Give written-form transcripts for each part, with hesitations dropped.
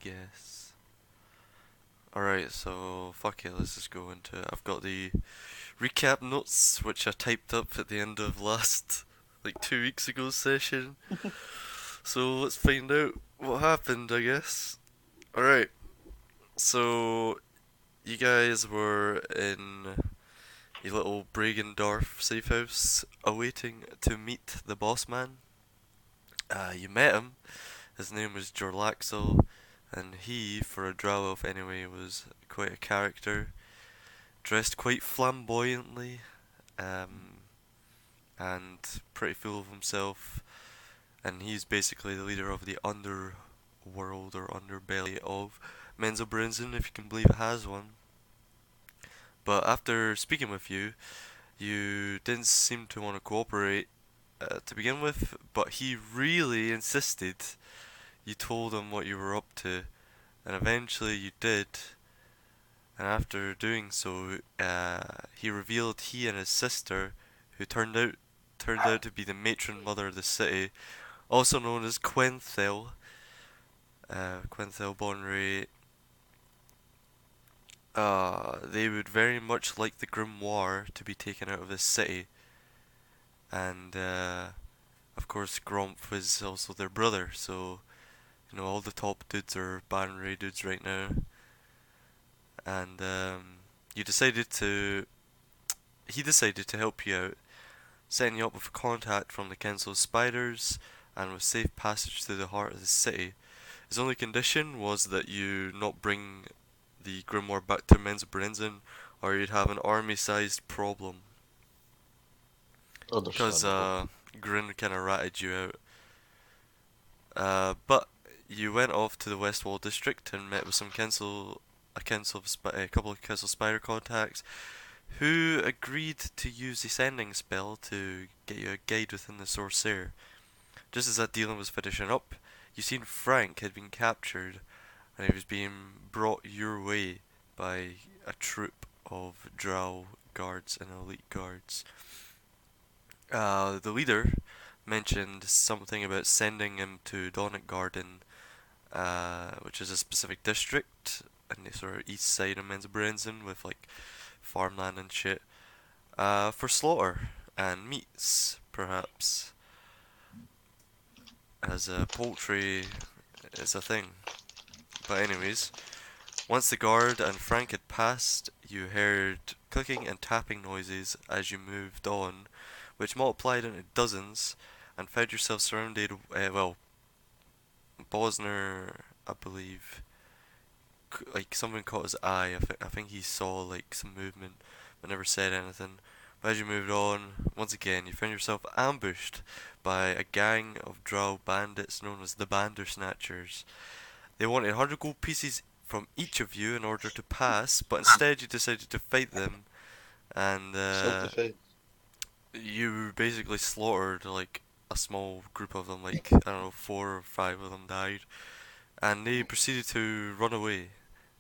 guess. Alright, so fuck it, let's just go into it. I've got the recap notes, which I typed up at the end of last, like 2 weeks ago session. So let's find out what happened, I guess. Alright, so you guys were in a little Bregendorf safe house, awaiting to meet the boss man. You met him. His name was Jorlaxel, and he, for a drow elf anyway, was quite a character. Dressed quite flamboyantly, um, and pretty full of himself. And he's basically the leader of the underworld or underbelly of Menzelbrinsen, if you can believe it has one. But after speaking with you, you didn't seem to want to cooperate to begin with, but he really insisted you told him what you were up to, and eventually you did. And after doing so, he revealed he and his sister, who turned out to be the matron mother of the city, also known as Quenthel, Quenthel Bonray. They would very much like the Grimoire to be taken out of this city, and of course Gromph was also their brother. So all the top dudes are Banray dudes right now, and you decided to. He decided to help you out, setting you up with contact from the Council of Spiders and with safe passage through the heart of the city. His only condition was that you not bring the Grimoire back to Menzelbrenzen, or you'd have an army-sized problem. Because Understandable. Grin kind of ratted you out. But you went off to the West Wall district and met with a couple of council spider contacts, who agreed to use the sending spell to get you a guide within the Sorcerer. Just as that dealing was finishing up, you seen Frank had been captured, and he was being brought your way by a troop of drow guards and elite guards. The leader mentioned something about sending him to Donut Garden, which is a specific district in the sort of east side of Menzelbrenzen with like farmland and shit, for slaughter and meats, perhaps, as poultry is a thing. But anyways, once the guard and Frank had passed, you heard clicking and tapping noises as you moved on, which multiplied into dozens, and found yourself surrounded. Bosner, I believe, like something caught his eye. I think he saw like some movement, but never said anything. But as you moved on, once again, you found yourself ambushed by a gang of drow bandits known as the Bandersnatchers. They wanted 100 gold pieces from each of you in order to pass, but instead you decided to fight them, and Self-defense. you basically slaughtered like a small group of them, like I don't know, 4 or 5 of them died, and they proceeded to run away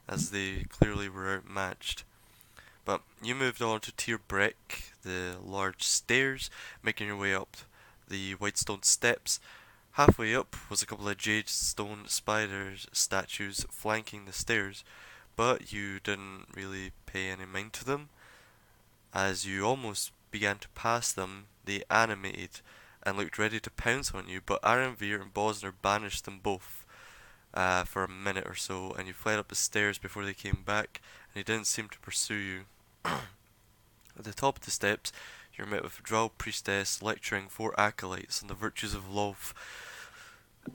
as they clearly were outmatched. But you moved on to Tier Breck, the large stairs, making your way up the white stone steps. Halfway up was a couple of jade stone spiders statues flanking the stairs, but you didn't really pay any mind to them. As you almost began to pass them, they animated and looked ready to pounce on you, but Aranvir and Bosner banished them both for a minute or so, and you fled up the stairs before they came back, and they didn't seem to pursue you. At the top of the steps, you're met with a drow priestess lecturing 4 acolytes on the virtues of love,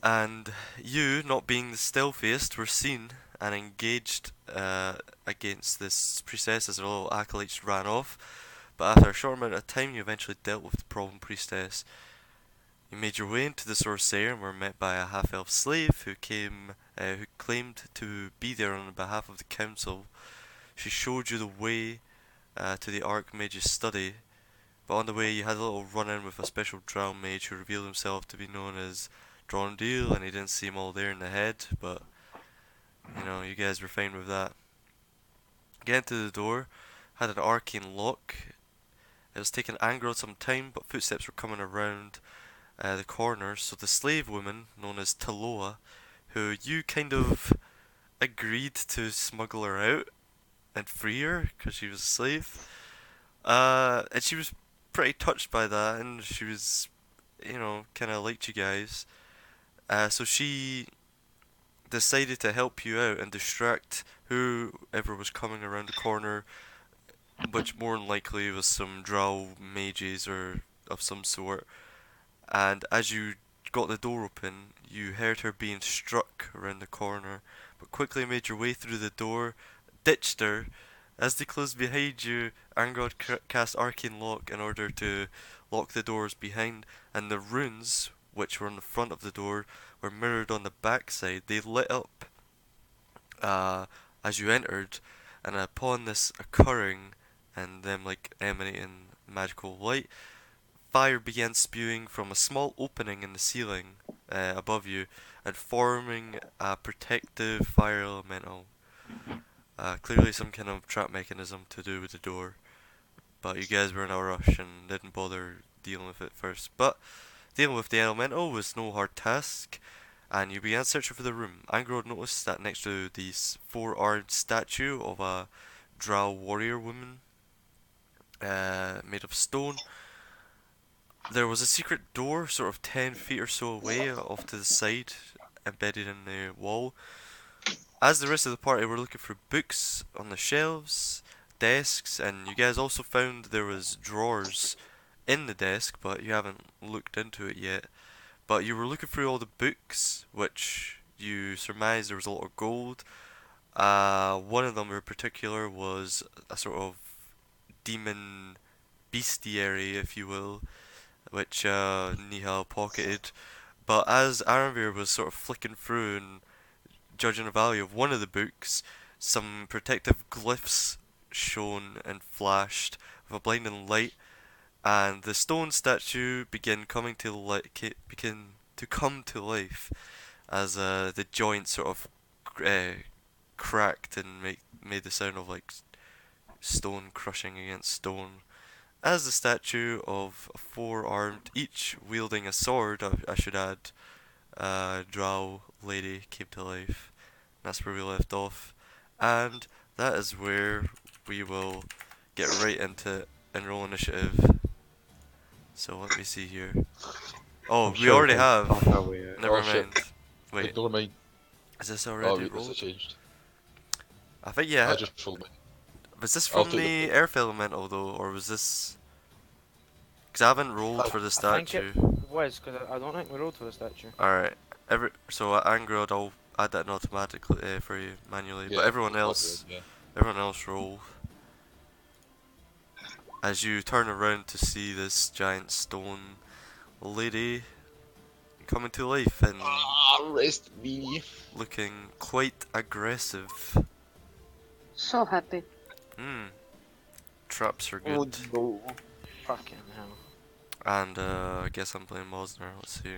and you, not being the stealthiest, were seen and engaged against this priestess as the little acolytes ran off. But after a short amount of time, you eventually dealt with the problem priestess. You made your way into the sorcerer and were met by a half-elf slave who claimed to be there on behalf of the council. She showed you the way to the Archmage's study, but on the way you had a little run-in with a special drow mage who revealed himself to be known as Drondeel, and he didn't seem all there in the head, but you guys were fine with that. Getting to the door had an arcane lock. It was taking Angro some time, but footsteps were coming around the corner, so the slave woman, known as Taloa, who you kind of agreed to smuggle her out and free her because she was a slave. And she was pretty touched by that, and she was, kind of liked you guys. So she decided to help you out and distract whoever was coming around the corner, which more than likely was some drow mages or of some sort. And as you got the door open, you heard her being struck around the corner, but quickly made your way through the door, ditched her. As they closed behind you, Angod cast Arcane Lock in order to lock the doors behind, and the runes, which were on the front of the door, were mirrored on the back side. They lit up uh, as you entered, and upon this occurring and them like emanating magical light, fire began spewing from a small opening in the ceiling above you and forming a protective fire elemental. Clearly some kind of trap mechanism to do with the door, but you guys were in a rush and didn't bother dealing with it first. But dealing with the elemental was no hard task, and you began searching for the room. Angro noticed that next to this four-armed statue of a drow warrior woman made of stone, there was a secret door, sort of 10 feet or so away, off to the side, embedded in the wall. As the rest of the party were looking for books on the shelves, desks, and you guys also found there was drawers in the desk, but you haven't looked into it yet. But you were looking through all the books, which you surmised there was a lot of gold. One of them in particular was a sort of demon bestiary, if you will, which Nihal pocketed. But as Aranvir was sort of flicking through and judging the value of one of the books, some protective glyphs shone and flashed with a blinding light, and the stone statue began to come to life as the joint sort of uh, cracked and made the sound of like stone crushing against stone. As the statue of a four-armed, each wielding a sword, I should add, drow lady came to life. That's where we left off. And that is where we will get right into it and roll initiative. So let me see here. Oh, I'm we sure we already can have. talk our way out. Never Oh shit. mind. Wait, Ignore mine. is this Oh already wait, has it rolled? changed? I think I yeah. just rolled mine. Was this I'll from take the the Earth Elemental though, or was this? Because I haven't rolled for the I think statue. it was, because I don't think we rolled for the statue. Alright. So at Angrod, I'll add that in automatically for you manually. But yeah, yeah. everyone else roll as you turn around to see this giant stone lady coming to life and Rest me. looking quite aggressive. So happy. Hmm. Traps are Oh good. no. Fucking hell. And I guess I'm playing Mosner. Let's see.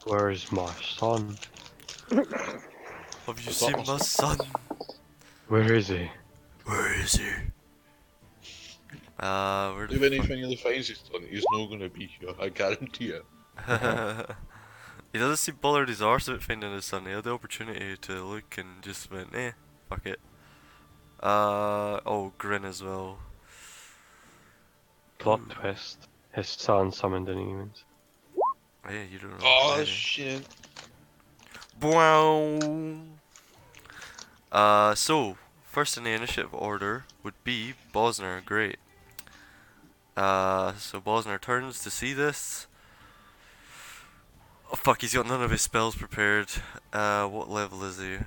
Where's my son? Have you Is seen that my son? Where is he? Where is he? Where the Do anything in the finds he's done, he's not gonna be here, I guarantee it. He doesn't seem bothered his arse about finding his son. He had the opportunity to look and just went, fuck it. Oh, Grin as well. Plot twist. His son summoned an humans. Hey, you don't know. Oh Maybe. shit. Wow. So, first in the initiative order would be Bosner. Great. So Bosner turns to see this. Oh fuck, he's got none of his spells prepared. What level is he?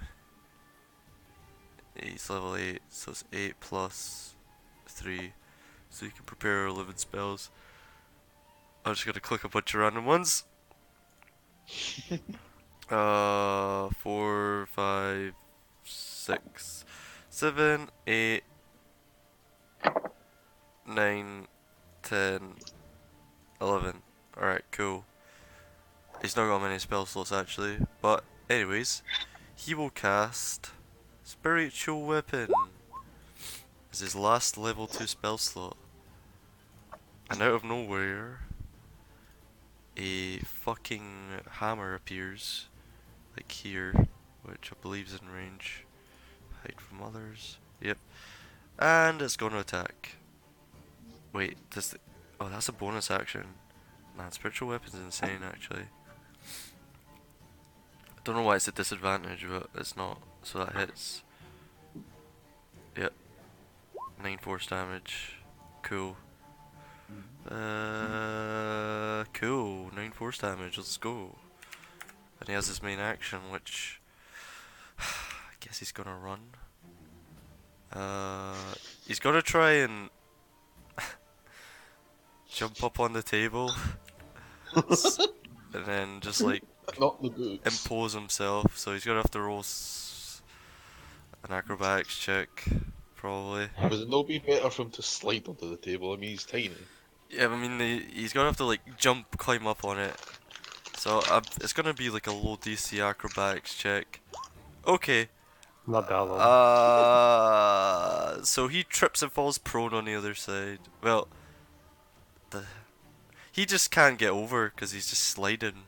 He's level 8, so it's 8 plus 3. So you can prepare 11 spells. I'm just gonna click a bunch of random ones. 4, 5, 6, 7, 8, 9, 10, 11. Alright, cool. He's not got many spell slots actually, but anyways, he will cast Spiritual Weapon as his last level 2 spell slot. And out of nowhere, a fucking hammer appears like here, which I believe is in range. Hide from others. Yep. And it's going to attack. Wait, oh, that's a bonus action. Man, spiritual weapon's insane actually. I don't know why it's a disadvantage, but it's not. So that hits. Yep. 9 force damage. Cool. Cool. 9 force damage. Let's go. And he has his main action, which I guess he's gonna run. He's gonna try and jump up on the table, and then just like Not the boots. impose himself. So he's gonna have to roll an acrobatics check, probably. Would it not be better for him to slide onto the table? I mean, he's tiny. Yeah, I mean he's gonna have to like jump, climb up on it. So it's gonna be like a low DC acrobatics check. Okay. Not that long. So he trips and falls prone on the other side. Well, he just can't get over because he's just sliding.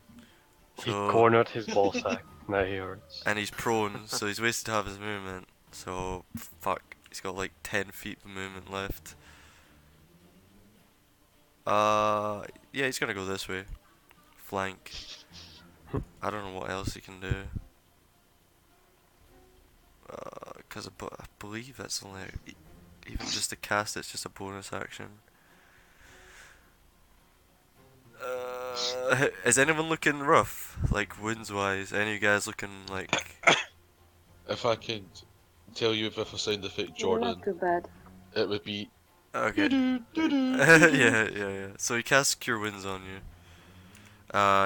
He So, cornered his ball sack. Now he hurts. and he's prone, so he's wasted half his movement. So fuck, he's got like 10 feet of movement left. Yeah, he's gonna go this way, flank. I don't know what else he can do. Because I believe that's only even just to cast it's just a bonus action. Is anyone looking rough? Like wounds wise? Any of you guys looking like? If I could tell you with a sound effect, Jordan, Not too bad. it would be. Okay. Doo-doo-doo-doo. Yeah. So he casts Cure Wounds on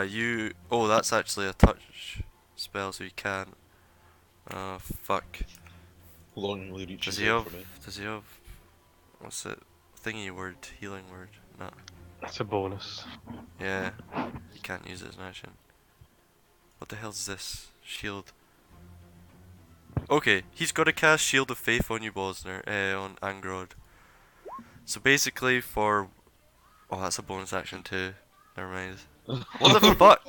you. Oh, that's actually a touch spell, so you can't. Fuck. Longingly reaches Does he out have? for me. Does he have? What's it? Thingy word? Healing word? No. That's a bonus. Yeah. You can't use it as an action. What the hell's this? Shield. Okay, he's got to cast Shield of Faith on you, Bosner. On Angrod. So basically, for oh, that's a bonus action too. Never mind. What the fuck?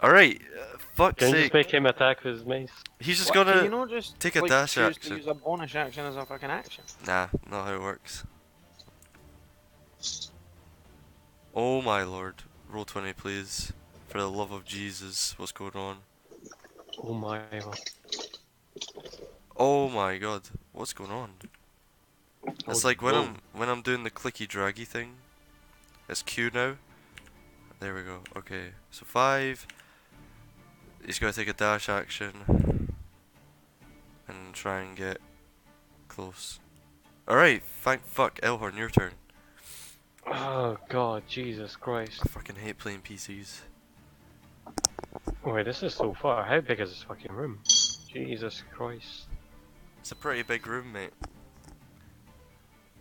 Alright, fuck's Can you just sake. make him attack with his mace? He's just What, can you gonna not just take a like, dash choose action. to use a bonus action as a fucking action? Nah, not how it works. Oh my lord. Roll 20 please. For the love of Jesus, what's going on? Oh my god. Oh my god, what's going on? It's like when whoa. I'm doing the clicky draggy thing. It's Q now. There we go. Okay, so 5. He's gonna take a dash action and try and get close. Alright, thank fuck, Elhorn, your turn. Oh god, Jesus Christ. I fucking hate playing PCs. Wait, this is so far. How big is this fucking room? Jesus Christ. It's a pretty big room, mate.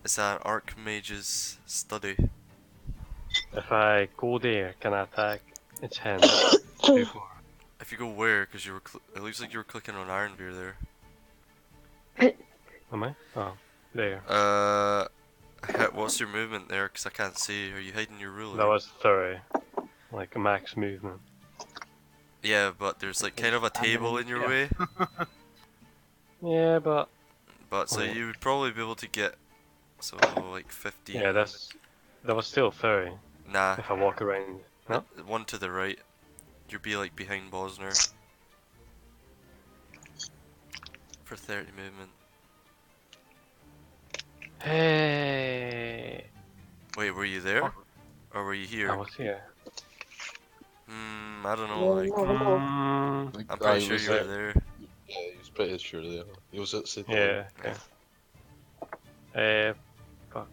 It's an Archmage's study. If I go there, can I attack its hand? Before. If you go where, because it looks like you were clicking on Ironbeard there. Am I? Oh, there. What's your movement there? Because I can't see. Are you hiding your ruler? That was 30. Like a max movement. Yeah, but there's like kind of a table in your way. Yeah, but But so Oh. you would probably be able to get like 15. yeah, that was still 30 Nah, if I walk around. No? one to the right. You'd be like behind Bosner. For 30 movement. Hey, Wait, were you there? Or were you I here? was here. I don't know, like, Mm, I'm pretty sure you were there. Yeah, he was pretty sure there. He was at City. yeah, okay. Fuck.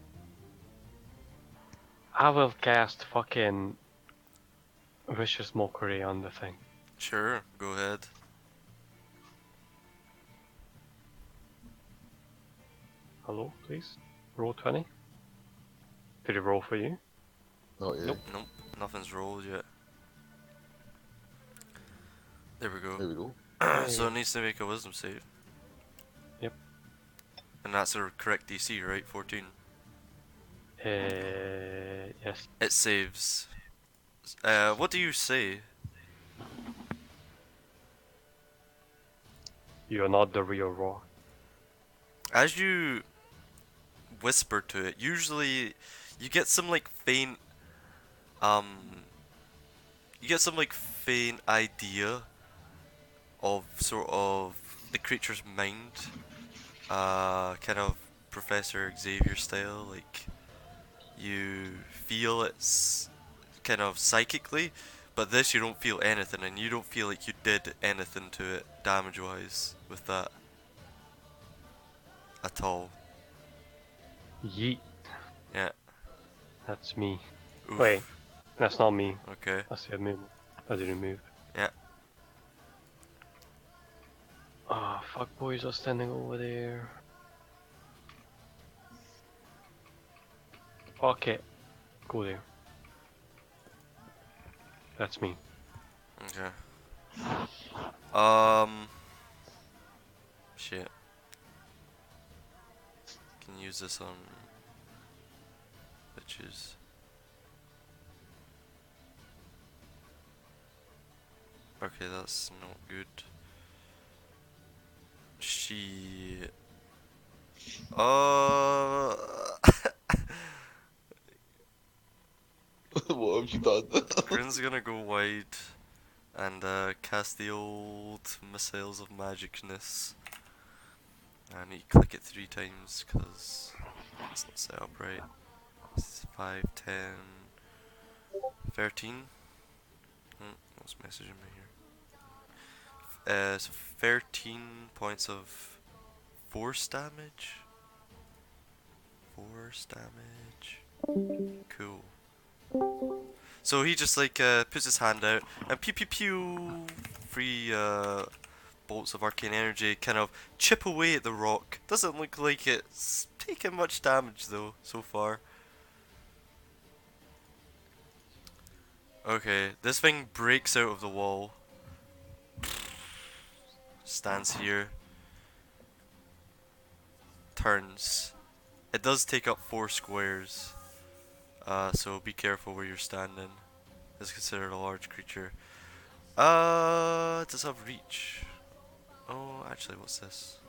I will cast fucking Vicious Mockery on the thing. Sure, go ahead. Hello, please? Roll 20. Did it roll for you? Not yet. Nope, nothing's rolled yet. There we There go. we go. So it needs to make a wisdom save. Yep. And that's a correct DC, right? 14. Yes. It saves. What do you say? You're not the real Raw. As you whisper to it, usually you get some like faint, um, you get some like faint idea of sort of the creature's mind, kind of Professor Xavier style. Like you feel it's kind of psychically, but this you don't feel anything, and you don't feel like you did anything to it damage-wise with that at all. Yeet. Yeah. That's me. Oof. Wait, that's not me. Okay. I said move. I didn't move. Yeah. Ah, fuck boys are standing over there. Fuck it. Go there. That's me. Okay. Shit. Can use this on bitches. Okay, that's not good. She. What have you done? Grin's gonna go wide and cast the old missiles of magicness. I need to click it 3 times because it's not set up right. 5, 10, 13. What's messaging me here? So 13 points of force damage. Force damage. Cool. So he just like puts his hand out and pew pew pew, 3 bolts of arcane energy kind of chip away at the rock. Doesn't look like it's taken much damage though so far. Okay, this thing breaks out of the wall. Stands here. Turns. It does take up 4 squares. So be careful where you're standing. It's considered a large creature. It does have reach. Oh, actually, what's this?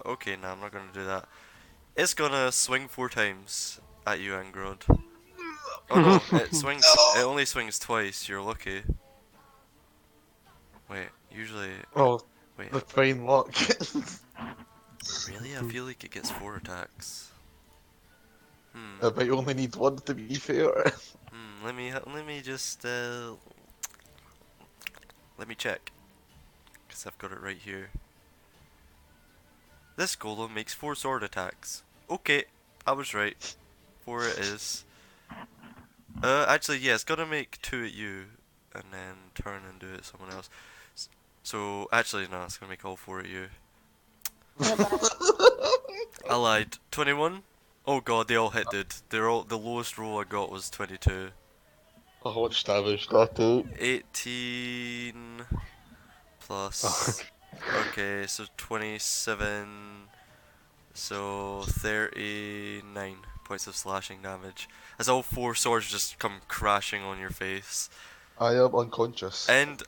Okay, nah, I'm not gonna do that. It's gonna swing 4 times at you, Angrod. Oh no, it swings. It only swings twice. You're lucky. Wait, usually. Oh, Wait, the fine luck. really? I feel like it gets 4 attacks. I bet you only need one to be fair. Let me just let me check, cause I've got it right here. This golem makes 4 sword attacks. Okay, I was right. 4 it is. Actually, yeah, it's gonna make 2 at you, and then turn and do it at someone else. So, actually, no, it's gonna make all 4 at you. I lied. 21? Oh god, they all hit, dude. They're all, the lowest roll I got was 22. How much damage that do? 18 plus. Okay, so 27. So 39 points of slashing damage. As all 4 swords just come crashing on your face. I am unconscious. And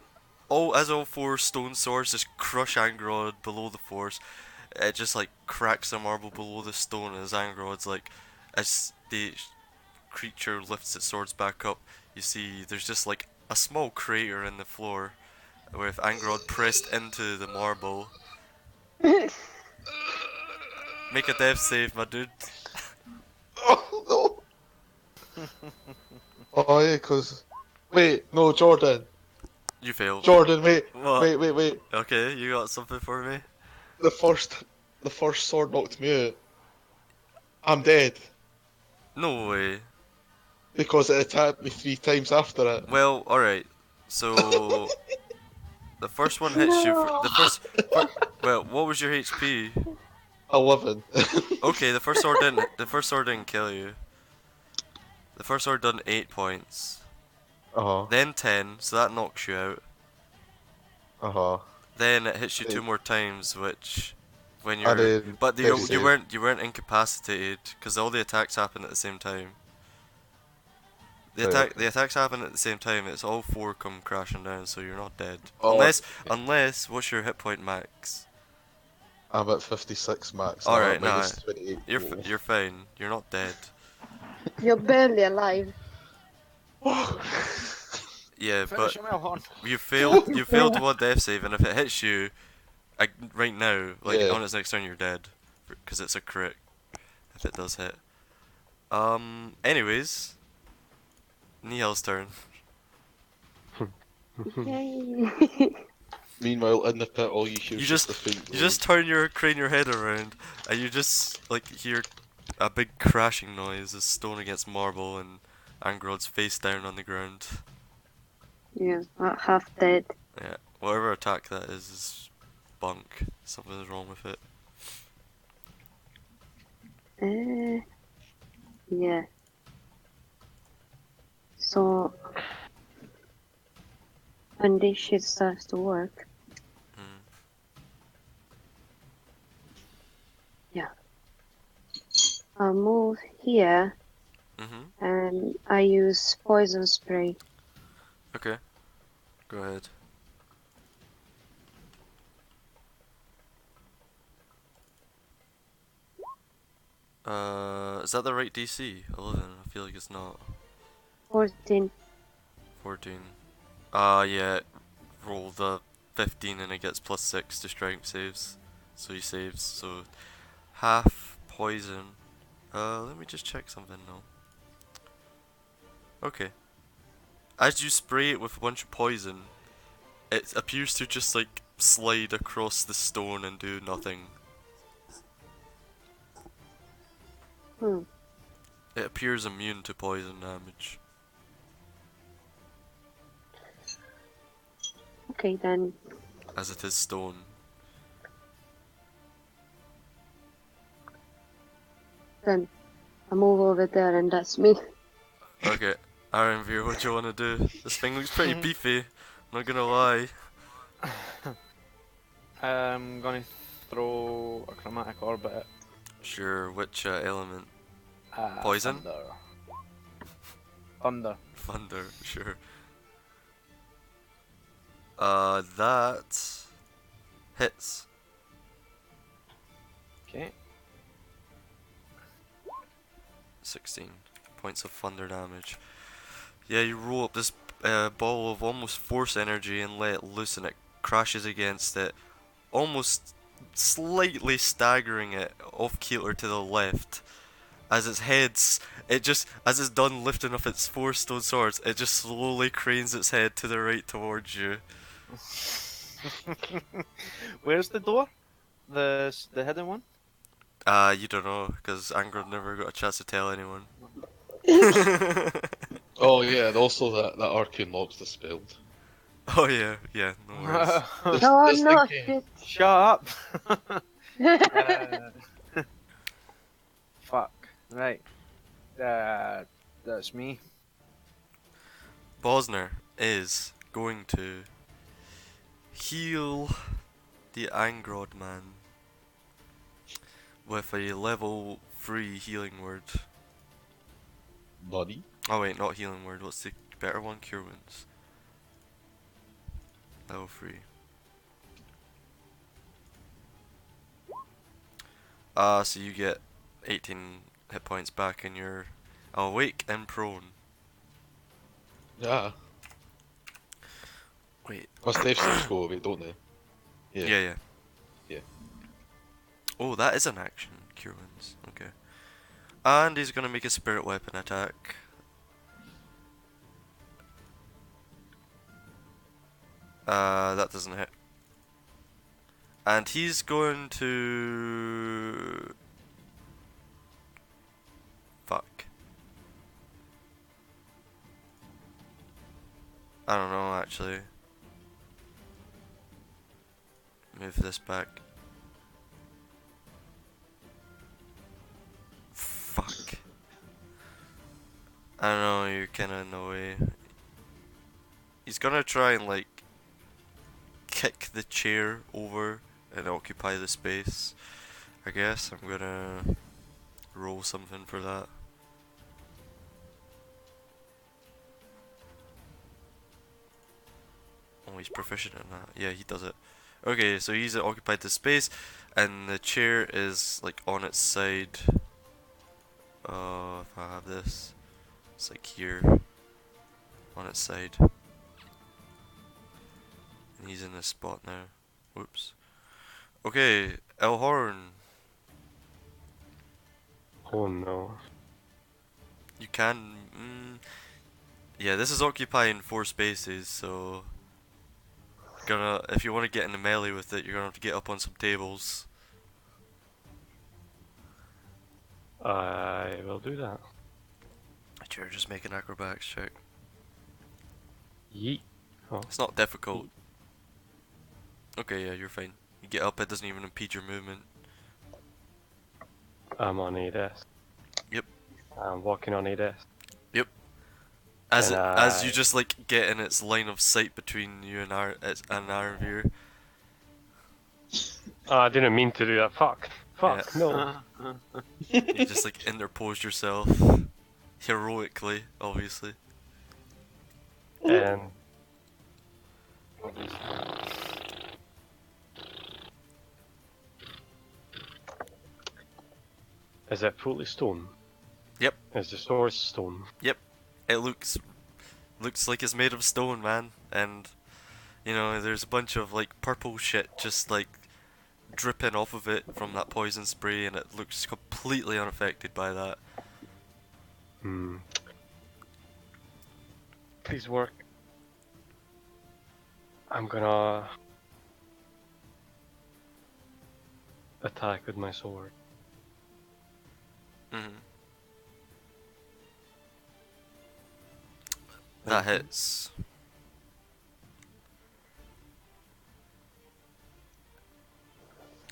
as all 4 stone swords just crush Angrod below the force, it just like cracks the marble below the stone as Angrod's like, as the creature lifts its swords back up, you see there's just like a small crater in the floor with Angrod pressed into the marble. Make a death save, my dude. Oh no! Oh yeah, cause... Wait, no, Jordan. You failed. Jordan, wait. What? Wait. Okay, you got something for me? The first sword knocked me out. I'm dead. No way. Because it attacked me 3 times after it. Well, alright. So the first one hits you for the well, what was your HP? 11. Okay, the first sword didn't kill you. The first sword done 8 points. Uh-huh. Then 10, so that knocks you out. Uh-huh. Then it hits you 2 more times, which when And you're, then but death you save. weren't incapacitated because all the attacks happen at the same time. Right, The attacks happen at the same time. It's all four come crashing down, so you're not dead. Oh, Unless what's your hit point max? I'm at 56 max All now, right, at nah, minus 28 total. you're fine. You're not dead. You're barely alive. Yeah, but Finish him, Elhorn. you failed one death save, and if it hits you, right now, like Yeah. on its next turn, you're dead, because it's a crit if it does hit. Anyways, Nihal's turn. Yay. Meanwhile, in the pit, all you hear You is just the faint you just crane your head around, and you just like hear a big crashing noise as stone against marble, and Angrod's face down on the ground. Yeah, half dead. Yeah, whatever attack that is bunk. Something's wrong with it. Yeah. So when this shit starts to work, Mm. I'll move here Mhm. and I use poison spray. Okay. Go ahead. Is that the right DC? 11. I feel like it's not. 14. 14. Yeah. Roll the 15 and it gets +6 to strength saves. So he saves. So half poison. Let me just check something now. Okay. As you spray it with a bunch of poison, it appears to just like slide across the stone and do nothing. Hmm. It appears immune to poison damage. Okay then. As it is stone. Then I move over there and that's me. Okay, Ironveer, what do you want to do? This thing looks pretty beefy, not gonna lie. I'm gonna throw a chromatic orb at it. Sure, which element? Ah, Poison? Thunder. Thunder. Thunder, sure. That hits. Okay. 16 points of thunder damage. Yeah, you roll up this ball of almost force energy and let it loose, and it crashes against it, almost slightly staggering it off kilter to the left. As its heads, as it's done lifting up its four stone swords, it just slowly cranes its head to the right towards you. Where's the door? The hidden one? You don't know, because Angrod never got a chance to tell anyone. Oh yeah, and also that arcane lock's dispelled. Oh yeah, no worries. No, Just no, in case. shit. Shut up! Fuck. Right. That's me. Bosner is going to heal the Angrod man with a level 3 healing word. Buddy. Oh wait, not healing word, what's the better one? Cure wounds. Level 3. So you get 18 hit points back and you're awake and prone. Yeah. Wait. Must death saves go away, don't they? Yeah. Yeah. Oh, that is an action. Cure wounds. Okay. And he's gonna make a spirit weapon attack. That doesn't hit. And he's going to... Fuck. I don't know, actually. Move this back. Fuck. I don't know, you're kinda in the way. He's gonna try and, like, kick the chair over, and it'll occupy the space. I guess I'm gonna roll something for that. Oh, he's proficient in that. Yeah, he does it. Okay, so he's occupied the space, and the chair is like on its side. If I have this, it's like here on its side, and he's in this spot now. Whoops. Okay, El Horn. Oh no. You can. Yeah, this is occupying 4 spaces, so if you want to get in the melee with it, you're gonna have to get up on some tables. I will do that. Sure, just make an acrobatics check. Yeet. Oh, It's not difficult. Okay, yeah, you're fine. You get up, it doesn't even impede your movement. I'm on a desk. Yep. I'm walking on a desk. Yep. As And you just like get in its line of sight between you and Ironveer. Oh, I didn't mean to do that. Fuck. Fuck. Yeah. No. You just like interposed yourself heroically, obviously. And is it fully stone? Yep. Is the source stone? It looks like it's made of stone, man, and you know there's a bunch of like purple shit just like dripping off of it from that poison spray, and it looks completely unaffected by that. Hmm. Please work. I'm gonna attack with my sword. Mhm. That hits.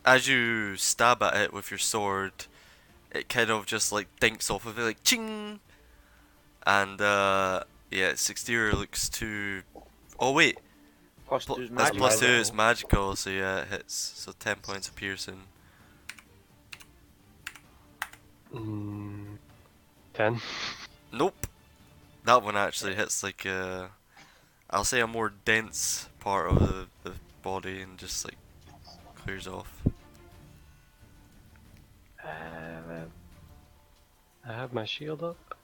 As you stab at it with your sword, it kind of just like dinks off of it like ching, and yeah, its exterior looks too. Oh wait, Plus two's that's magic. +2. It's magical, so yeah, it hits. So 10 points of piercing. 10. Nope. That one actually hits like I'll say a more dense part of the body and just like clears off. I have my shield up.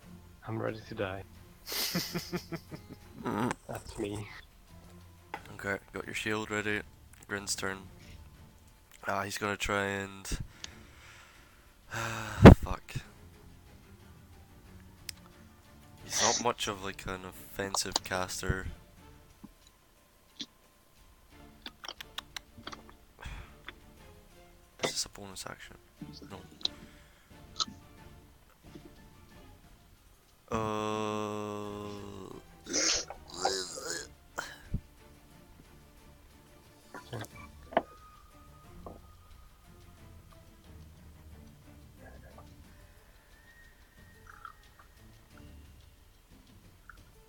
I'm ready to die. That's me. Okay, got your shield ready. Grin's turn. He's gonna try and fuck. He's not much of like an offensive caster. Is this a bonus action? No.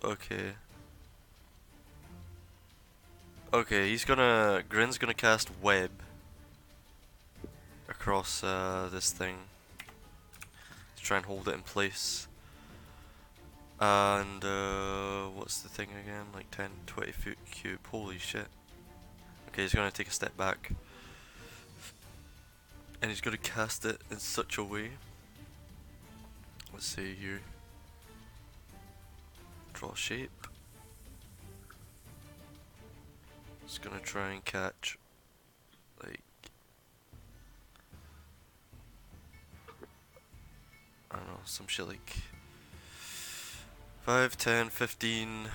Okay. Okay, Grin's gonna cast web across this thing to try and hold it in place. And what's the thing again? Like 10, 20 foot cube. Holy shit. Okay, he's gonna take a step back. And he's gonna cast it in such a way. Let's see here. Draw shape. It's gonna try and catch like I don't know, some shit like 5, 10, 15.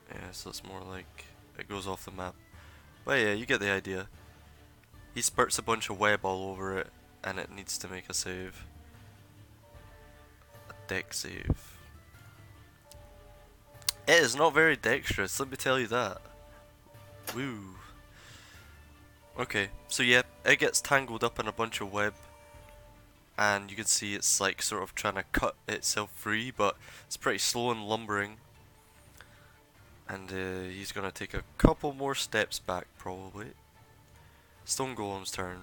Yeah, so it's more like it goes off the map. But yeah, you get the idea. He spurts a bunch of web all over it and it needs to make a save. A dex save. It is not very dexterous, let me tell you that. Woo. Okay, so yeah, it gets tangled up in a bunch of web, and you can see it's like sort of trying to cut itself free, but it's pretty slow and lumbering. And he's gonna take a couple more steps back probably. Stone Golem's turn.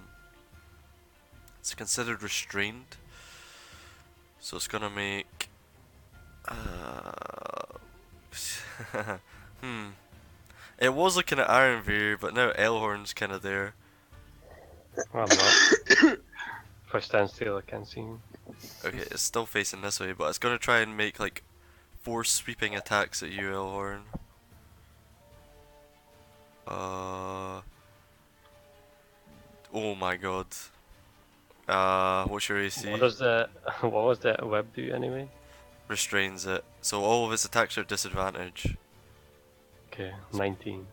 It's considered restrained, so it's gonna make. Hmm. It was looking at Iron Veer, but now Elhorn's kind of there. I'm not. If I stand still, I can't see him. Okay, it's still facing this way, but it's gonna try and make like 4 sweeping attacks at you, Elhorn. Oh my god. What's your AC? What does the what was that web do anyway? Restrains it, so all of its attacks are disadvantage. Okay, 19.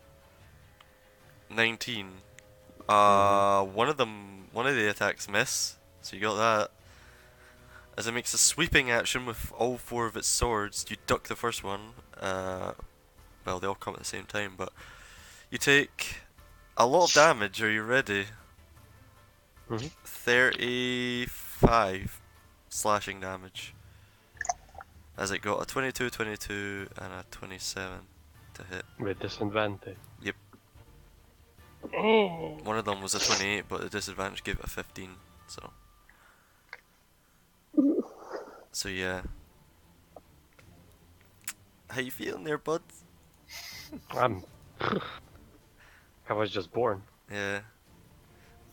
19. One of the attacks miss, so you got that. As it makes a sweeping action with all 4 of its swords, you duck the first one. Well, they all come at the same time, but you take a lot of damage. Are you ready? 35 slashing damage. As it got a 22, 22, and a 27 to hit. With disadvantage. Yep. Oh. One of them was a 28, but the disadvantage gave it a 15, so. So yeah. How you feeling there, bud? I was just born. Yeah.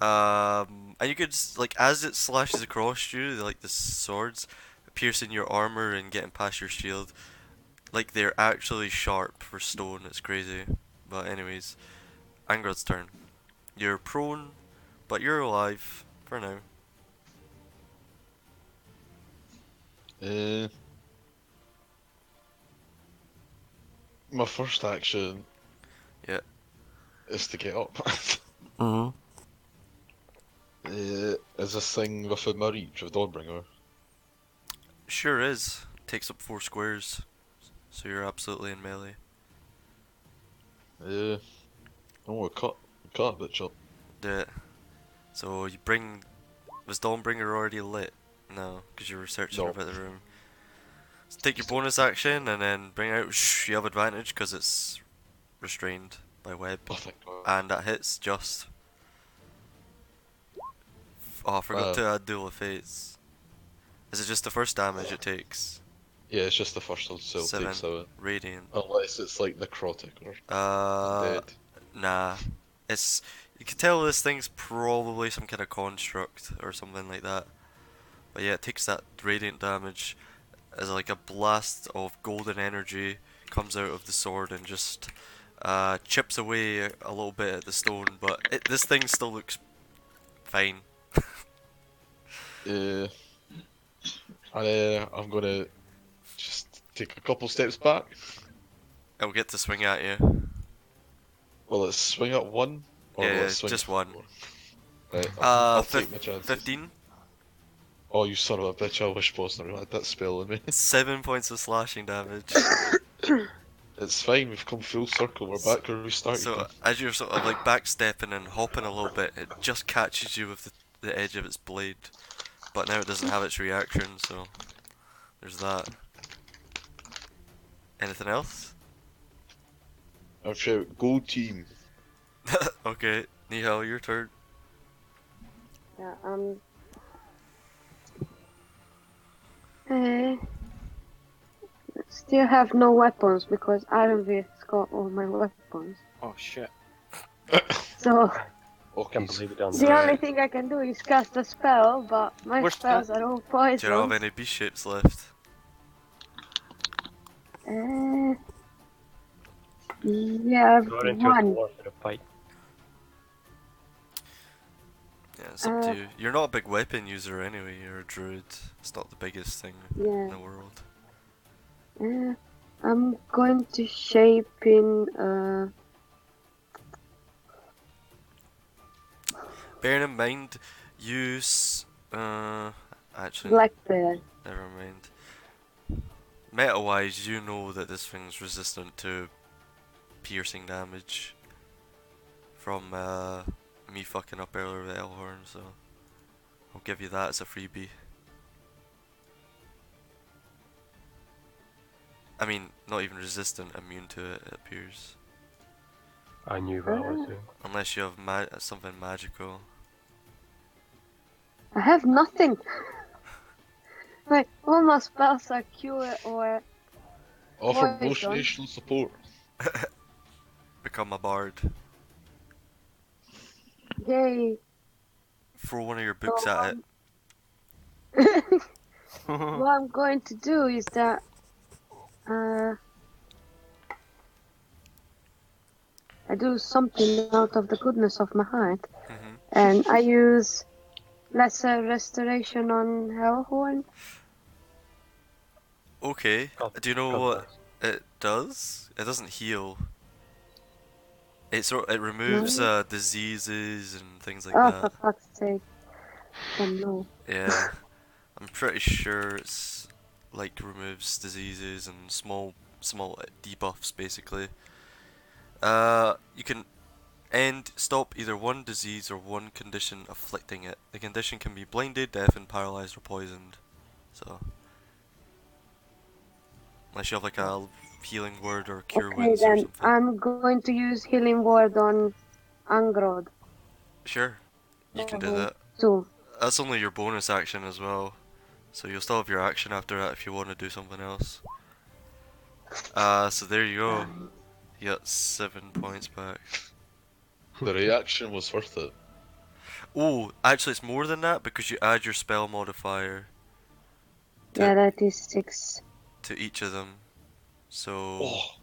And you could like as it slashes across you, like the swords, piercing your armor and getting past your shield, like they're actually sharp for stone. It's crazy. But anyways, Angrod's turn. You're prone, but you're alive for now. My first action. Yeah. Is to get up. Mm-hmm. Is this thing within my reach with Dawnbringer? Sure is. Takes up 4 squares, so you're absolutely in melee. Oh, cut a bitch up. Do it. So you bring. Was Dawnbringer already lit? No, because you were searching No. about the room. So take your bonus action and then bring out. Shh, you have advantage because it's restrained by web, Oh, thank God. and that hits just. Oh, I forgot to add Duel of Fates. Is it just the first damage it takes? Yeah, it's just the first one, so it 7 takes 7. radiant. Unless it's like necrotic or dead. Nah. It's you can tell this thing's probably some kind of construct or something like that. But yeah, it takes that radiant damage as like a blast of golden energy comes out of the sword and just chips away a little bit at the stone. But this thing still looks fine. And I'm gonna just take a couple steps back. It'll get to swing at you. Will it swing at 1? Or will Yeah, it swing just at 1. 4? Right, I'll Fif- take my chances. 15. Oh, you son of a bitch, I wish Boston had that spell in me. 7 points of slashing damage. It's fine, we've come full circle, we're back where we started. So as you're sort of like backstepping and hopping a little bit, it just catches you with the edge of its blade. But now it doesn't have its reaction, so there's that. Anything else? I'll shout, go team. Okay, Nihal, your turn. Yeah, uh, still have no weapons because Iron Veer's got all my weapons. Oh shit. So Okay, Can't believe it on the only thing I can do is cast a spell, but my Where's spells are all Do you not have poison. any beast shapes left? Yeah, I've Got into a one. war for the fight. Yeah, it's up to you. You're not a big weapon user anyway, you're a druid. It's not the biggest thing in Yeah. the world. I'm going to shape in Bearing in mind, use actually Black Bear. never mind. Meta wise, you know that this thing's resistant to piercing damage from me fucking up earlier with Elhorn, so I'll give you that as a freebie. I mean, not even resistant, immune to it, it appears. I knew what I was doing. Unless you have something magical. I have nothing. Like, all my spells are cure or Offer poison. motivational support. Become a bard. Yay. Throw one of your So books at it. what I'm going to do is that I do something out of the goodness of my heart, Mhm. and I use lesser restoration on Hellhorn. Okay. God, Do you know God what bless. it does? It doesn't heal. It removes No. diseases and things like Oh, that. for fuck's sake. Then no. Yeah. I'm pretty sure it's like removes diseases and small debuffs basically. You can stop either one disease or one condition afflicting it. The condition can be blinded, deafened, paralyzed, or poisoned. So unless you have like a healing word or cure Okay, wounds or then something. I'm going to use healing word on Angrod. Sure, you can do Level that. 2. That's only your bonus action as well. So you'll still have your action after that if you want to do something else. So there you go. You got 7 points back. The reaction was worth it. Oh, actually it's more than that because you add your spell modifier to Yeah, that is 6. to each of them. So Oh,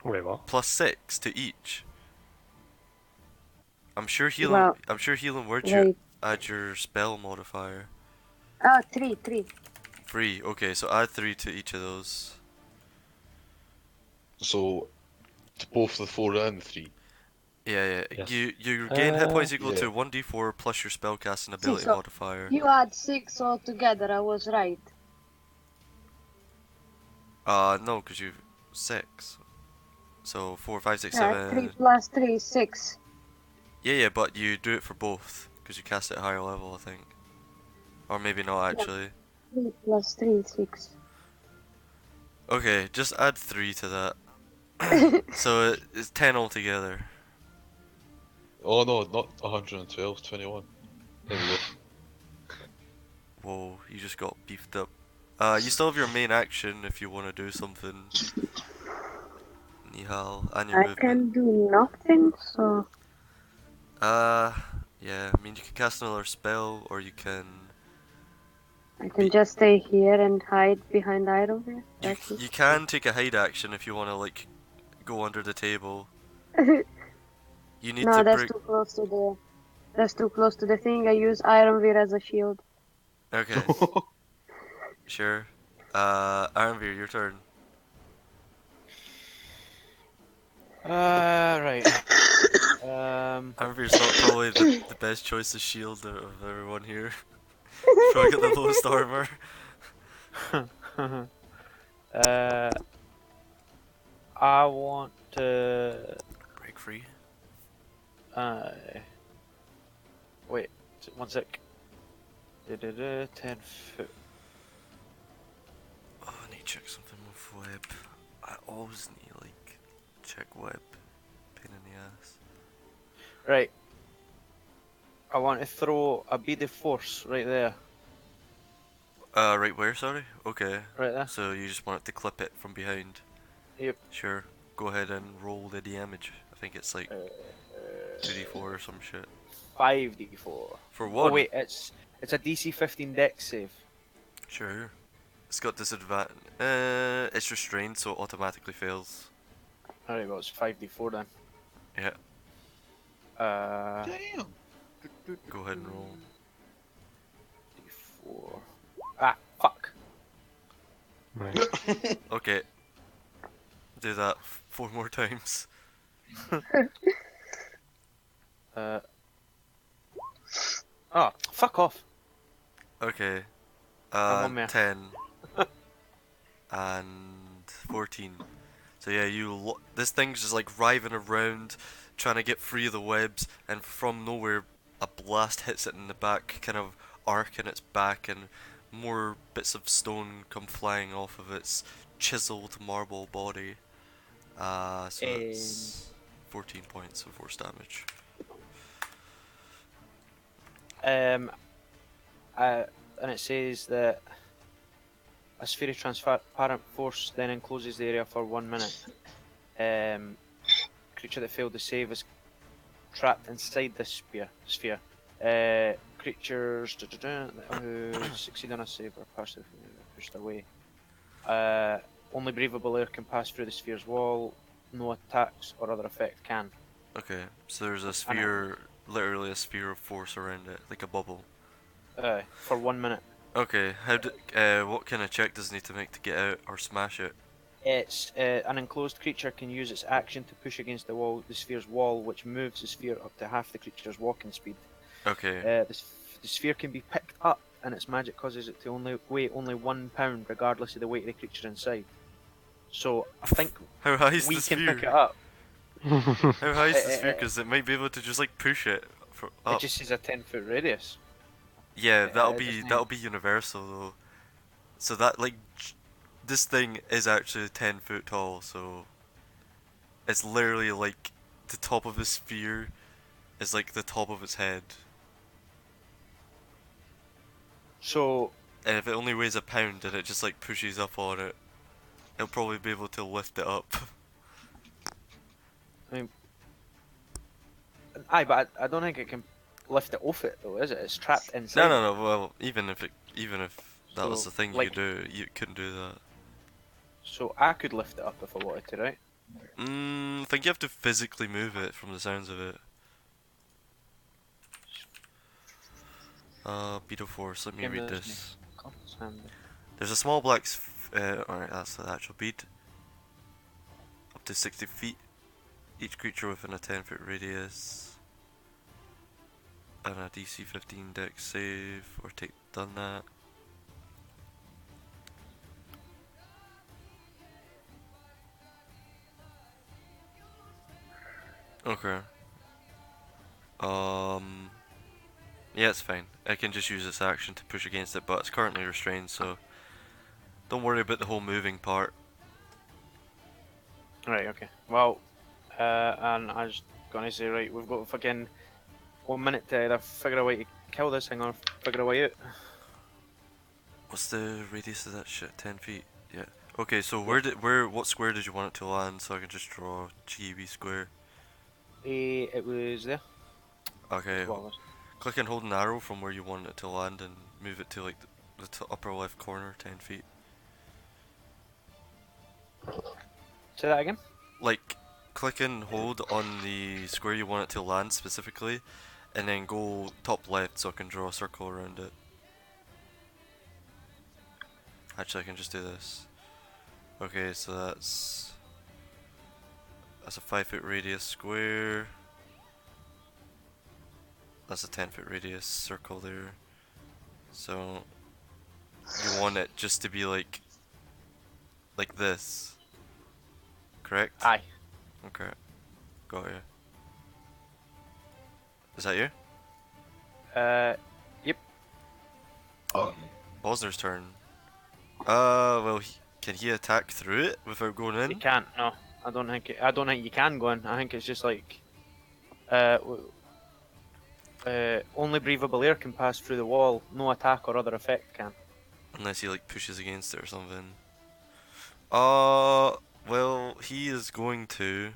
Wait, what? +6 to each. Well, I'm sure healing words you wait. add your spell modifier. Oh, 3. 3. Okay, so add 3 to each of those. so to both the 4 and 3. Yeah. Yes. You gain hit points equal Yeah. to 1d4 plus your spellcasting See, ability so modifier. you add 6 altogether, I was right. No, because you've 6. So 4, 5, 6, Yeah, 3 7. plus 3 is 6. Yeah, but you do it for both because you cast it at higher level, I think. Or maybe not Yeah, actually. 3 plus 3 is 6. Okay, just add 3 to that. So it's 10 altogether. Oh no, not 112, 21. There we go. Whoa, you just got beefed up. You still have your main action if you want to do something, Nihal, and your I movement. can do nothing, so Uh, yeah, I mean you can cast another spell or you can I can be just stay here and hide behind Ironwear. That's you can take a hide action if you want to like go under the table. it. You need No, to break. that's too close to the thing. I use Ironwear as a shield. Okay, sure. Ironveer, your turn. Right. Ironveer's not probably the best choice of shield of everyone here. Probably got the lowest armor. I want to. Break free. Wait, 1 sec. 10 foot. Oh, I need to check something with web. I always need like check web. Pain in the ass. Right. I want to throw a bead of force right there. Right where? Sorry. Okay. Right there. So you just want it to clip it from behind. Yep. Sure. Go ahead and roll the damage. I think it's like 2d4 or some shit. 5d4. For Oh one. wait, it's a DC 15 dex save. Sure. It's got disadvantage. It's restrained, so it automatically fails. Alright, well it's 5d4 then. Yeah. Damn! Go ahead and roll. D4. Ah, fuck. Right. Okay. Do that 4 more times. Oh, fuck off. Okay. I'm on there. 10 and 14. So yeah, this thing's just like writhing around, trying to get free of the webs, and from nowhere, a blast hits it in the back, kind of arc in its back, and more bits of stone come flying off of its chiseled marble body. So that's 14 points of force damage. And it says that a sphere of transparent force then encloses the area for 1 minute. Creature that failed to save is trapped inside this sphere. Creatures who succeed on a save are pushed away. Only breathable air can pass through the sphere's wall. No attacks or other effect can. Okay, so there's a sphere, literally a sphere of force around it, like a bubble. For 1 minute. Okay, what kind of check does it need to make to get out or smash it? It's an enclosed creature can use its action to push against the sphere's wall, which moves the sphere up to half the creature's walking speed. Okay. The sphere can be picked up, and its magic causes it to weigh only 1 pound, regardless of the weight of the creature inside. So I think How high is we the can sphere? pick it up. How high is the sphere? Uh, Because it might be able to just like push it up. It just says a 10-foot radius. Yeah, that'll doesn't be universal though. So that like this thing is actually 10 foot tall, so it's literally like the top of the sphere is like the top of its head. So And if it only weighs a pound and it just like pushes up on it, it'll probably be able to lift it up. but I don't think it can lift it off it though, is it? It's trapped inside. No. Well, even if that was So, the thing like- you could do, you couldn't do that. So I could lift it up if I wanted to, right? I think you have to physically move it from the sounds of it. Beetle Force, let me Yeah, read there's this. Compass hand. There's a small black alright, that's the actual bead. Up to 60 feet. Each creature within a 10-foot radius. And a DC 15 dex save, or take done that. Okay. Yeah, it's fine. I can just use its action to push against it, but it's currently restrained, so don't worry about the whole moving part. Right, okay. Well, and I was gonna say, right, we've got fucking 1 minute to either figure a way to kill this thing or figure a way out. What's the radius of that shit? 10 feet? Yeah. Okay, so what square did you want it to land so I can just draw a GB square? It was there. Okay, Well, it was- click and hold an arrow from where you want it to land and move it to like the upper left corner, 10 feet. Say that again? Like, click and hold on the square you want it to land specifically, and then go top left so I can draw a circle around it. Actually, I can just do this. Okay, so that's a 5-foot radius square. That's a 10-foot radius circle there. So you want it just to be like this, correct? Aye. Okay, got you. Is that you? Yep. Bosner's turn. Well, can he attack through it without going You in? can't. No, I don't think you can go in. I think it's just like, only breathable air can pass through the wall. No attack or other effect can. Unless he like pushes against it or something. Well, he is going to.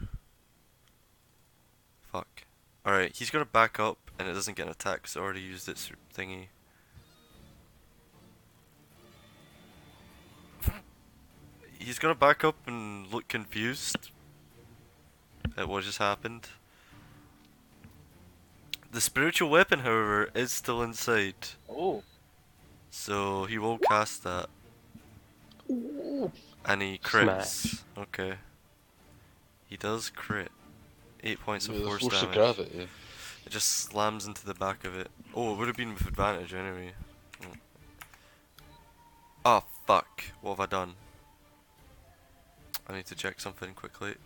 Fuck. Alright, he's gonna back up and it doesn't get an attack because it already used its thingy. He's gonna back up and look confused at what just happened. The spiritual weapon, however, is still inside. Oh. So he will cast that. And he crits. Smash. Okay. He does crit. 8 points of Yeah, the force force of damage. gravity. It just slams into the back of it. Oh, it would have been with advantage anyway. Oh, fuck. What have I done? I need to check something quickly.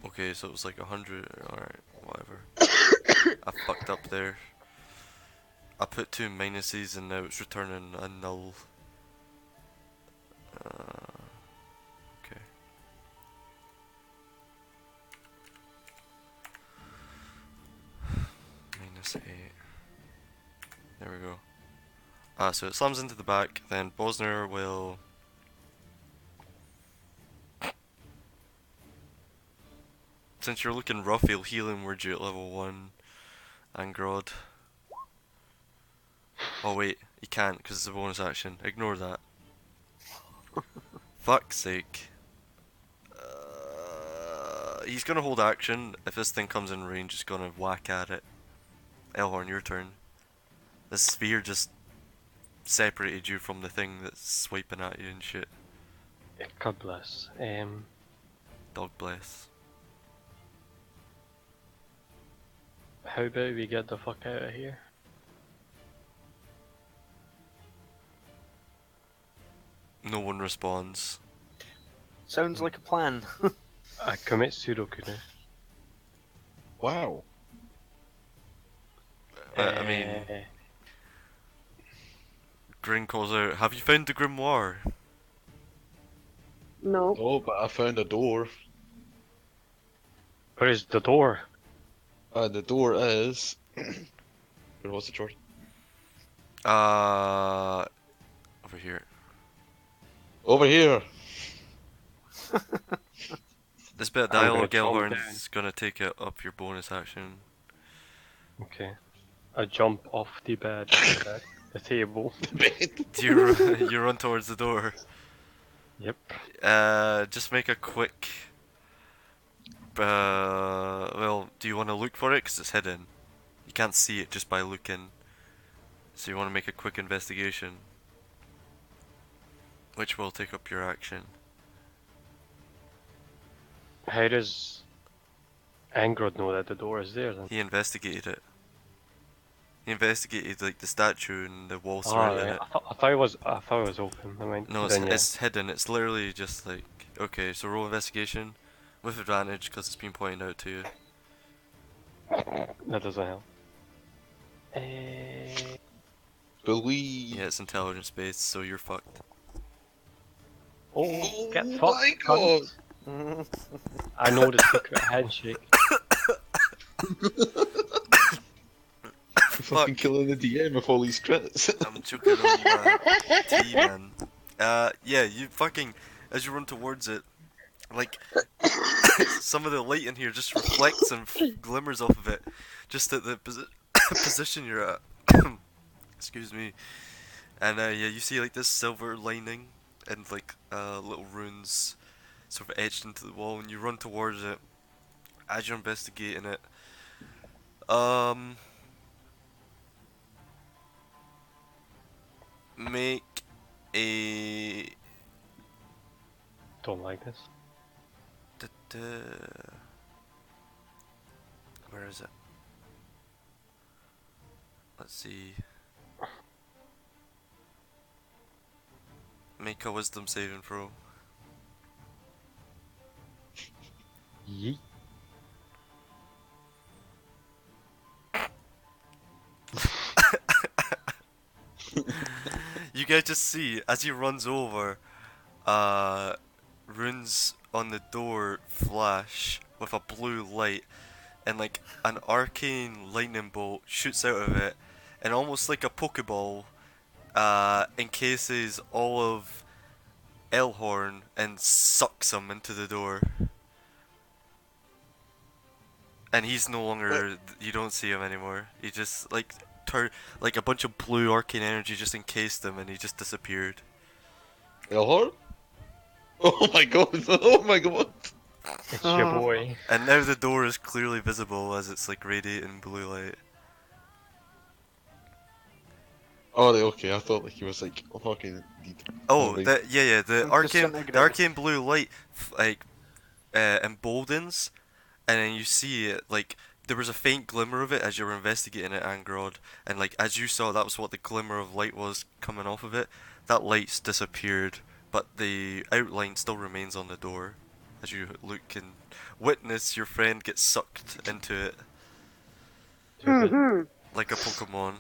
Okay, so it was like 100. Alright, whatever. I fucked up there. I put 2 minuses and now it's returning a null. Okay. -8. There we go. So it slams into the back, then Bosner will... Since you're looking rough, he'll heal inwards you at level 1, and Grod. Oh wait, he can't because it's a bonus action. Ignore that. Fuck's sake. He's gonna hold action. If this thing comes in range, it's gonna whack at it. Elhorn, your turn. The sphere just separated you from the thing that's swiping at you and shit. God bless. Dog bless. How about we get the fuck out of here? No one responds. Sounds like a plan. I commit Sudoku now. Wow. I mean, Grin calls out, "Have you found the Grimoire?" No. Oh, but I found a door. Where is the door? And the door is... Where was it, Jordan? Over here. Over here! This bit of I'm gonna dialogue, jump Elhorn's gonna take it up your bonus action. Okay. I jump off the bed, the table. You run towards the door. Yep. Just make a quick. Well, do you want to look for it? Because it's hidden. You can't see it just by looking. So you want to make a quick investigation. Which will take up your action. How does Angrod know that the door is there then? He investigated it. He investigated like the statue and the wall Oh, surrounding right. it. I thought it was open. I mean, No, then, yeah. it's hidden. It's literally just like, okay, so roll investigation with advantage because it's been pointed out to you. That doesn't help. Believe. Yeah, it's intelligence based, so you're fucked. Oh, get Oh fucked, my cunt. god! I know the secret handshake. Fucking killing the DM with all these crits. I'm choking on my tea, man. Yeah, you fucking, as you run towards it, like, some of the light in here just reflects and glimmers off of it, just at the position you're at. Excuse me. And yeah, you see like this silver lining and like little runes sort of etched into the wall, and you run towards it as you're investigating it. Make a Don't like this. Where is it? Let's see. Make a wisdom saving throw. Yeet. You guys just see as he runs over, runes on the door flash with a blue light, and like an arcane lightning bolt shoots out of it, and almost like a Pokeball, encases all of Elhorn and sucks him into the door. And he's no longer. You don't see him anymore. He just like like a bunch of blue arcane energy just encased him, and he just disappeared. Elhorn? Oh my god! Oh my god! It's your boy. And now the door is clearly visible as it's like radiating blue light. Oh, okay. I thought like he was like fucking. Oh, like- yeah, the I'm arcane disintegrated. blue light like emboldens, and then you see it like there was a faint glimmer of it as you were investigating it, Angrod, and like as you saw, that was what the glimmer of light was coming off of it. That light's disappeared, but the outline still remains on the door as you look and witness your friend get sucked into it Mm-hmm. like a Pokemon.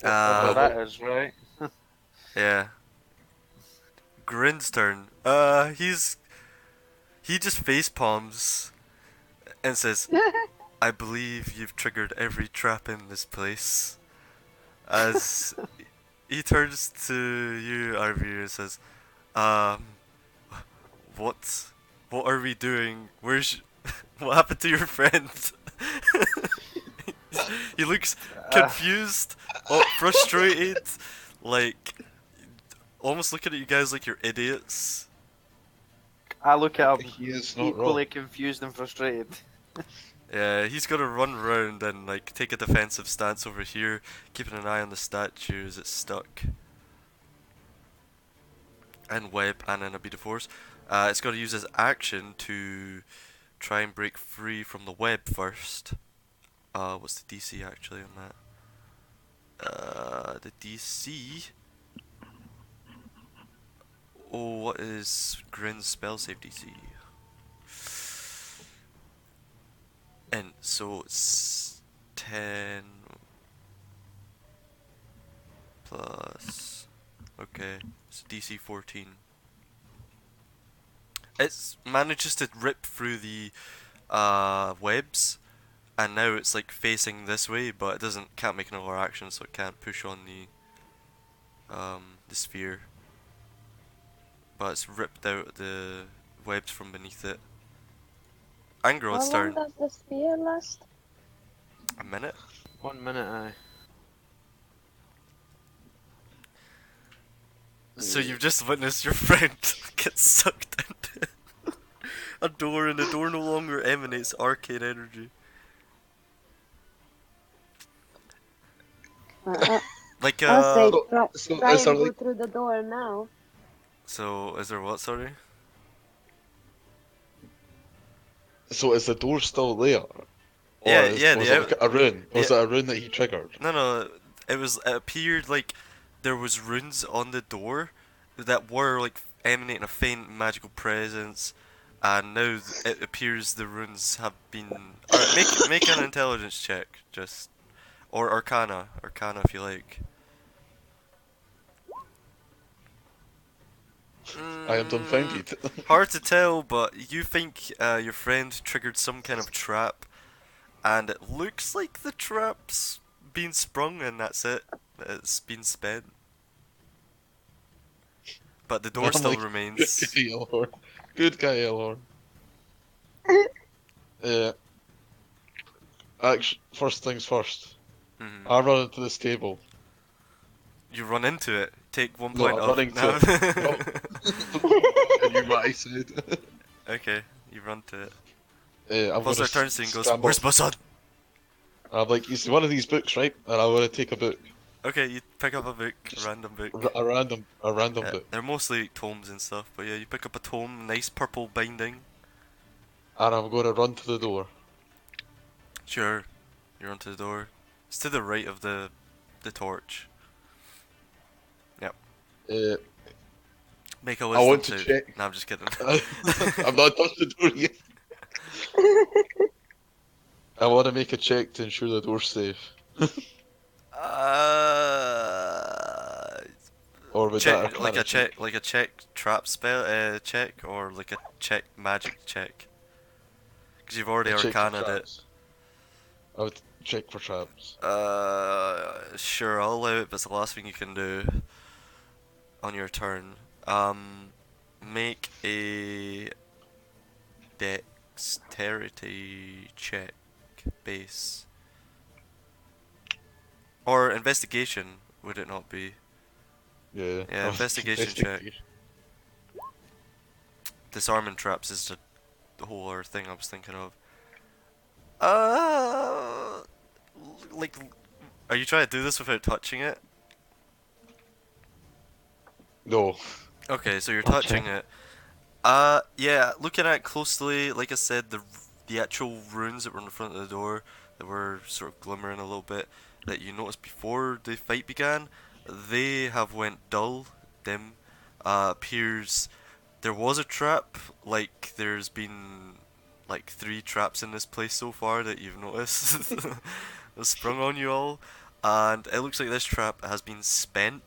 Whatever that is, right? Yeah. Grin's turn. He just face palms and says, I believe you've triggered every trap in this place. As he turns to you, RV, and says, um, what? What are we doing? What happened to your friend? He looks Uh, confused, frustrated, like almost looking at you guys like you're idiots. I look at him He is not equally wrong. confused and frustrated. Yeah, he's gonna run around and like take a defensive stance over here, keeping an eye on the statue as it's stuck. And web and in a beat of force. It's got to use his action to try and break free from the web first. What's the DC actually on that? The DC. Oh, what is Grin's spell save DC? And so it's 10 plus. Okay, it's DC 14. It manages to rip through the webs, and now it's like facing this way, but it can't make another action, so it can't push on the sphere. But it's ripped out the webs from beneath it. How Angrod's long turn. does the spear last? A minute. 1 minute, aye. So you've just witnessed your friend get sucked into a door, and the door no longer emanates arcane energy. Uh, Like I'll say So try is and there go like through the door now. So is there what? Sorry. so is the door still there? Yeah, Or yeah. was The it out. like a rune? Was Yeah. it a rune that he triggered? No. It appeared like there was runes on the door that were like emanating a faint magical presence, and now it appears the runes have been. Alright, make an intelligence check, just or Arcana if you like. I am dumbfounded. Hard to tell, but you think your friend triggered some kind of trap, and it looks like the trap's been sprung, and that's it. It's been spent. But the door I'm still like, remains. Good guy, Elhorn. Good guy, Elhorn. First things first. Mhm. I run into this table. You run into it. Take 1 No, point I'm off. running No. to No. And you what I said. Okay, you run to it. I'm Buzzer gonna turns to you and goes, stand "Where's up. my son?" I'm like, you see one of these books, right? And I want to take a book. Okay, you pick up a book, a random book. A random Yeah, book. they're mostly tomes and stuff, but yeah, you pick up a tome, nice purple binding. And I'm going to run to the door. Sure, you're onto the door. It's to the right of the torch. Yep. Uh, Make a I wisdom want to save. check. No, I'm just kidding. I'm not touched the door yet. I want to make a check to ensure the door's safe. uh, Or would that Arcana check? like a check trap spell check, or like a check magic check. Because you've already A check for arcana'd it. traps. I would check for traps. Sure, I'll allow it, but it's the last thing you can do on your turn. Make a dexterity check base. Or investigation, would it not be? Yeah. Yeah, investigation check. Disarming traps is the whole other thing I was thinking of. Like, are you trying to do this without touching it? No. Okay, so you're I'll touching check. it. Yeah, looking at it closely, like I said, the actual runes that were in the front of the door that were sort of glimmering a little bit that you noticed before the fight began, they have went dull, dim. Appears there was a trap, like there's been like 3 traps in this place so far that you've noticed that sprung on you all, and it looks like this trap has been spent.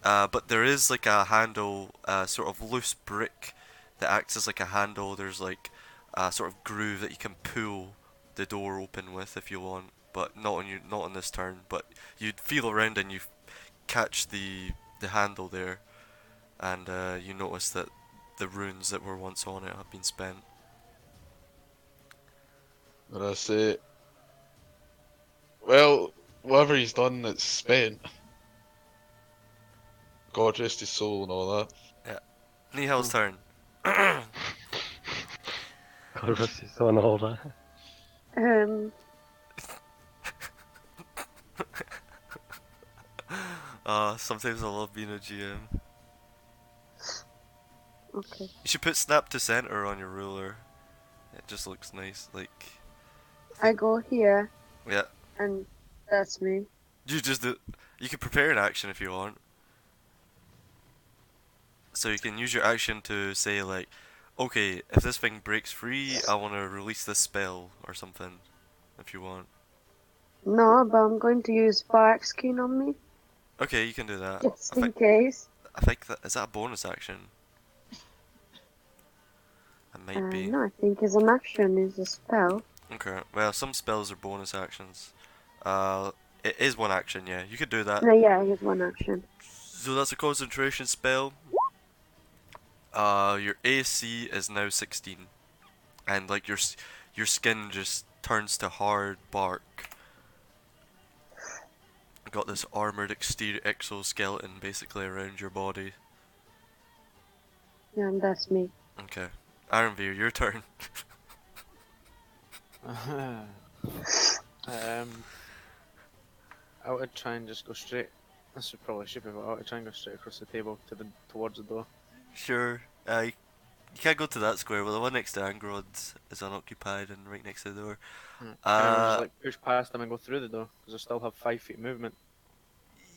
But there is like a handle, sort of loose brick that acts as like a handle. There's like a sort of groove that you can pull the door open with if you want, but not on this turn. But you'd feel around and you catch the handle there, and you notice that the runes that were once on it have been spent. And I say, well, whatever he's done, it's spent. God rest his soul and all that. Nihal's turn. God rest his soul and all that. Sometimes I love being a GM. Okay. You should put snap to center on your ruler. It just looks nice. Like, I go here, yeah. and that's me. You just do. You can prepare an action if you want. So you can use your action to say like, okay, if this thing breaks free, I want to release this spell or something. If you want. No, but I'm going to use bark skin on me, Okay, you can do that. just in case. I think that is that a bonus action. It might be. No, I think it's an action, it's a spell. Okay. Well, some spells are bonus actions. It is one action. Yeah, you could do that. No, yeah, it's one action. So that's a concentration spell. Your AC is now 16, and like your skin just turns to hard bark. Got this armored exterior exoskeleton basically around your body. Yeah, and that's me. Okay, Ironveer, your turn. I would try and just go straight. This is probably stupid, but I would try and go straight across the table towards the door. Sure. You can't go to that square. Well, the one next to Angrod is unoccupied and right next to the door. Can I just like push past them and go through the door? Because I still have 5 feet movement.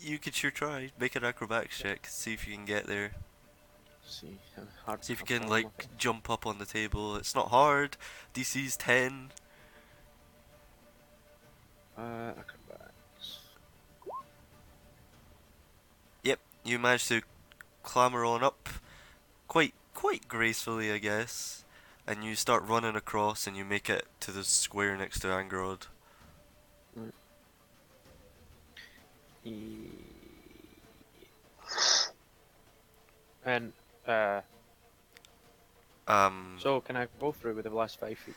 You could sure try. Make an acrobatics check. See if you can get there. See, hard. See if you can like jump up on the table. It's not hard. DC's 10. Acrobatics. Yep, you managed to clamber on up quite gracefully, I guess. And you start running across and you make it to the square next to Angrod. And so can I go through with the last 5 feet?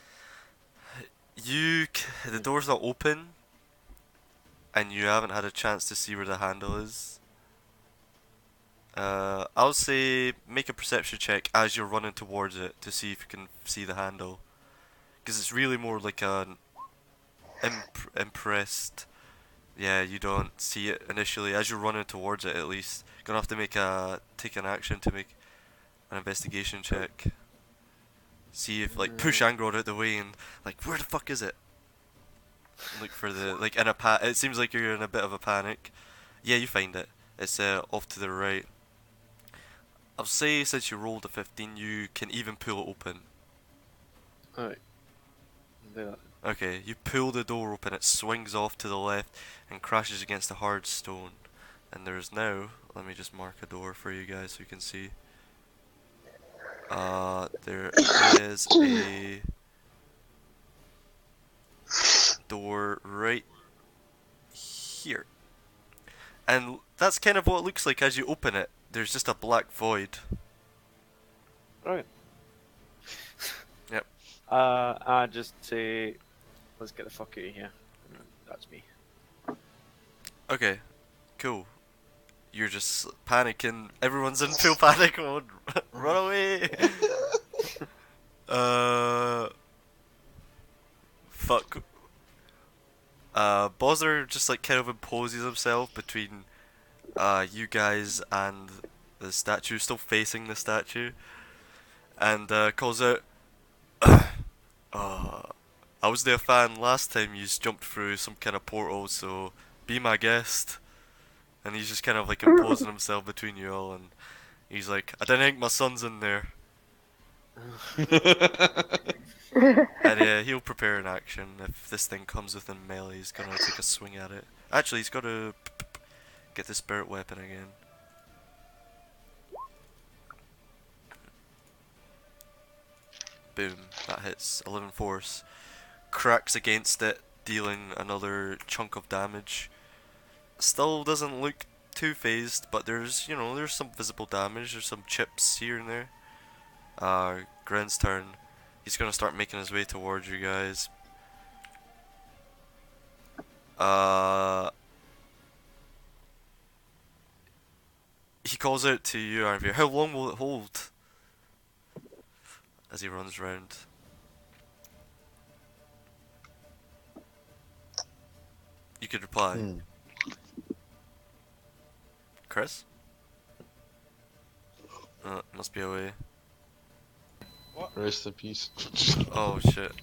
The door's not open, and you haven't had a chance to see where the handle is. I'll say make a perception check as you're running towards it to see if you can see the handle, because it's really more like an impressed. Yeah, you don't see it initially as you're running towards it. At least gonna have to take an action to make an investigation check. See if like push Angrod out the way and like where the fuck is it? Look for the like in a it seems like you're in a bit of a panic. Yeah, you find it. It's off to the right. I'll say since you rolled a 15, you can even pull it open. Alright. Do that. Okay, you pull the door open. It swings off to the left and crashes against a hard stone. And there's now. Let me just mark a door for you guys so you can see. There is a door right here. And that's kind of what it looks like as you open it. There's just a black void. Brilliant. Yep. I just say, let's get the fuck out of here. That's me. Okay, cool. You're just panicking. Everyone's in full panic mode. Run away! Fuck. Bozzer just like kind of imposes himself between you guys and the statue, still facing the statue, and calls out, I was their fan last time you jumped through some kind of portal, so be my guest. And he's just kind of like imposing himself between you all, and he's like, I didn't think my son's in there. And he'll prepare an action. If this thing comes within melee, he's gonna take a swing at it. Actually, he's gotta get the spirit weapon again. Boom, that hits 11 force. cracks against it, dealing another chunk of damage. Still doesn't look too phased, but there's some visible damage. There's some chips here and there. Gren's turn. He's gonna start making his way towards you guys. He calls out to you, Arnvir. How long will it hold? As he runs round. You could reply. Chris? Must be away. Rest in peace. Oh shit.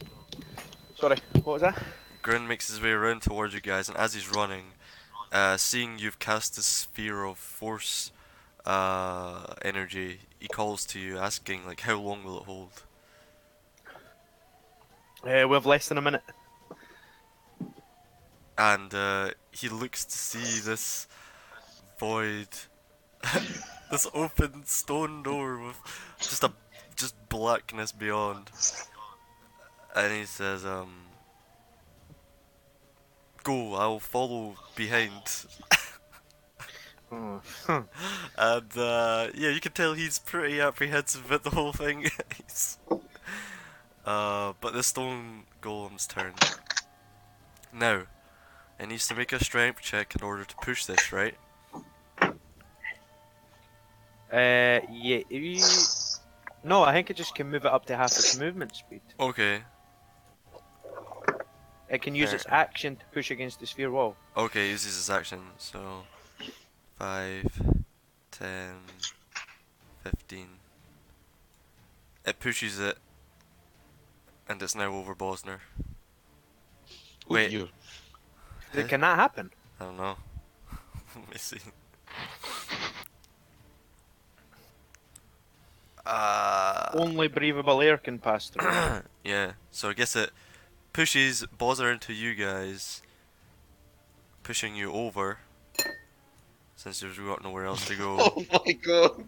Sorry, what was that? Grin makes his way around towards you guys, and as he's running, seeing you've cast a sphere of force energy, he calls to you, asking like, how long will it hold? We have less than a minute. And he looks to see this void, this open stone door with just blackness beyond, and he says, "Go, I'll follow behind." Oh. And yeah, you can tell he's pretty apprehensive at the whole thing. But the stone golem's turn. Now, it needs to make a strength check in order to push this, right? Yeah. No, I think it just can move it up to half its movement speed. Okay. It can use Fair. its action to push against the sphere wall. Okay, uses his action, so 5, 10, 15. It pushes it, and it's now over Bosner. Wait. You. Can that happen? I don't know. Let me see. Only breathable air can pass through. Yeah, so I guess it pushes Bosner into you guys, pushing you over, since you've got nowhere else to go. Oh my god.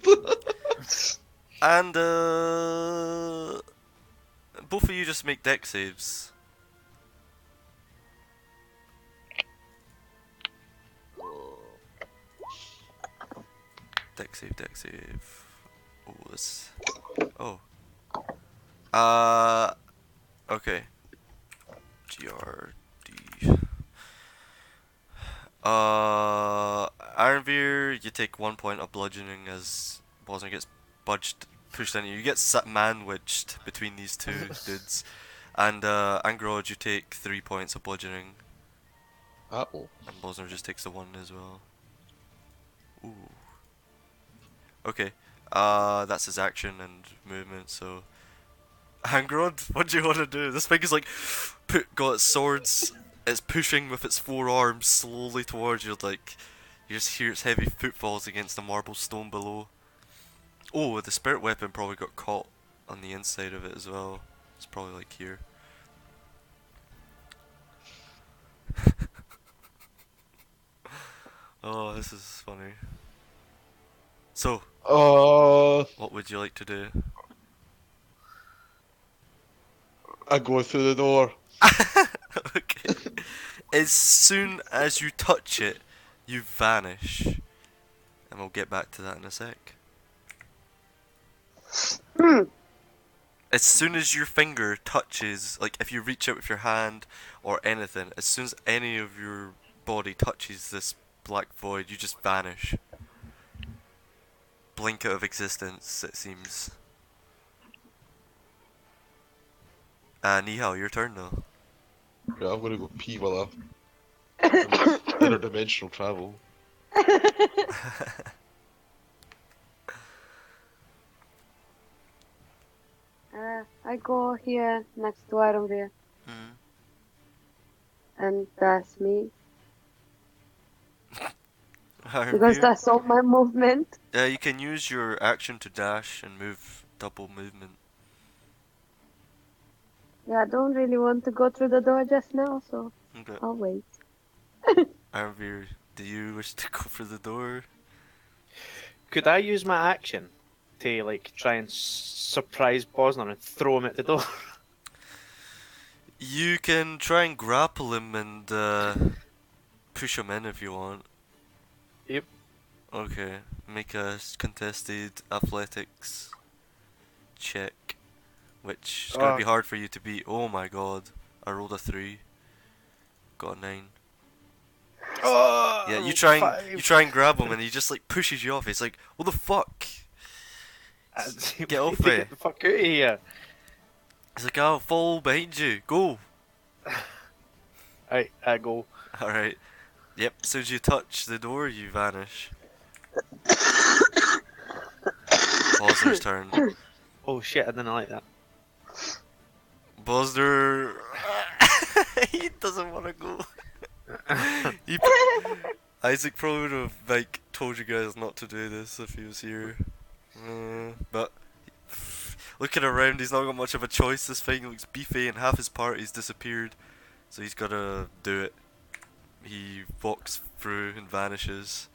And both of you just make deck saves. Deck save, deck save. Oh, this. Oh. Okay. GRD. Ironveer, you take 1 point of bludgeoning as Bosner gets pushed into you. You get man-witched between these two dudes. And Angrod, you take 3 points of bludgeoning. Apple. And Bosner just takes the 1 as well. Ooh. Okay. That's his action and movement, so... Angrod, what do you want to do? This thing is like, got its swords, it's pushing with its 4 arms slowly towards you, like, you just hear its heavy footfalls against the marble stone below. Oh, the spirit weapon probably got caught on the inside of it as well. It's probably like here. Oh, this is funny. So, what would you like to do? I go through the door. Okay. As soon as you touch it, you vanish. And we'll get back to that in a sec. As soon as your finger touches, like if you reach out with your hand or anything, as soon as any of your body touches this black void, you just vanish. Blink out of existence, it seems. Nihal, your turn though. Yeah, I'm gonna go pee while I'm interdimensional travel. I go here next to Ironveer, Mm. and that's me. Iron Because Beer. that's all my movement. You can use your action to dash and move double movement. Yeah, I don't really want to go through the door just now, so Okay. I'll wait. Arnveer, do you wish to go for the door? Could I use my action to like try and surprise Bosner and throw him at the door? You can try and grapple him and push him in if you want. Yep. Okay, make a contested athletics check, which is gonna be hard for you to beat. Oh my god, I rolled a 3, got a 9. Oh, Yeah, you 5. try and grab him and he just like pushes you off. He's like, what the fuck? Get off me. Get the fuck out of here. He's like, I'll fall behind you. Go. Right, I go. Alright. Yep, as soon as you touch the door, you vanish. Bosder's turn. Oh shit, I didn't like that. Bosder... he doesn't want to go. He... Isaac probably would have like told you guys not to do this if he was here. But looking around, he's not got much of a choice. This thing looks beefy and half his party's disappeared. So he's gotta do it. He walks through and vanishes.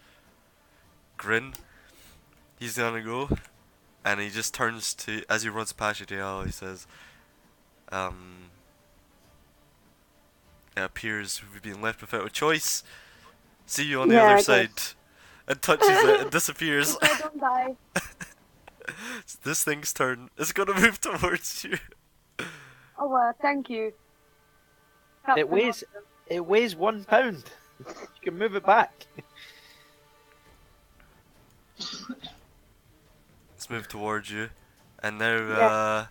Grin. He's gonna go. And he just turns to, as he runs past you, DL, he says, it appears we've been left without a choice. See you on the Yeah, other I side. guess. And touches it and disappears. If I don't die. It's this thing's turn. It's gonna move towards you. Oh well, thank you. It weighs 1 pound. You can move it back. It's moved towards you. And now, Yeah.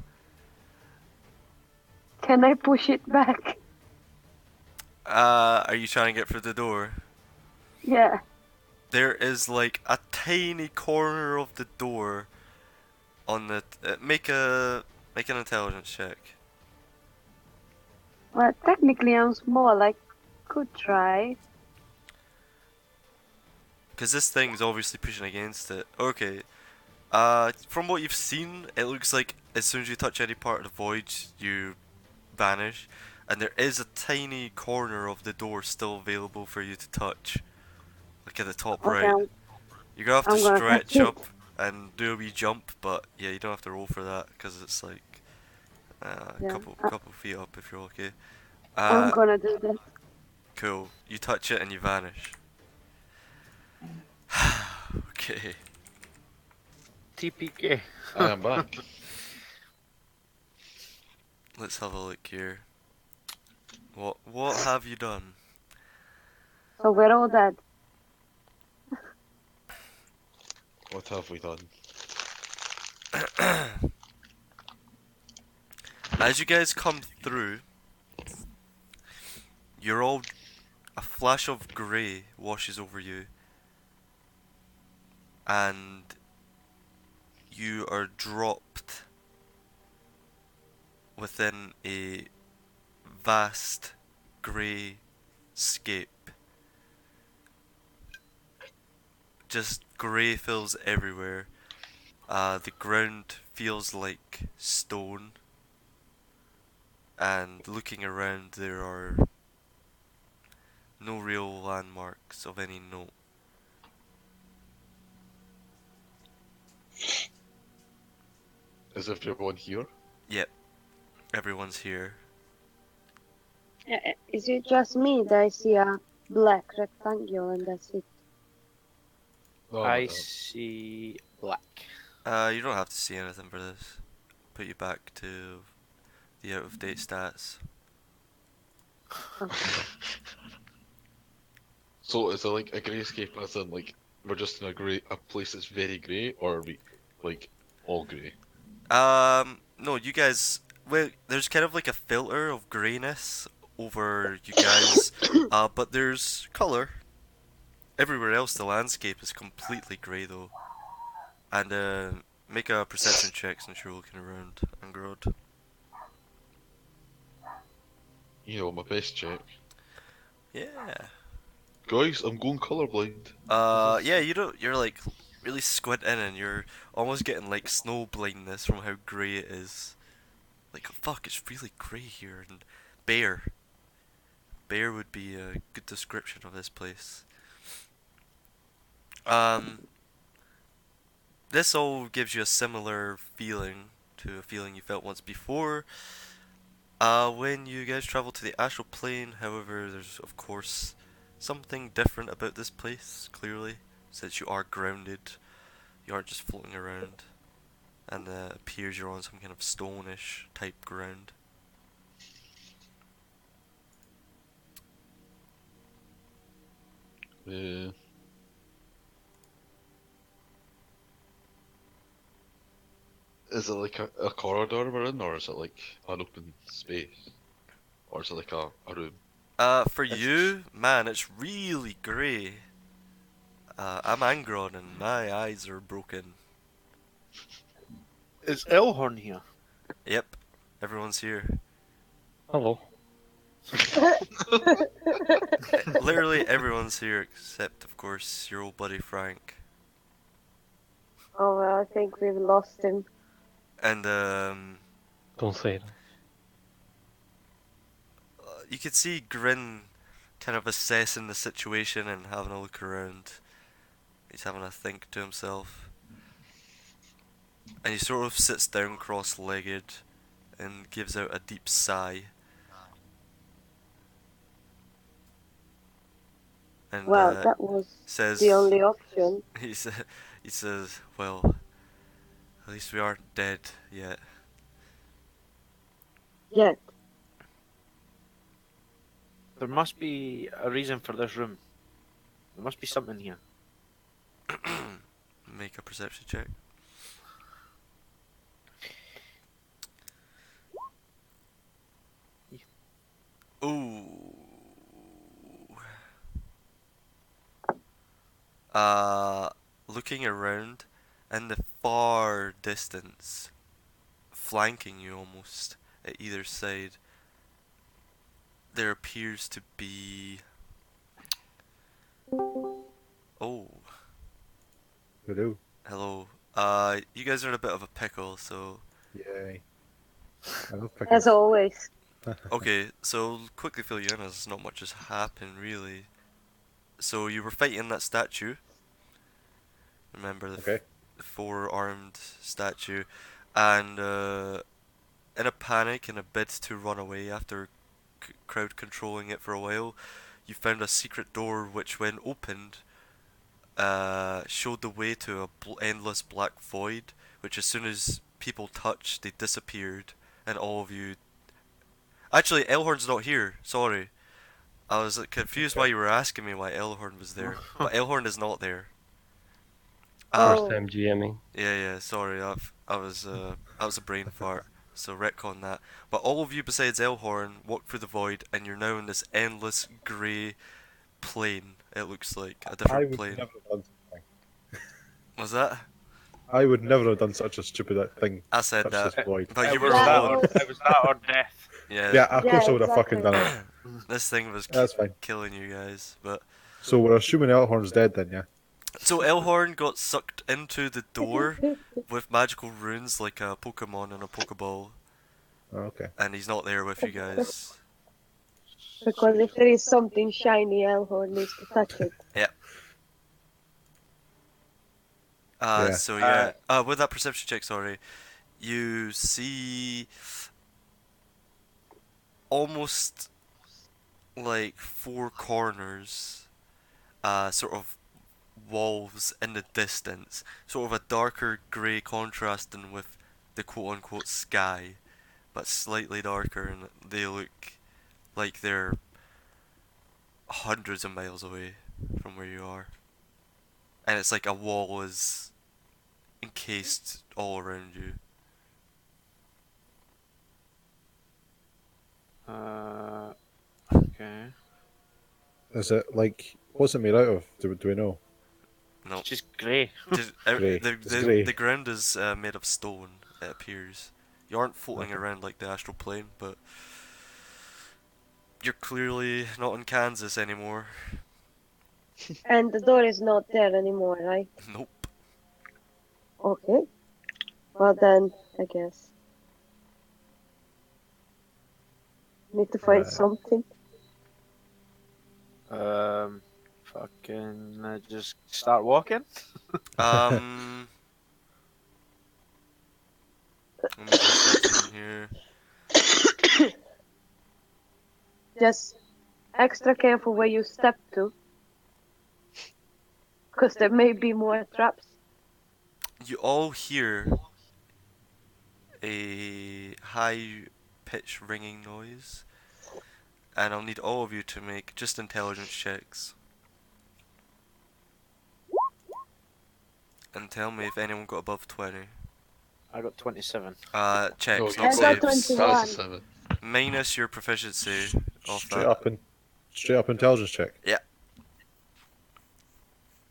Can I push it back? are you trying to get through the door? Yeah. There is like a tiny corner of the door on the. Make an intelligence check. Well, technically I'm small. I could try. Because this thing's obviously pushing against it. Okay. From what you've seen, it looks like as soon as you touch any part of the void, you vanish. And there is a tiny corner of the door still available for you to touch. Like at the top Okay, right. You're gonna have to I'm gonna stretch touch it. up and do a wee jump, but yeah, you don't have to roll for that because it's like a Yeah, couple feet up if you're okay. I'm gonna do that. Cool. You touch it and you vanish. Okay. TPK. I am back. Let's have a look here. What have you done? So we're all dead. What have we done? As you guys come through, you're all a flash of grey washes over you, and you are dropped within a vast grey scape. Just grey fills everywhere. The ground feels like stone, and looking around there are no real landmarks of any note. Is everyone here? Yep, everyone's here. Is it just me that I see a black rectangle and that's it? No, I no. see black. You don't have to see anything for this. Put you back to the out of date stats. So is it like a greyscape as in like we're just in a place that's very grey, or are we like all grey? No, you guys. Well, there's kind of like a filter of grayness over you guys, but there's color. Everywhere else, the landscape is completely grey though. And make a perception check since you're looking around, Angrod. You know, my best check. Yeah. Guys, I'm going colourblind. Yeah, you don't. You're like really squinting, and you're almost getting like snow blindness from how grey it is. Like, fuck, it's really grey here. And bare. Bare would be a good description of this place. This all gives you a similar feeling to a feeling you felt once before. When you guys travel to the astral plane, however, there's of course something different about this place, clearly, since you are grounded. You aren't just floating around, and it appears you're on some kind of stone-ish type ground. Uh, is it like a corridor we're in, or is it like an open space? Or is it like a room? For you, man, it's really grey. I'm Angron and my eyes are broken. Is Elhorn here? Yep, everyone's here. Hello. Literally everyone's here except, of course, your old buddy Frank. Oh, well, I think we've lost him. And Don't say that. you could see Grin kind of assessing the situation and having a look around. He's having a think to himself. And he sort of sits down cross-legged and gives out a deep sigh. And Well, that was says, the only option. he says, well, at least we aren't dead yet. Yet. There must be a reason for this room. There must be something here. Make a perception check. Ooh. Looking around, in the far distance, flanking you almost at either side, there appears to be. Oh, Hello. hello. You guys are in a bit of a pickle, so. Yay. I love pickles. As always. Okay, so quickly fill you in as not much has happened really. So you were fighting that statue. Remember the Okay. four-armed statue, and in a panic, in a bid to run away after crowd controlling it for a while, you found a secret door which, when opened, showed the way to a endless black void, which as soon as people touched, they disappeared, and all of you. Actually, Elhorn's not here. Sorry, I was confused why you were asking me why Elhorn was there, but Elhorn is not there. First Oh. time GMing. Yeah, sorry, I was a brain fart, so retcon that. But all of you besides Elhorn walked through the void, and you're now in this endless grey plane. It looks like a I different would plane. never have done something. Was that? I would never have done such a stupid thing. I said Such that, as void. but you It were was that alone. or, it was that or death. Yeah, of course I would have exactly. fucking done it. This thing was That's fine. killing you guys, but. So we're assuming Elhorn's dead then, yeah? So Elhorn got sucked into the door with magical runes like a Pokemon and a Pokeball, Oh, okay. and he's not there with you guys. Because if there is something shiny, Elhorn needs to touch it. Yeah. So yeah, with that perception check, sorry, you see almost like four corners, sort of walls in the distance, sort of a darker grey contrasting with the quote-unquote sky, but slightly darker, and they look like they're hundreds of miles away from where you are. And it's like a wall is encased all around you. Okay. Is it like, what's it made out of? Do we know? No, It's just grey. just, Grey. the, It's the, grey. the ground is made of stone, it appears. You aren't floating Okay. around like the astral plane, but you're clearly not in Kansas anymore. And the door is not there anymore, right? Nope. Okay. Well then, I guess. Need to find something. Fucking just start walking. Um, let me do something here. just extra careful where you step to. Because there may be more traps. You all hear a high pitched ringing noise, and I'll need all of you to make just intelligence checks. And tell me if anyone got above 20. I got 27. Checks, No, not I got saves. 21. That was a 7. Minus your proficiency off Straight that. up and straight up intelligence check. Yeah.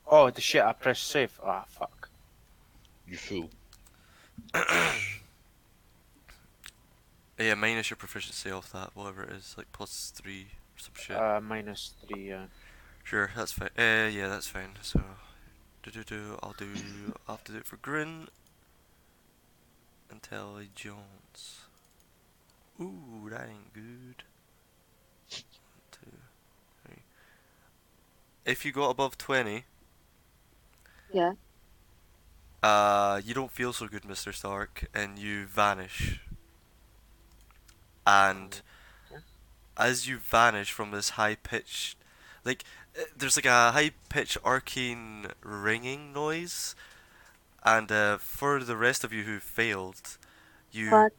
Oh, the shit, I pressed save. Ah, fuck. You fool. Yeah, minus your proficiency off that, whatever it is, like +3 or some shit. Minus 3, Sure, that's fine. Yeah, that's fine. So, I'll have to do it for Grin. Intelligence. Ooh, that ain't good. 1, 2, 3. If you got above 20, Yeah. you don't feel so good, Mr. Stark, and you vanish. And as you vanish from this high pitched, like, there's like a high pitched arcane ringing noise, and for the rest of you who failed, you But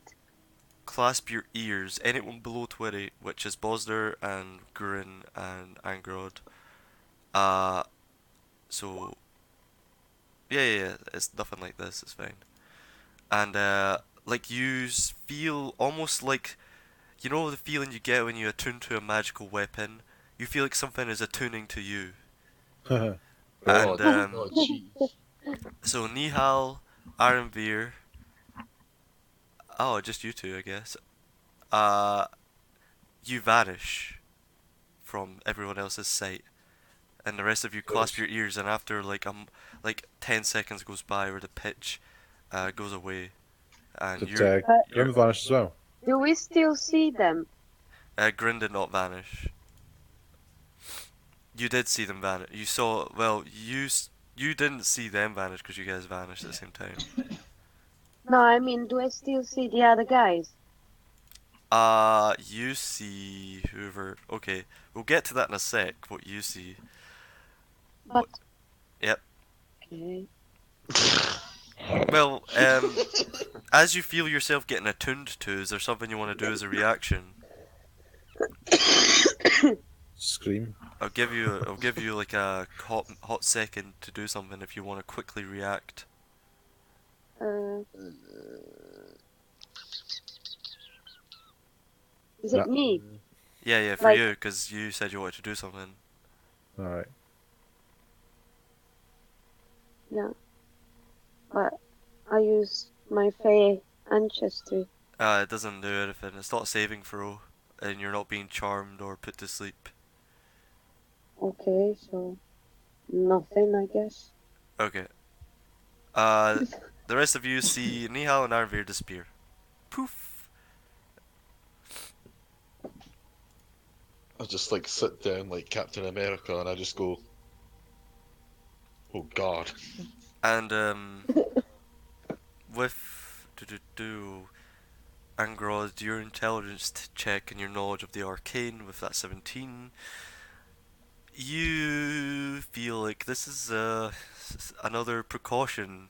clasp your ears. Anyone below 20, which is Bosder and Grin and Angrod. So yeah, it's nothing like this. It's fine. And like you feel almost like, you know the feeling you get when you attune to a magical weapon. You feel like something is attuning to you. Right. And Oh, jeez. so Nihal, Arenveer. Oh, just you two, I guess. Uh, you vanish from everyone else's sight, and the rest of you clasp your ears. And after like 10 seconds goes by, where the pitch goes away, and Did you're Grim vanish as well? do we still see them? Grin did not vanish. You did see them vanish. You saw, well, you didn't see them vanish because you guys vanished at the same time. No, I mean, do I still see the other guys? You see whoever. Okay, we'll get to that in a sec. What you see. But Yep. okay. Well, as you feel yourself getting attuned to, is there something you want to do as a reaction? Scream. I'll give you like a hot second to do something if you want to quickly react. Is it Yeah. me? Yeah, for Like- you, because you said you wanted to do something. Alright. Yeah. But I use my Fey ancestry. It doesn't do anything. It's not a saving throw, and you're not being charmed or put to sleep. Okay, so nothing, I guess. Okay. The rest of you see Nihal and Arnveer disappear. Poof. I just like sit down like Captain America and I just go, oh god. And with Angrod, your intelligence check and your knowledge of the arcane with that 17, you feel like this is another precaution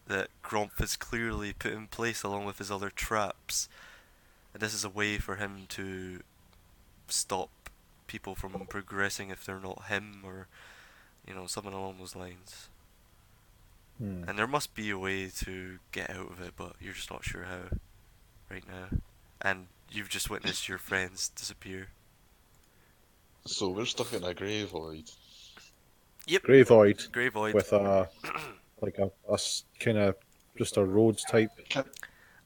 that Gromph has clearly put in place along with his other traps. And this is a way for him to stop people from progressing if they're not him, or something along those lines. And there must be a way to get out of it, but you're just not sure how right now. And you've just witnessed your friends disappear. So we're stuck in a grave void. Yep. Grey Void Grey Void. with a kind of just a roads type.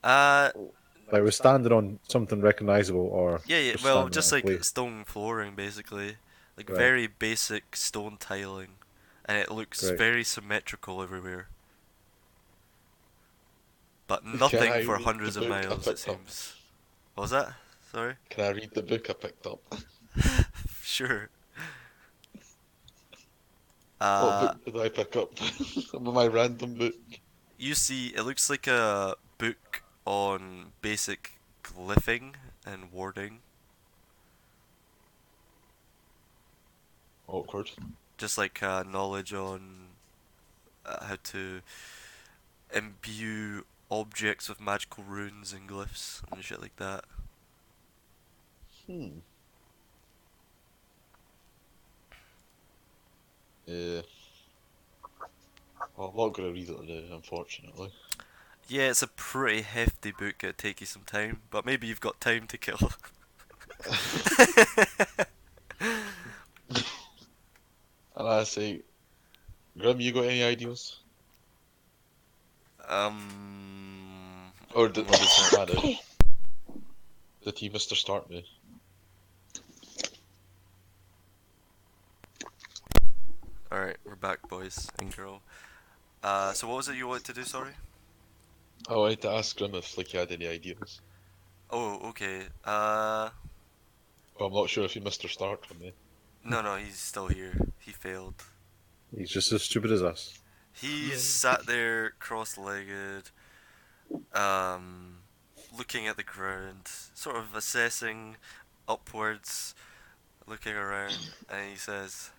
Like we're standing on something recognizable, or Yeah. just Well, standing just on a like place. stone flooring, basically, like Right. very basic stone tiling, and it looks Great. very symmetrical everywhere. But Can nothing I for read hundreds the of book I miles, it picked up? seems. What was that? Sorry? Can I read the book I picked up? Sure. What book did I pick up? My random book. You see, it looks like a book on basic glyphing and warding. awkward. Just like knowledge on how to imbue objects with magical runes and glyphs and shit like that. Hmm. Yeah. Well, I'm not going to read it today, unfortunately. Yeah, it's a pretty hefty book. It'd take you some time, but maybe you've got time to kill. And I say, Grim, you got any ideas? Or did one sec. did he Mr. Start me? Alright, we're back, boys and girl. So what was it you wanted to do, sorry? I wanted to ask Grim if like he had any ideas. Oh, okay. But I'm not sure if he Mr. Start from me. No, he's still here. He failed. He's just as stupid as us. He sat there cross-legged, looking at the ground, sort of assessing upwards, looking around, and he says,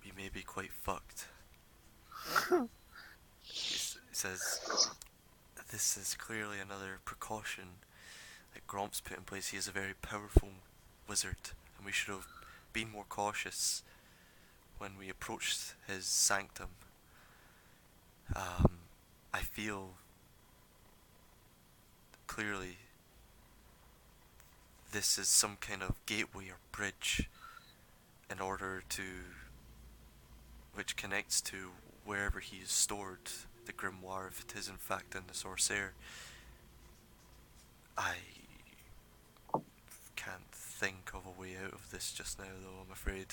we may be quite fucked. He says, this is clearly another precaution that Gromph's put in place. He is a very powerful wizard, and we should have been more cautious when we approached his sanctum. I feel clearly this is some kind of gateway or bridge in order to which connects to wherever he is stored, the Grimoire, if it is in fact in the Sorcerer. I can't think of a way out of this just now, though, I'm afraid.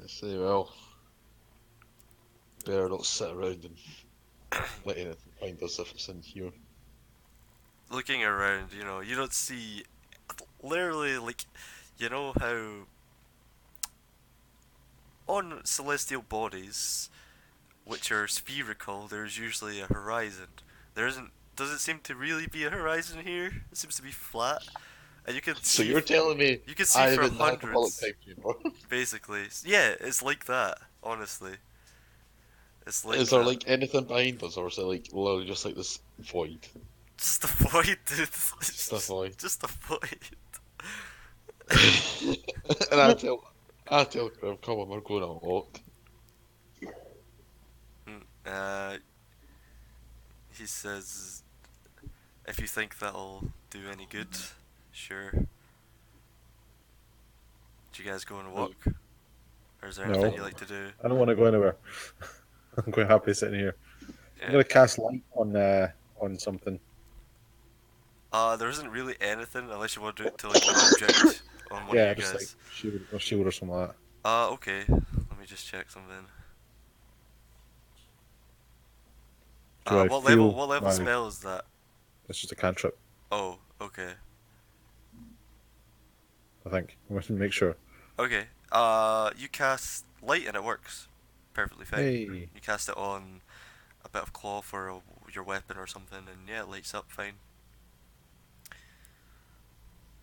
I say, well, better not sit around and let anything find us if it's in here. Looking around, you don't see literally, like, you know how on celestial bodies, which are spherical, there's usually a horizon. Doesn't seem to really be a horizon here. It seems to be flat, and you can So see. you're telling me You can see I for haven't had the bullet hundreds, type anymore? basically. Yeah, it's like that. Honestly, it's like Is there that. like anything behind us, or is it like literally just like this void? Just a void, dude. Just a void. Just a void. And I tell Grim, come on, we're going on a walk. Uh, he says, if you think that'll do any good, sure. Do you guys go on a walk? Or is there anything No. you like to do? I don't want to go anywhere. I'm quite happy sitting here. I'm Yeah. gonna cast light on something. There isn't really anything unless you want to do it to like an object on one Yeah, of you just like guys. shield or something like that. Okay. Let me just check something. Do I What feel level my- spell is that? It's just a cantrip, Oh, okay. I think. I want to make sure. Okay. You cast light and it works perfectly fine. Hey. You cast it on a bit of cloth or your weapon or something, and yeah, it lights up fine.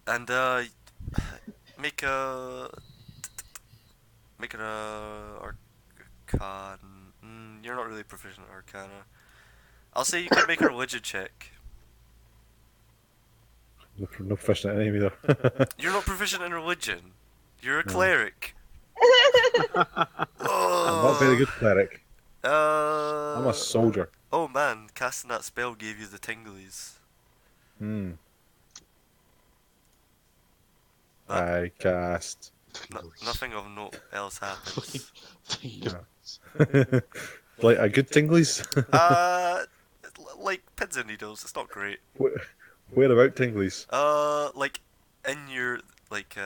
And make a arcana. You're not really proficient at arcana. I'll say you can make a religion check. No proficient at any either. You're not proficient in religion. You're a No. cleric. I'm not a very good cleric. I'm I'm a soldier. Oh man, casting that spell gave you the tinglies. Hmm. But I cast. nothing of note else happens. Like a good tinglies? Like pins and needles. It's not great. Where about tinglies? Like in your like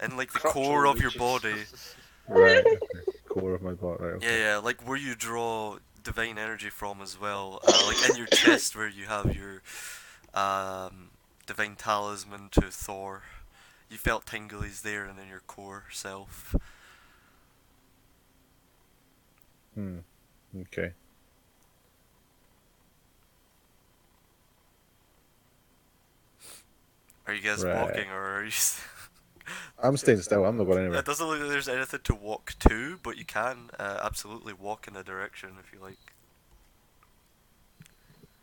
in like the Crotch core of your regions. body. Right. Okay. Core of my body. Right. Okay. Yeah, like where you draw divine energy from as well. Like in your chest where you have your divine talisman to Thor. You felt tinglies there and in your core self. Hmm. Okay. Are you guys Right. walking or are you? I'm staying still. I'm not going anywhere. It doesn't look like there's anything to walk to, but you can absolutely walk in a direction if you like.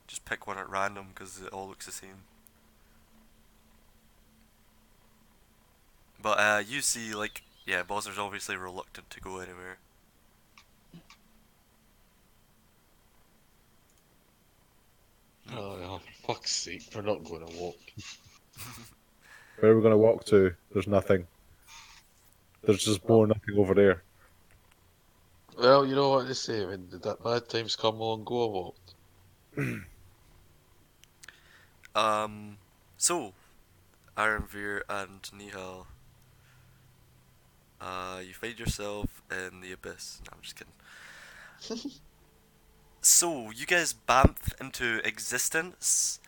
Just pick one at random because it all looks the same. But you see, like, yeah, Bosner's obviously reluctant to go anywhere. Oh, yeah, for fuck's sake, we're not going to walk. Where are we going to walk to? There's nothing. There's just more nothing over there. Well, you know what they say, when the bad times come along, go a walk. So, Ironveer and Nihal, you find yourself in the abyss. No, I'm just kidding. So, you guys bamf into existence,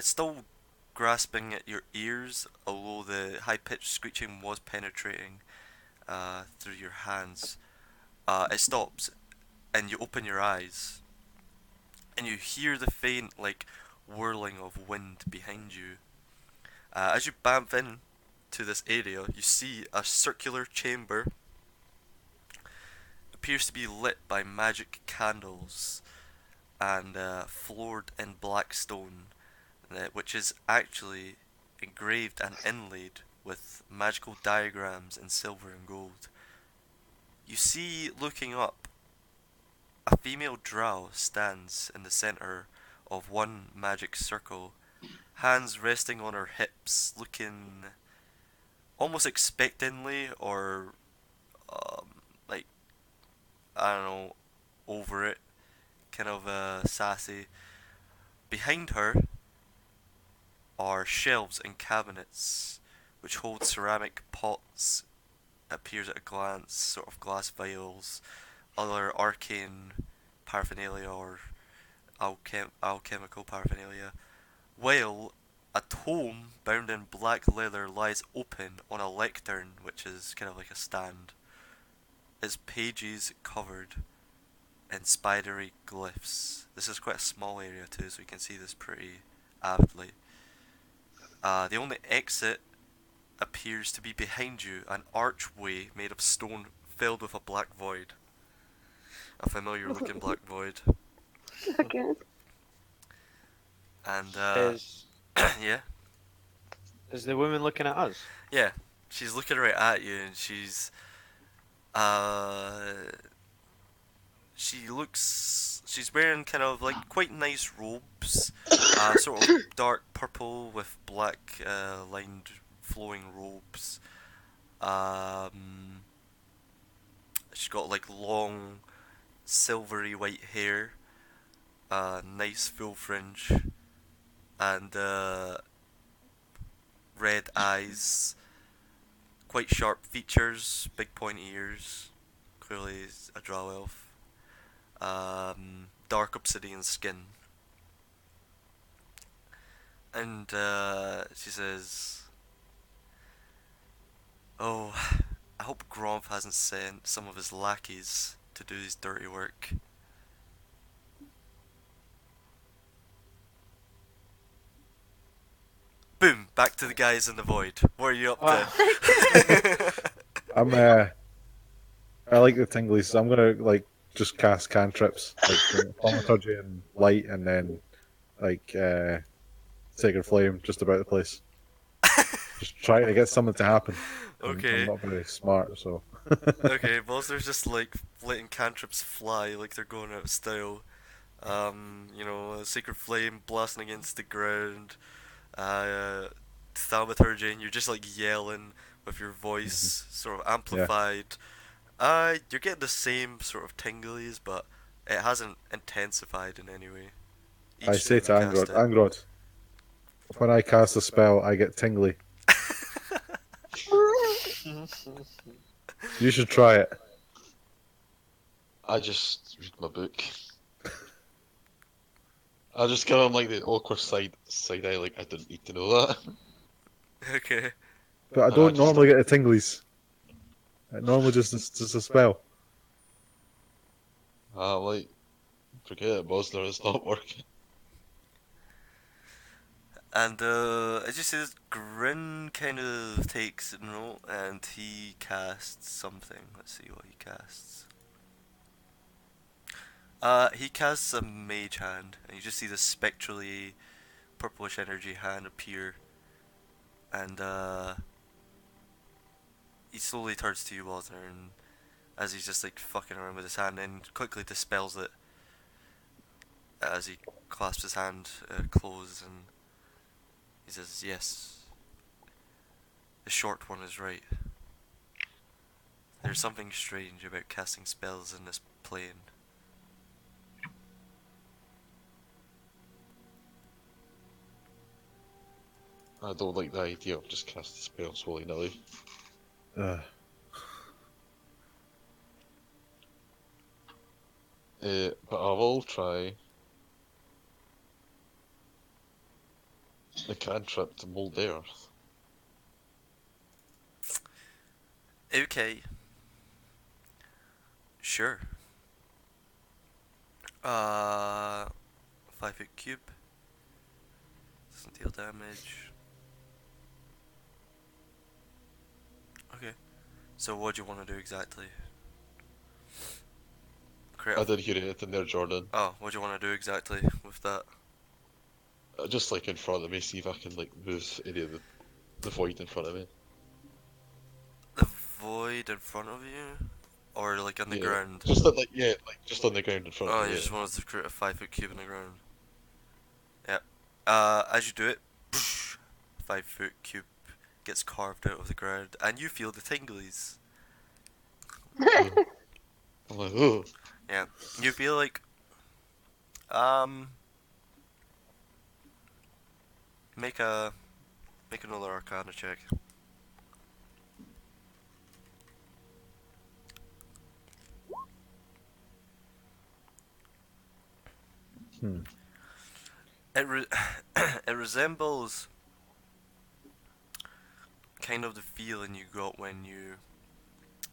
still grasping at your ears, although the high-pitched screeching was penetrating through your hands. It stops, and you open your eyes, and you hear the faint, like, whirling of wind behind you. As you bamf in to this area, you see a circular chamber. Appears to be lit by magic candles and floored in black stone, which is actually engraved and inlaid with magical diagrams in silver and gold. You see, looking up, a female drow stands in the center of one magic circle, hands resting on her hips, looking almost expectantly or like, I don't know, over it, kind of sassy. Behind her are shelves and cabinets which hold ceramic pots, appears at a glance, sort of glass vials, other arcane paraphernalia or alchemical paraphernalia, while a tome bound in black leather lies open on a lectern, which is kind of like a stand. Its pages covered in spidery glyphs. This is quite a small area too, so you can see this pretty avidly. The only exit appears to be behind you, an archway made of stone filled with a black void. A familiar looking black void. Okay. And Is yeah, is the woman looking at us? yeah, she's looking right at you, and uh, she's wearing kind of like quite nice robes, sort of dark purple with black lined flowing robes. She's got like long silvery white hair, nice full fringe, and red eyes, quite sharp features, big pointy ears. Clearly is a drow elf. Dark obsidian skin. And she says, "Oh, I hope Gromph hasn't sent some of his lackeys to do his dirty work." Boom! Back to the guys in the void. What are you up to? I like the tinglies, so I'm gonna like just cast cantrips, like thaumaturgy and light, and then like sacred flame just about the place. Just trying to get something to happen. I'm Okay. not very smart, so. Okay, Bosner's just like letting cantrips fly like they're going out of style. A sacred flame blasting against the ground. Thaumaturgy, and you're just like yelling with your voice sort of amplified. You're getting the same sort of tinglies, but it hasn't intensified in any way. I say to Angrod, Angrod, when I cast a spell, I get tingly. You should try it. I just read my book. I just give him like the awkward side eye, like I didn't need to know that. Okay. But I don't normally get the tinglies. It normally just a spell. Like, forget it, Bosner, it's not working. And as you see, this Grin kind of takes note, and he casts something. Let's see what he casts. He casts a mage hand, and you just see this spectrally purplish energy hand appear, and he slowly turns to you, Walter, and as he's just like fucking around with his hand, and quickly dispels it as he clasps his hand closed, and he says, "Yes, the short one is right. There's something strange about casting spells in this plane." I don't like the idea of just casting spells willy-nilly. Uh, But I will try the cantrip to mold the earth. Okay. Sure. 5 foot cube. Doesn't deal damage. Okay. So what do you want to do exactly? I didn't hear anything there, Jordan. Oh, what do you want to do exactly with that? Just like in front of me, see if I can like move any of the void in front of me. The void in front of you? Or like on the Yeah, ground? just like just on the ground in front Oh, of you me. just Yeah. wanted to create a 5 foot cube on the ground. Yep. As you do it, 5 foot cube gets carved out of the ground, and you feel the tinglies. I'm like, oh, Yeah. You feel like, um, make another Arcana check. hmm. It resembles kind of the feeling you got when you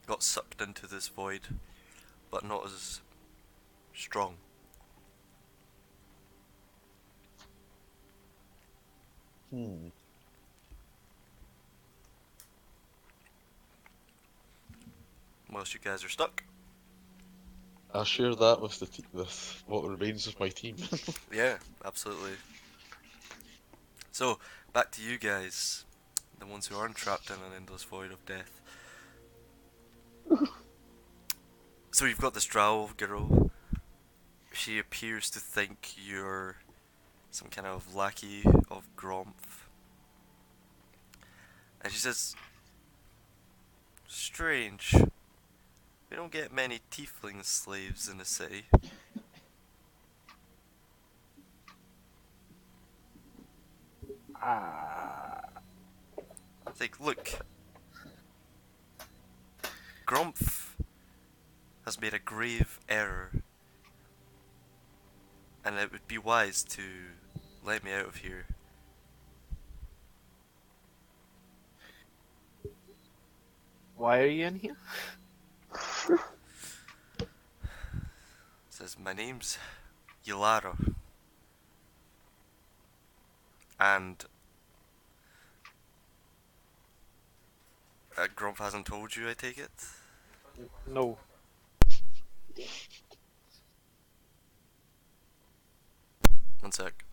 got sucked into this void, but not as strong. Whilst you guys are stuck. I share that with with what remains of my team. Yeah, absolutely. So, back to you guys, the ones who aren't trapped in an endless void of death. So you've got this drow girl. She appears to think you're some kind of lackey of Gromph. And she says, "Strange. We don't get many tiefling slaves in the city." It's like, look, Gromph has made a grave error, and it would be wise to let me out of here. Why are you in here? Says, "My name's Ylara, and Gromph hasn't told you, I take it?" No. One sec.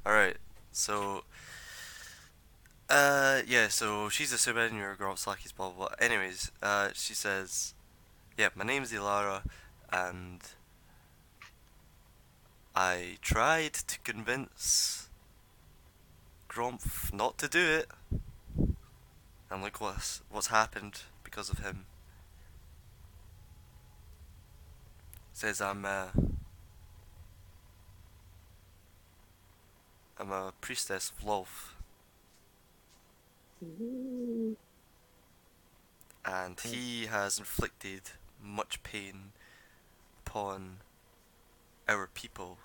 Alright, so yeah, so she's assuming you're Gromph's Lucky's blah blah blah. Anyways, she says, "Yeah, my name's Ilara, and I tried to convince Gromph not to do it. And look what's happened because of him." Says I'm a priestess of love, and he has inflicted much pain upon our people.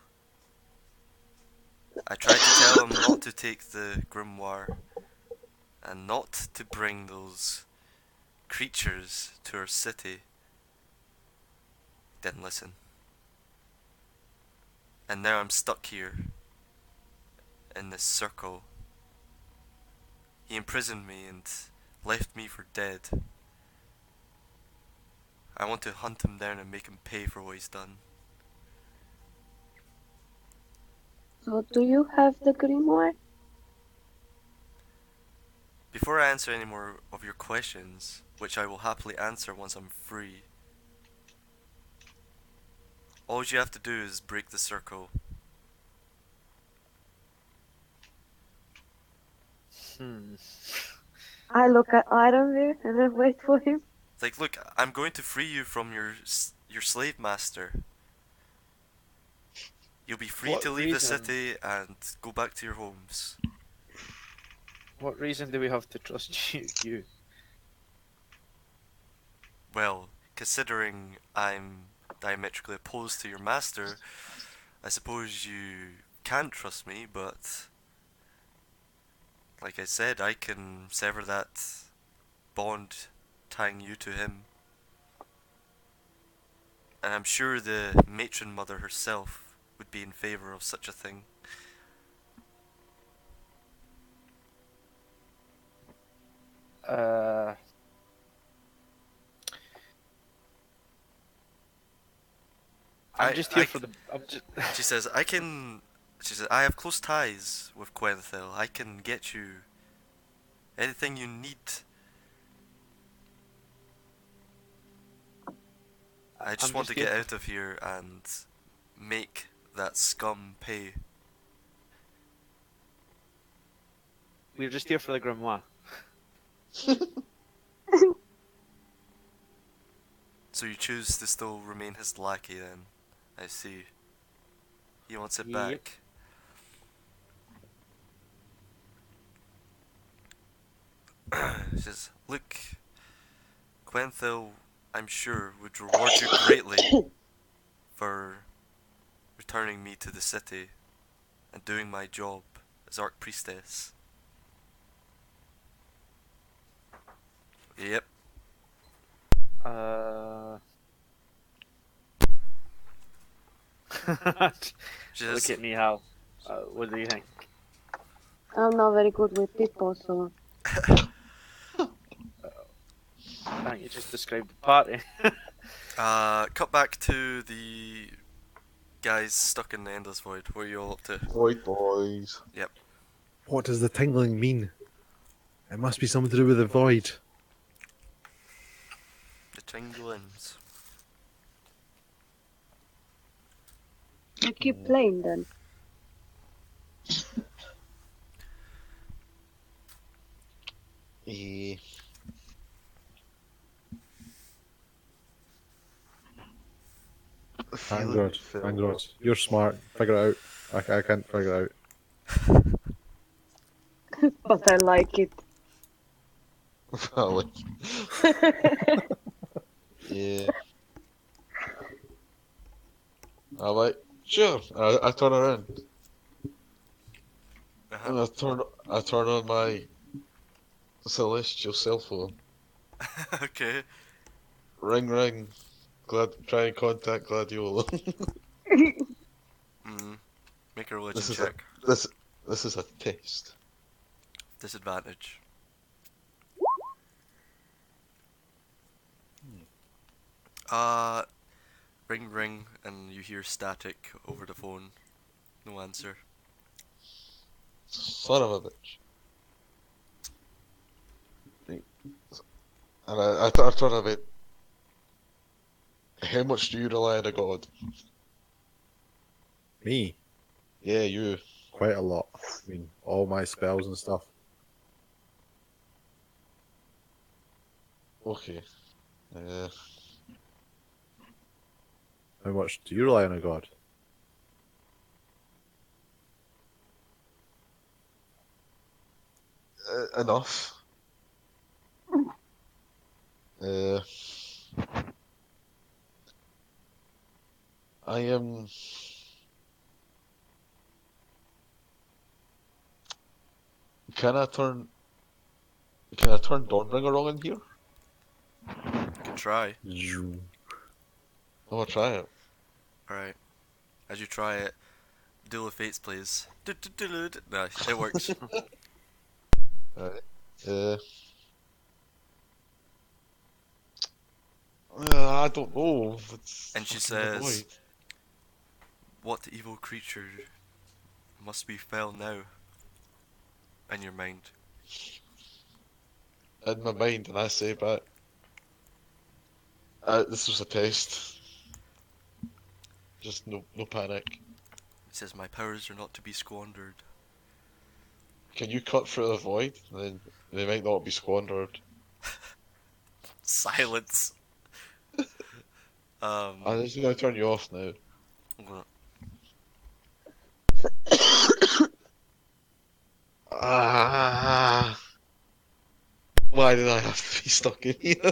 I tried to tell him not to take the grimoire and not to bring those creatures to our city. Didn't listen. And now I'm stuck here in this circle. He imprisoned me and left me for dead. I want to hunt him down and make him pay for what he's done. So do you have the grimoire? Before I answer any more of your questions, which I will happily answer once I'm free, all you have to do is break the circle. Hmm. I look at Ironwear and I wait for him. It's like, look, I'm going to free you from your slave master. You'll be free What to leave the reason? city and go back to your homes. What reason do we have to trust you? Well, considering I'm diametrically opposed to your master, I suppose you can trust me, but like I said, I can sever that bond tying you to him. And I'm sure the matron mother herself would be in favor of such a thing. Uh, I'm just here for the. I'm just. She says, she says, I have close ties with Gwenthil. I can get you anything you need. I just I'm want to just here get for- out of here and make that scum pay. We're just here for the grimoire. So you choose to still remain his lackey then? I see. He wants it Yep. back. He says, look, Gwenthil, I'm sure, would reward you greatly for returning me to the city and doing my job as Archpriestess. Yep. She Look says, at me, Hal. What do you think? I'm not very good with people, so Can't you just describe the party? cut back to the guys stuck in the Endless Void. What are you all up to? Void boys. What does the tingling mean? It must be something to do with the void. The Tinglins. I keep playing then. Eh. Thank God. Thank God. You're smart. Figure it out. I can't figure it out. But I like it. Well, yeah. I'm like, sure. I turn around. And I turn on my celestial cell phone. Okay. Ring ring. Try and contact Gladiola. Make a religion This is check. This is a test. Disadvantage. Ring ring, and you hear static over the phone. No answer. Son of a bitch. And I turn a bit. How much do you rely on a god? Me? Yeah, you. Quite a lot. I mean, all my spells and stuff. Okay. How much do you rely on a god? Enough. I am. Can I turn? Can I turn Dawnbringer on in here? You can try. You- I want to try it. Alright. As you try it, Duel of Fates plays. No, it works. Alright. I don't know. It's And she fucking the says, void. what evil creature must be fell now? In your mind. In my mind, and I say back, this was a test. Just no panic. It says, my powers are not to be squandered. Can you cut through the void? And then they might not be squandered. Silence. I'm just gonna turn you off now. I'm gonna, Ah, why did I have to be stuck in here?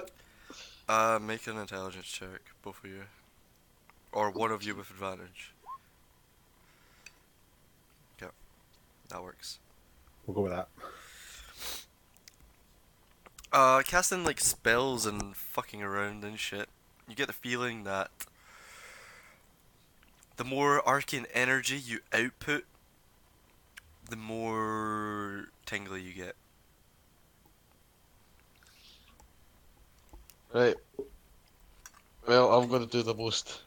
make an intelligence check, both of you. Or one of you with advantage. Yep, that works. We'll go with that. Casting like spells and fucking around and shit, you get the feeling that the more arcane energy you output, the more tingly you get. Right. Well, I'm gonna do the most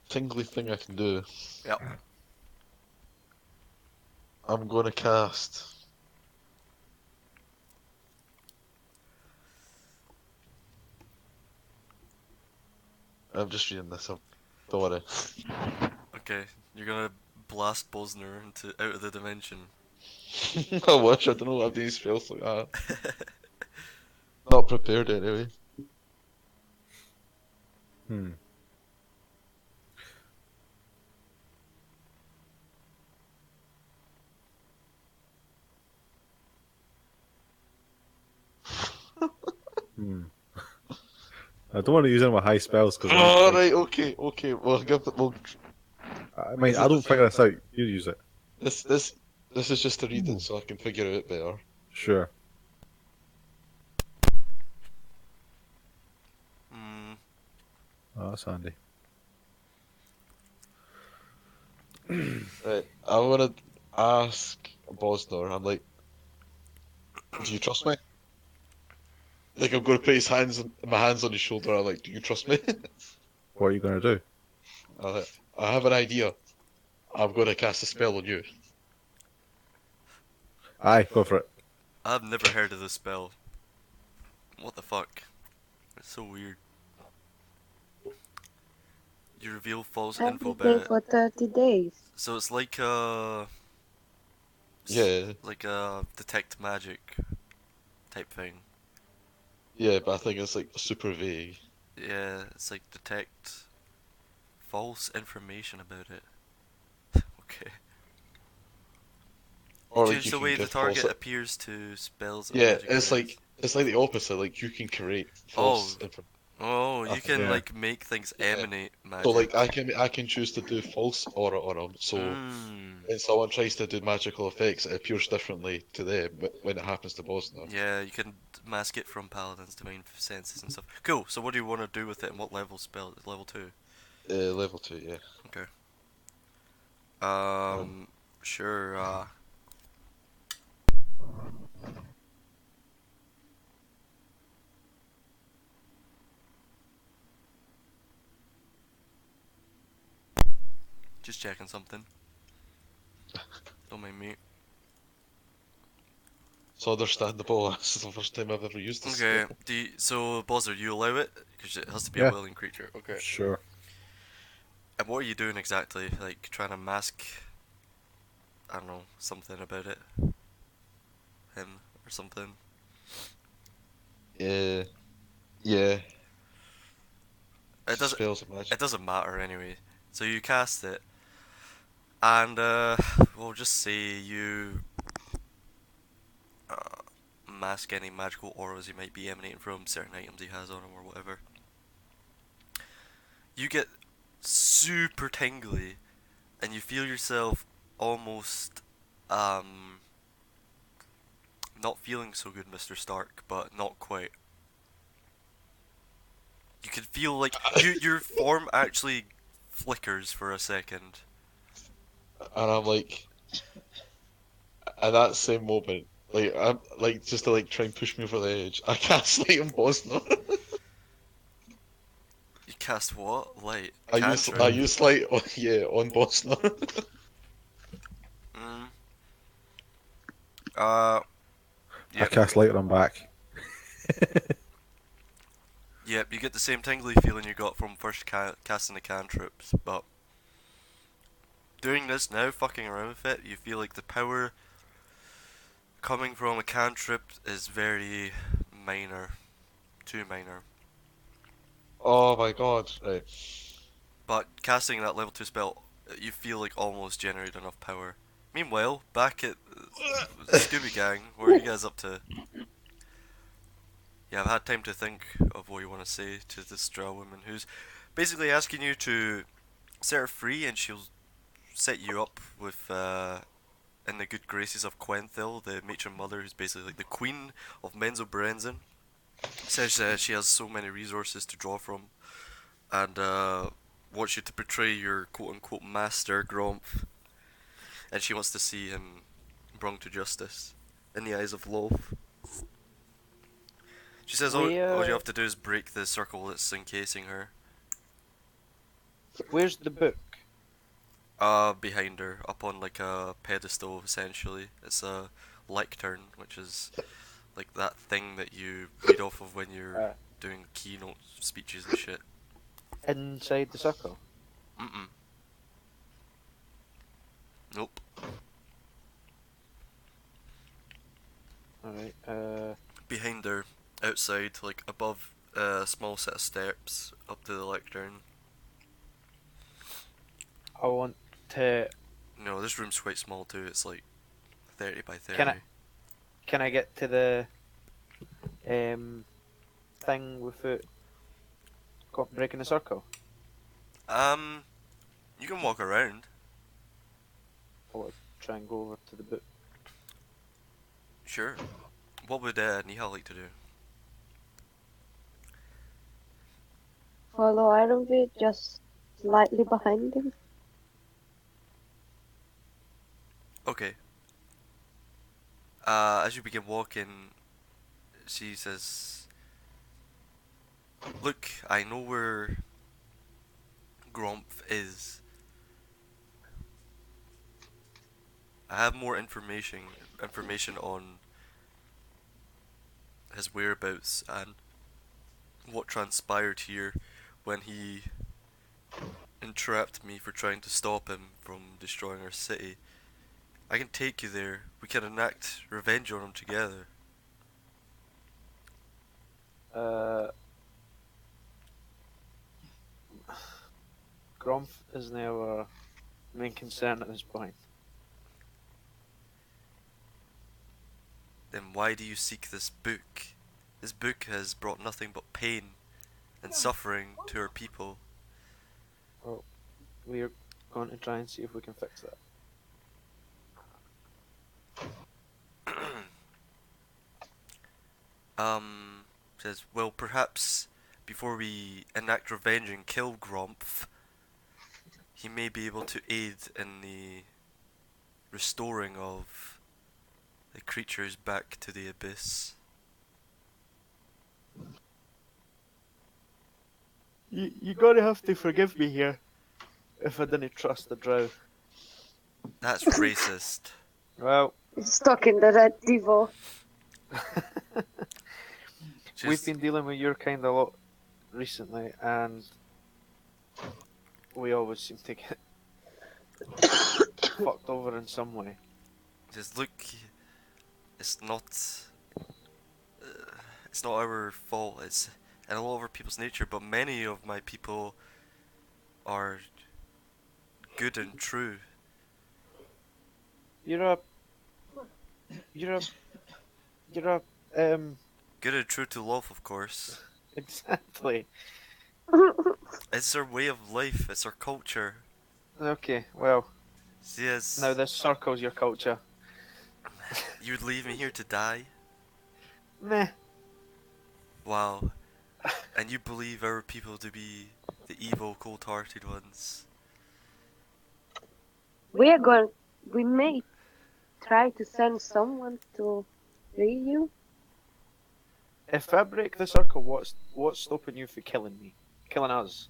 tingly thing I can do. Yep. I'm gonna cast. I'm just reading this up. Don't worry. Okay, you're gonna blast Bosner into out of the dimension. I wish I don't know what these spells like that. Not prepared anyway. Hmm. Hmm. I don't want to use any of my high spells because Oh, right, okay. I mean, Is I it the don't figure thing? this out. You use it. This is just a reading, so I can figure it out better. Sure. Hmm. Oh, that's handy. Right, I'm gonna ask Bosnor. I'm like, do you trust me? Like, I'm gonna put my hands on his shoulder. I'm like, do you trust me? What are you gonna do? I'm like, I have an idea. I'm gonna cast a spell on you. Aye, go for it. I've never heard of this spell. What the fuck? It's so weird. You reveal false info Every day about it. for 30 days. So it's like Yeah, like a detect magic type thing. yeah, but I think it's like super vague. Yeah, it's like detect false information about it. Okay. You Or like change you the can way the give false. target appears to spells and Yeah, magic events. it's like the opposite. Like you can create Oh, false info. oh, I you think. can Yeah. like make things Yeah. emanate So like magic. I can choose to do false aura on them. So Mmm. when someone tries to do magical effects, it appears differently to them when it happens to Bosnor. Yeah, you can mask it from paladins, divine senses and stuff. Cool. So what do you want to do with it, and what level spell? Level 2. Level 2, yeah. Okay. Um, Sure. Just checking something. Don't mind me. it's understandable. This is the first time I've ever used this Okay. spell. So Bozzer, you allow it because it has to be a Yeah. willing creature. Okay. Sure. And what are you doing exactly? Like trying to mask? I don't know, something about it. Him or something. Yeah, yeah. It doesn't. Spells of magic. It doesn't matter anyway. So you cast it, and we'll just say you mask any magical auras he might be emanating from certain items he has on him or whatever. You get super tingly, and you feel yourself almost Not feeling so good, Mr. Stark, but not quite. You can feel like your form actually flickers for a second. And I'm like, at that same moment, like I'm like just to like try and push me over the edge. I cast light on Bosner. You cast what? Light. I Cantrip. use light on on Bosner. Mm. I Yep. cast light on him back. Yep, you get the same tingly feeling you got from first casting the cantrips, but doing this now, fucking around with it, you feel like the power coming from a cantrip is very minor. Too minor. Oh my god! Right. But casting that level 2 spell, you feel like almost generated enough power. Meanwhile, back at Scooby Gang, what are you guys up to? Yeah, I've had time to think of what you want to say to this straw woman who's basically asking you to set her free and she'll set you up with in the good graces of Quenthil, the matron mother who's basically like the queen of Menzo Berenzin. Says she has so many resources to draw from and wants you to portray your quote unquote master Gromph, and she wants to see him brung to justice in the eyes of Loth. She says all you have to do is break the circle that's encasing her. Where's the book? Behind her, up on like a pedestal essentially. It's a lectern, which is like that thing that you read off of when you're doing keynote speeches and shit. Inside the circle. Mm-mm. Nope. Alright, Behind her, outside, like above a small set of steps up to the lectern. I want to... No, this room's quite small too. It's like 30 by 30. Can I get to the thing without breaking the circle? You can walk around. Or try and go over to the book? Sure. What would Nihal like to do? Follow Ironwood just slightly behind him. Okay. As you begin walking, she says, "Look, I know where Gromph is. I have more information on his whereabouts and what transpired here when he entrapped me for trying to stop him from destroying our city. I can take you there. We can enact revenge on him together." Gromph is now our main concern at this point. Then why do you seek this book? This book has brought nothing but pain and suffering to our people. We are going to try and see if we can fix that. Says, well, perhaps before we enact revenge and kill Gromph, he may be able to aid in the restoring of the creatures back to the abyss. You're gonna have to forgive me here if I didn't trust the drow. That's racist. Well, Stuck in the red devil. we've been dealing with your kind a lot recently, and we always seem to get fucked over in some way. Just look, it's not our fault. It's in a lot of our people's nature, but many of my people are good and true. You're a Good and true to love, of course. exactly. It's our way of life. It's our culture. Okay, well, Yes. now this circles your culture. You'd leave me here to die? Meh. Wow. And you believe our people to be the evil, cold-hearted ones? We are going. We may try to send someone to free you. If I break the circle, what's stopping you from killing me? Killing us?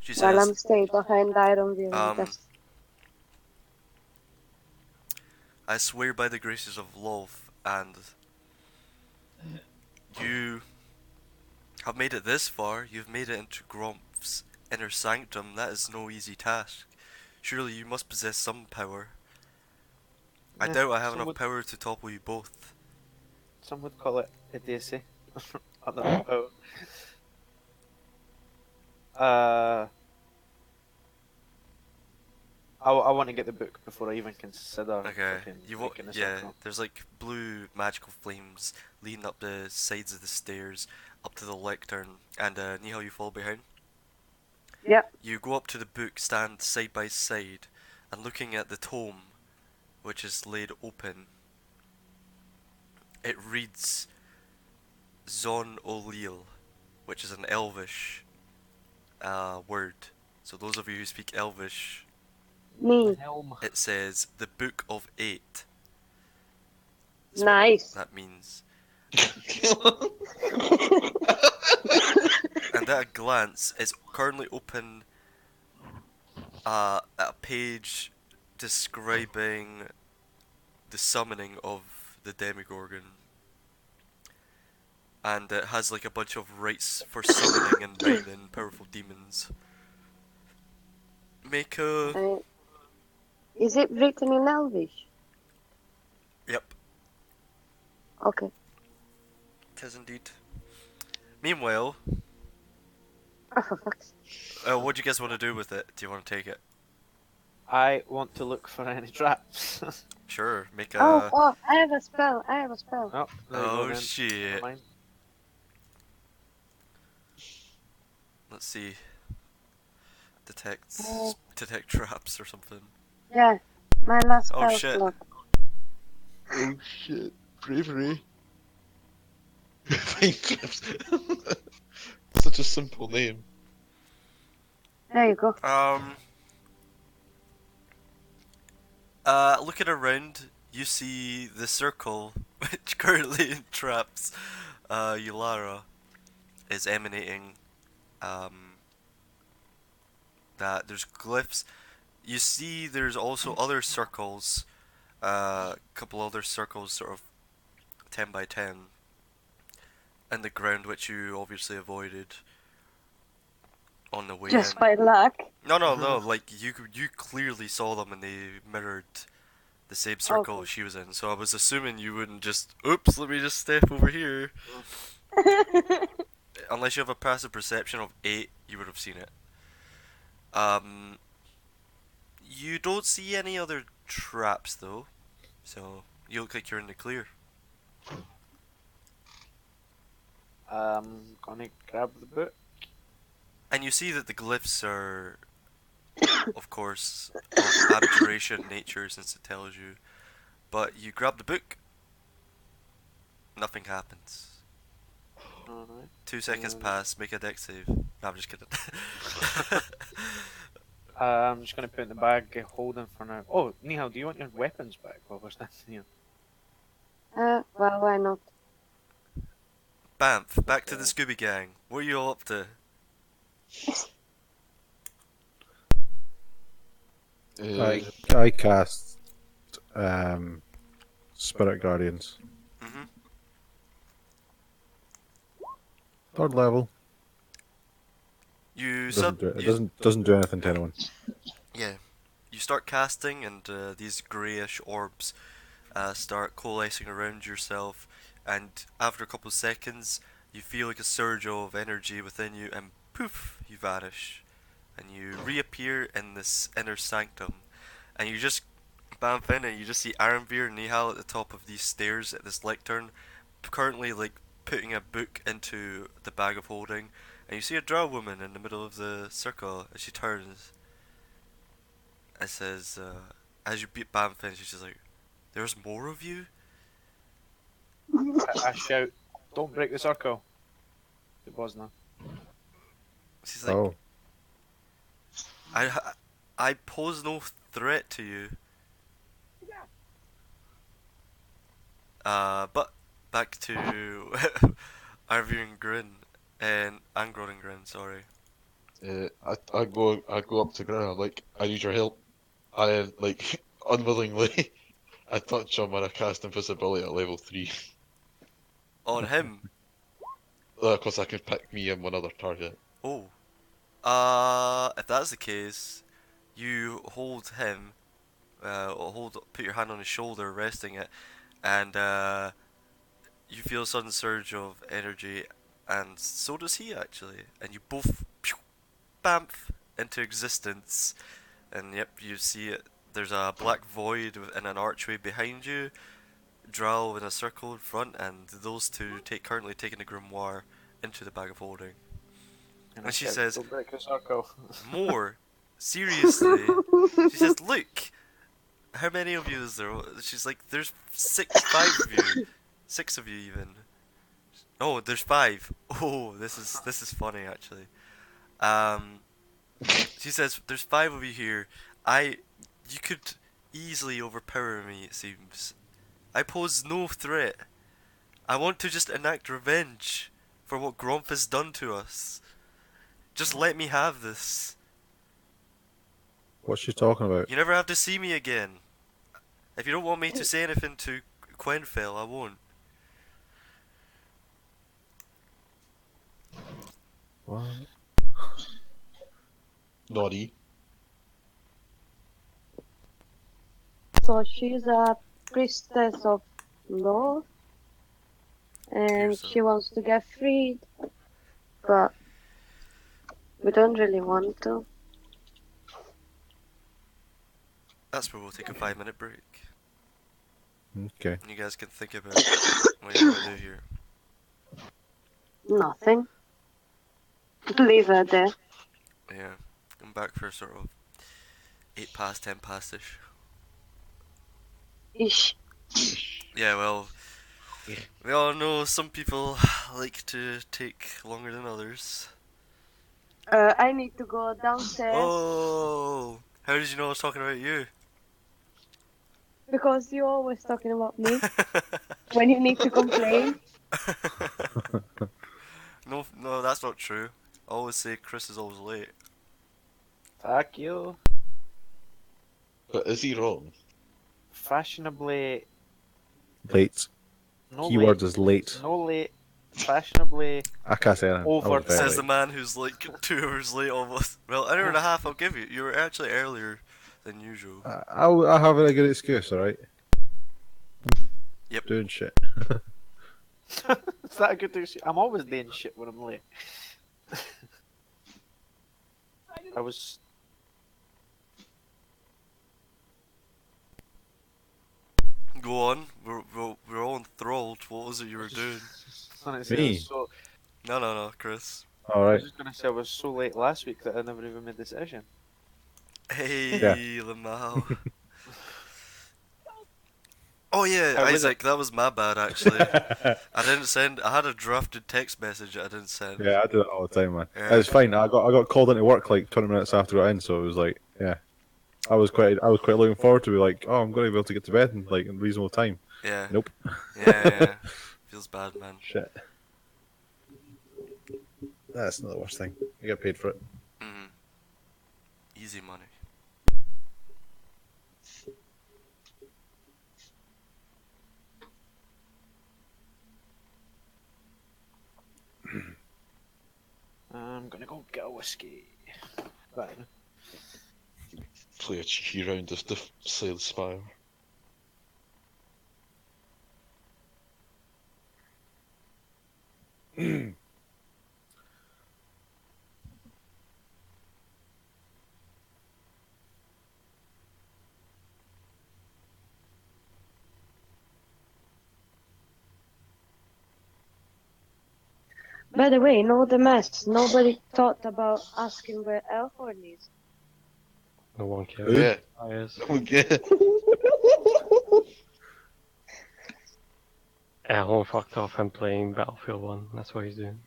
She While says, I'm staying behind Ironville, um, that's I swear by the graces of love, and you have made it this far. You've made it into Gromph's inner sanctum. That is no easy task. Surely you must possess some power. I doubt I have some enough would, power to topple you both. some would call it idiocy. I don't know. I want to get the book before I even consider Okay, fucking you want, breaking the yeah, circle. there's like blue magical flames leading up the sides of the stairs up to the lectern, and Nihal, you fall behind. yep. You go up to the book, stand side by side, and looking at the tome, which is laid open, it reads Zon O'Leal, which is an Elvish word. So those of you who speak Elvish, Me. Helm. it says the Book of Eight. That's what Nice. that means. And at a glance, it's currently open at a page describing the summoning of the Demigorgon. And it has like a bunch of rites for summoning and binding powerful demons. Make a... Uh, is it written in Elvish? Yep, Okay. it is indeed. Meanwhile, Oh, for fuck's what do you guys want to do with it? Do you want to take it? I want to look for any traps. Sure, make Oh, a... oh, I have a spell. I have a spell. Oh, there you go Oh then. Never shit. mind. Let's see. Oh. Detect traps or something. Yeah, my last Oh spell shit. slot. Oh shit. Bravery. Find traps. Such a simple name. There you go. Looking around, you see the circle, which currently entraps Yulara, is emanating that there's glyphs. You see there's also other circles, a couple other circles sort of 10 by 10 in the ground, which you obviously avoided on the way Just in. by luck. No, like you clearly saw them and they mirrored the same circle Okay. she was in, so I was assuming you wouldn't just, oops, let me just step over here. Unless you have a passive perception of 8, you would have seen it. You don't see any other traps though, so you look like you're in the clear. Gonna grab the book. And you see that the glyphs are, of course, of abjuration nature since it tells you. But you grab the book, nothing happens. Alright. 2 seconds pass, make a dex save. No, I'm just kidding. I'm just gonna put it in the bag, holding for now. Oh, Nihal, do you want your weapons back while we're standing here? Well, why not? Bamf, back to the Scooby Gang. What are you all up to? I cast Spirit Guardians. Mhm. 3rd level. You Doesn't do anything to anyone. Yeah. You start casting, and these greyish orbs start coalescing around yourself, and after a couple of seconds, you feel like a surge of energy within you, and poof, you vanish, and you reappear in this inner sanctum, and you just bamf in, and you just see Aranvir and Nihal at the top of these stairs at this lectern, currently like putting a book into the bag of holding, and you see a drow woman in the middle of the circle, and she turns. It says, as you beat Bam finish, she's just like, "There's more of you." I shout, "Don't break the circle." It was not. She's like, Oh, "I I pose no threat to you." But back to Arvir and Grin and Angron and Grin. Sorry. I go up to Graham. I'm like, I need your help. I like unwillingly. I touch him and I cast invisibility at level 3. On him. Because I can pick me and one other target. Oh. If that's the case, you hold him. Put your hand on his shoulder, resting it, and you feel a sudden surge of energy, and so does he actually, and you both pew, bamf into existence, and yep, you see it. There's a black void in an archway behind you, Drow in a circle in front, and those two currently taking the grimoire into the bag of holding. And I And she shout, says, "Don't break the circle." "More seriously," she says, "Look, how many of you is there?" She's like, "There's five of you, six of you even." Oh, there's five. Oh, this is funny actually. Um, she says, "There's five of you here. You could easily overpower me. It seems. I pose no threat. I want to just enact revenge for what Gromph has done to us. Just let me have this. what's she talking about? You never have to see me again. If you don't want me to say anything to Quenfell, I won't." What? Noddy. So she's a priestess of law, and Appears so. she wants to get freed, but we don't really want to. That's where we'll take a 5-minute break. Okay. And you guys can think about what you want to do here. Nothing. Leave her there. Yeah. I'm back for sort of 8 past, 10 past-ish. Ish. Yeah, well, we all know some people like to take longer than others. I need to go downstairs Oh! How did you know I was talking about you? because you're always talking about me when you need to complain. No, that's not true. I always say Chris is always late. Fuck you. But is he wrong? Fashionably, Late. no Keyword late, is late. no late. Fashionably, I can't say anything. Over- I was very Says the late. man who's like 2 hours late almost. Well, an hour and a half I'll give you. You were actually earlier than usual. I have a good excuse, alright? Yep. Doing shit. is that a good thing? I'm always doing shit when I'm late. I was. Go on. We're all enthralled. What was it you were doing? Me? So, No, Chris. I Alright. was just gonna say I was so late last week that I never even made the decision. Hey, Yeah. Lamau. Oh yeah, How was Isaac, that was my bad actually. I didn't send. I had a drafted text message that I didn't send. Yeah, I do it all the time, man. Yeah. It's fine. I got called into work like 20 minutes after I got in, so it was like, yeah. I was quite looking forward to be like, oh, I'm going to be able to get to bed in like in reasonable time. Yeah. Nope. Yeah. Feels bad, man. Shit. That's not the worst thing. You get paid for it. Mm. Easy money. I'm gonna go get a whiskey. Right. Play a cheeky round of Slay the Spire. By the way, in all the mess, nobody thought about asking where Elhorn is. No one cares. Who? Yeah. Is. Okay. Alan fucked off and playing Battlefield 1. That's what he's doing.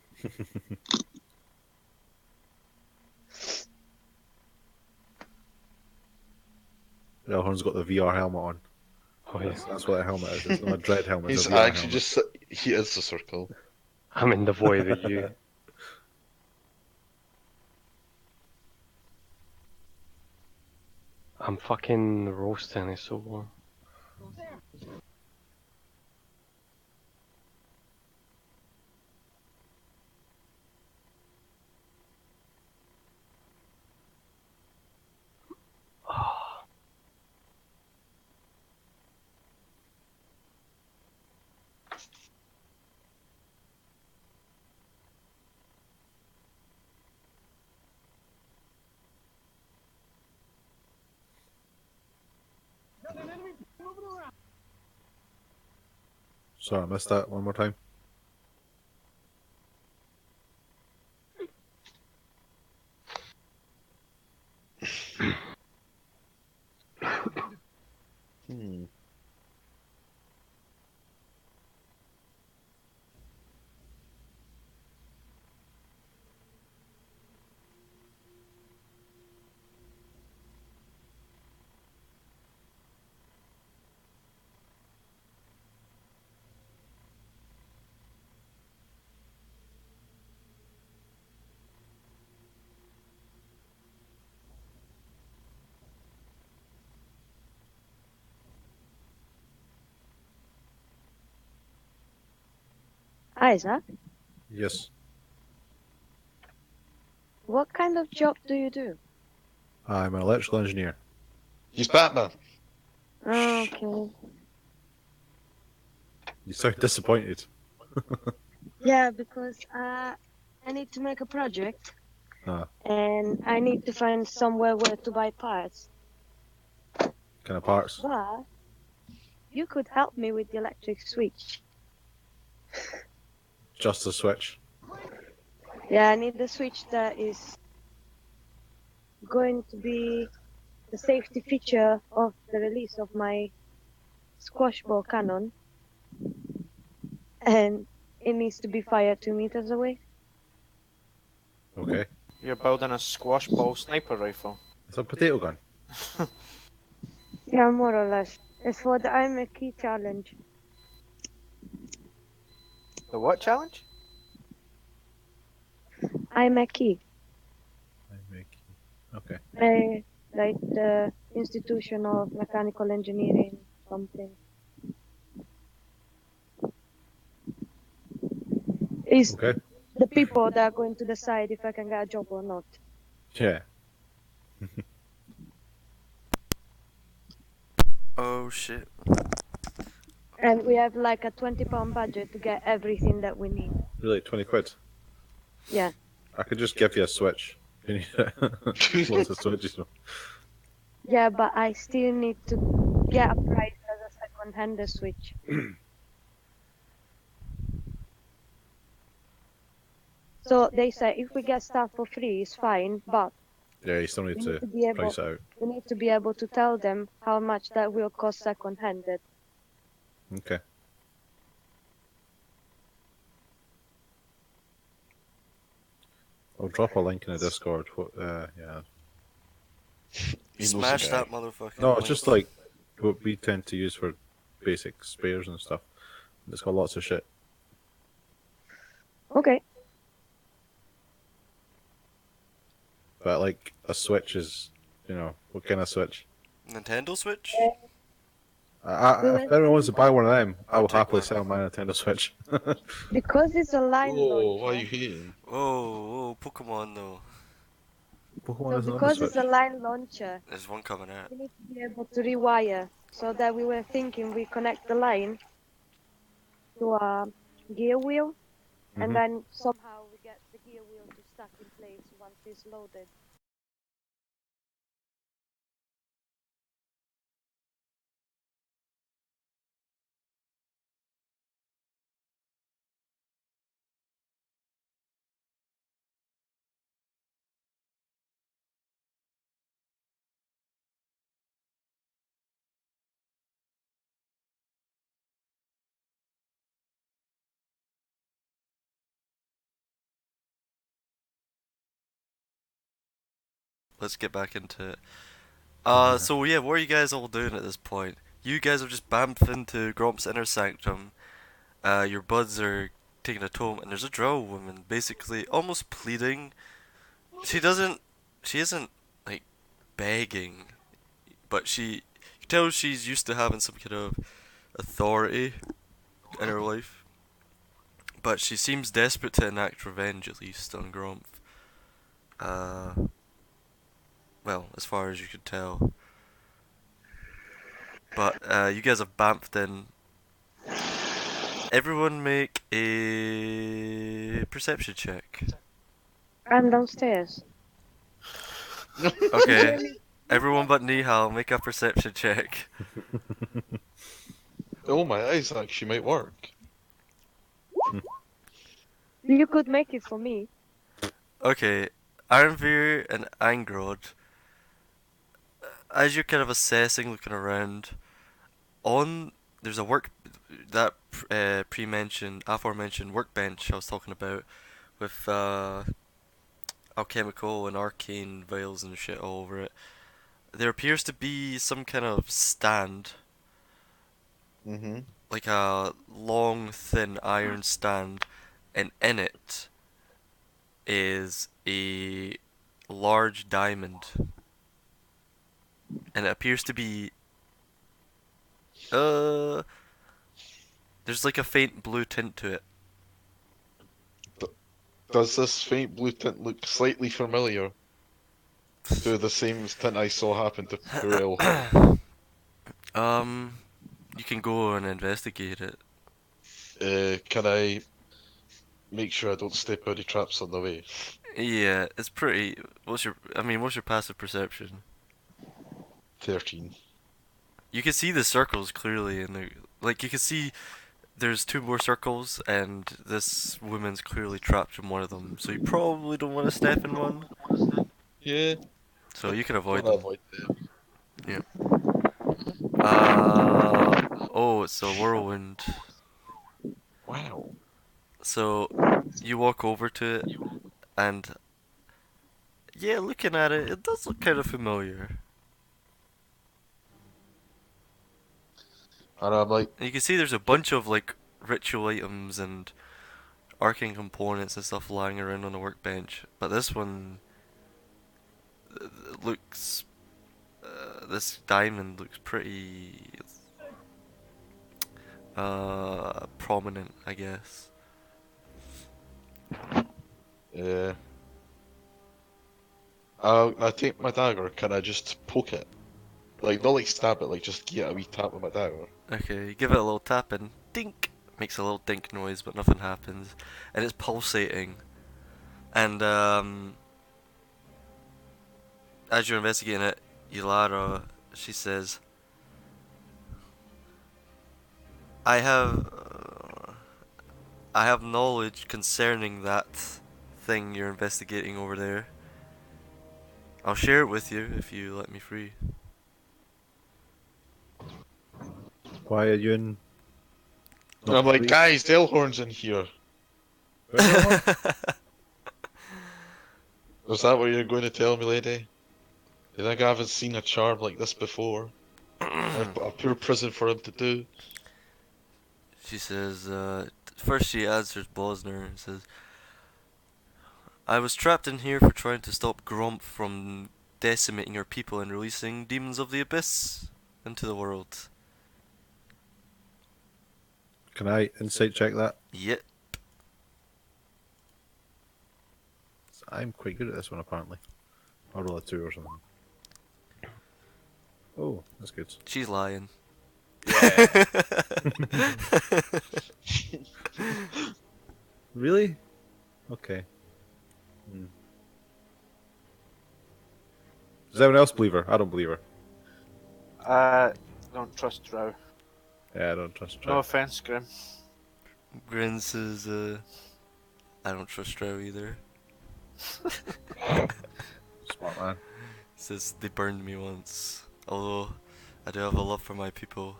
Elhorn's got the VR helmet on. Oh yeah. That's what a helmet is. It's not a dread helmet, it's He's a VR actually helmet. just. He is the circle. I'm in the void with you. I'm fucking roasting, it's so warm. Sorry, I missed that one more time. Hmm. Isaac, Yes. what kind of job do you do? I'm an electrical engineer. He's Batman. Okay. You sound disappointed. Yeah, because I need to make a project Ah, and I need to find somewhere where to buy parts. kind of parts. But you could help me with the electric switch. Just a switch. Yeah, I need the switch that is going to be the safety feature of the release of my squash ball cannon. And it needs to be fired 2 meters away. Okay. You're building a squash ball sniper rifle. It's a potato gun. Yeah, more or less. It's for the I'm a Key challenge. The what challenge? I'm a Key. I make. Okay. Like the Institution of Mechanical Engineering, something. It's Okay. the people that are going to decide if I can get a job or not. Yeah. Oh shit. And we have like a £20 budget to get everything that we need. Really, 20 quid. Yeah. I could just give you a switch. You need it. Lots of switches. Yeah, but I still need to get a price as a second-hand switch. So they say if we get stuff for free, it's fine, but Yeah, you still need we to need to be able price it out. we need to be able to tell them how much that will cost second-handed. Okay. I'll drop a link in the Discord. Yeah. He knows the Smash guy. that motherfucking No, it's link. just like what we tend to use for basic spares and stuff. It's got lots of shit. Okay. But like a switch is, what kind of switch? Nintendo Switch? If anyone wants to buy one of them, I will take happily one. sell my Nintendo Switch. Because it's a line Oh, why are launcher. you hating? Whoa, Pokemon though. Pokemon So isn't on the because it's Switch. a line launcher, There's one coming out. we need to be able to rewire. So that we were thinking we connect the line to a gear wheel, and Mhm. then somehow we get the gear wheel to stuck in place once it's loaded. let's get back into it. So yeah, what are you guys all doing at this point? You guys have just bamfed into Gromph's inner sanctum. Your buds are taking a tome, and there's a drow woman basically almost pleading. She doesn't, she isn't like begging, but you can tell she's used to having some kind of authority in her life. But she seems desperate to enact revenge, at least on Gromph. Well, as far as you could tell. But you guys have bamfed in. Everyone make a perception check. I'm downstairs. Okay, everyone but Nihal, make a perception check. Oh, my eyes actually might work. You could make it for me. Okay, Ironveer and Angrod, as you're kind of assessing, looking around, there's a that aforementioned workbench I was talking about with alchemical and arcane vials and shit all over it. There appears to be some kind of stand, Mm-hmm. like a long, thin iron stand, and in it is a large diamond, and it appears to be there's like a faint blue tint to it. Does this faint blue tint look slightly familiar to the same tint I saw happen to Purell? You can go and investigate it. Can I make sure I don't step any traps on the way? Yeah, it's pretty. What's your passive perception? 13. You can see the circles clearly, like you can see there's two more circles, and this woman's clearly trapped in one of them. So you probably don't want to step in one. Yeah, So you can avoid wanna them. avoid them. Yeah. Oh, it's a whirlwind. Wow. So you walk over to it, and yeah, looking at it, it does look kind of familiar. And I'm like, And you can see there's a bunch of like ritual items and arcane components and stuff lying around on the workbench, but this one looks. This diamond looks pretty prominent, I guess. yeah. I take my dagger, can I just poke it? Like, not like stab it, like just get a wee tap with my dagger. Okay, give it a little tap and dink! Makes a little dink noise, but nothing happens. And it's pulsating. And as you're investigating it, Yulara, she says, I have knowledge concerning that thing you're investigating over there. I'll share it with you if you let me free. Why are you in? And I'm like, guys, Delhorn's in here. Is that what you're going to tell me, lady? You think I haven't seen a charm like this before? A pure prison for him to do? She says, first she answers Bosner and says, I was trapped in here for trying to stop Gromph from decimating your people and releasing demons of the abyss into the world. Can I insight check that? Yep. I'm quite good at this one, apparently. I'll roll a 2 or something. Oh, that's good. She's lying. Really? Okay. Does anyone else believe her? I don't believe her. Don't trust Drow. Yeah, I don't trust her. No offense, Grim. Grin says, I don't trust Drow either. Smart man. Says they burned me once. Although I do have a love for my people.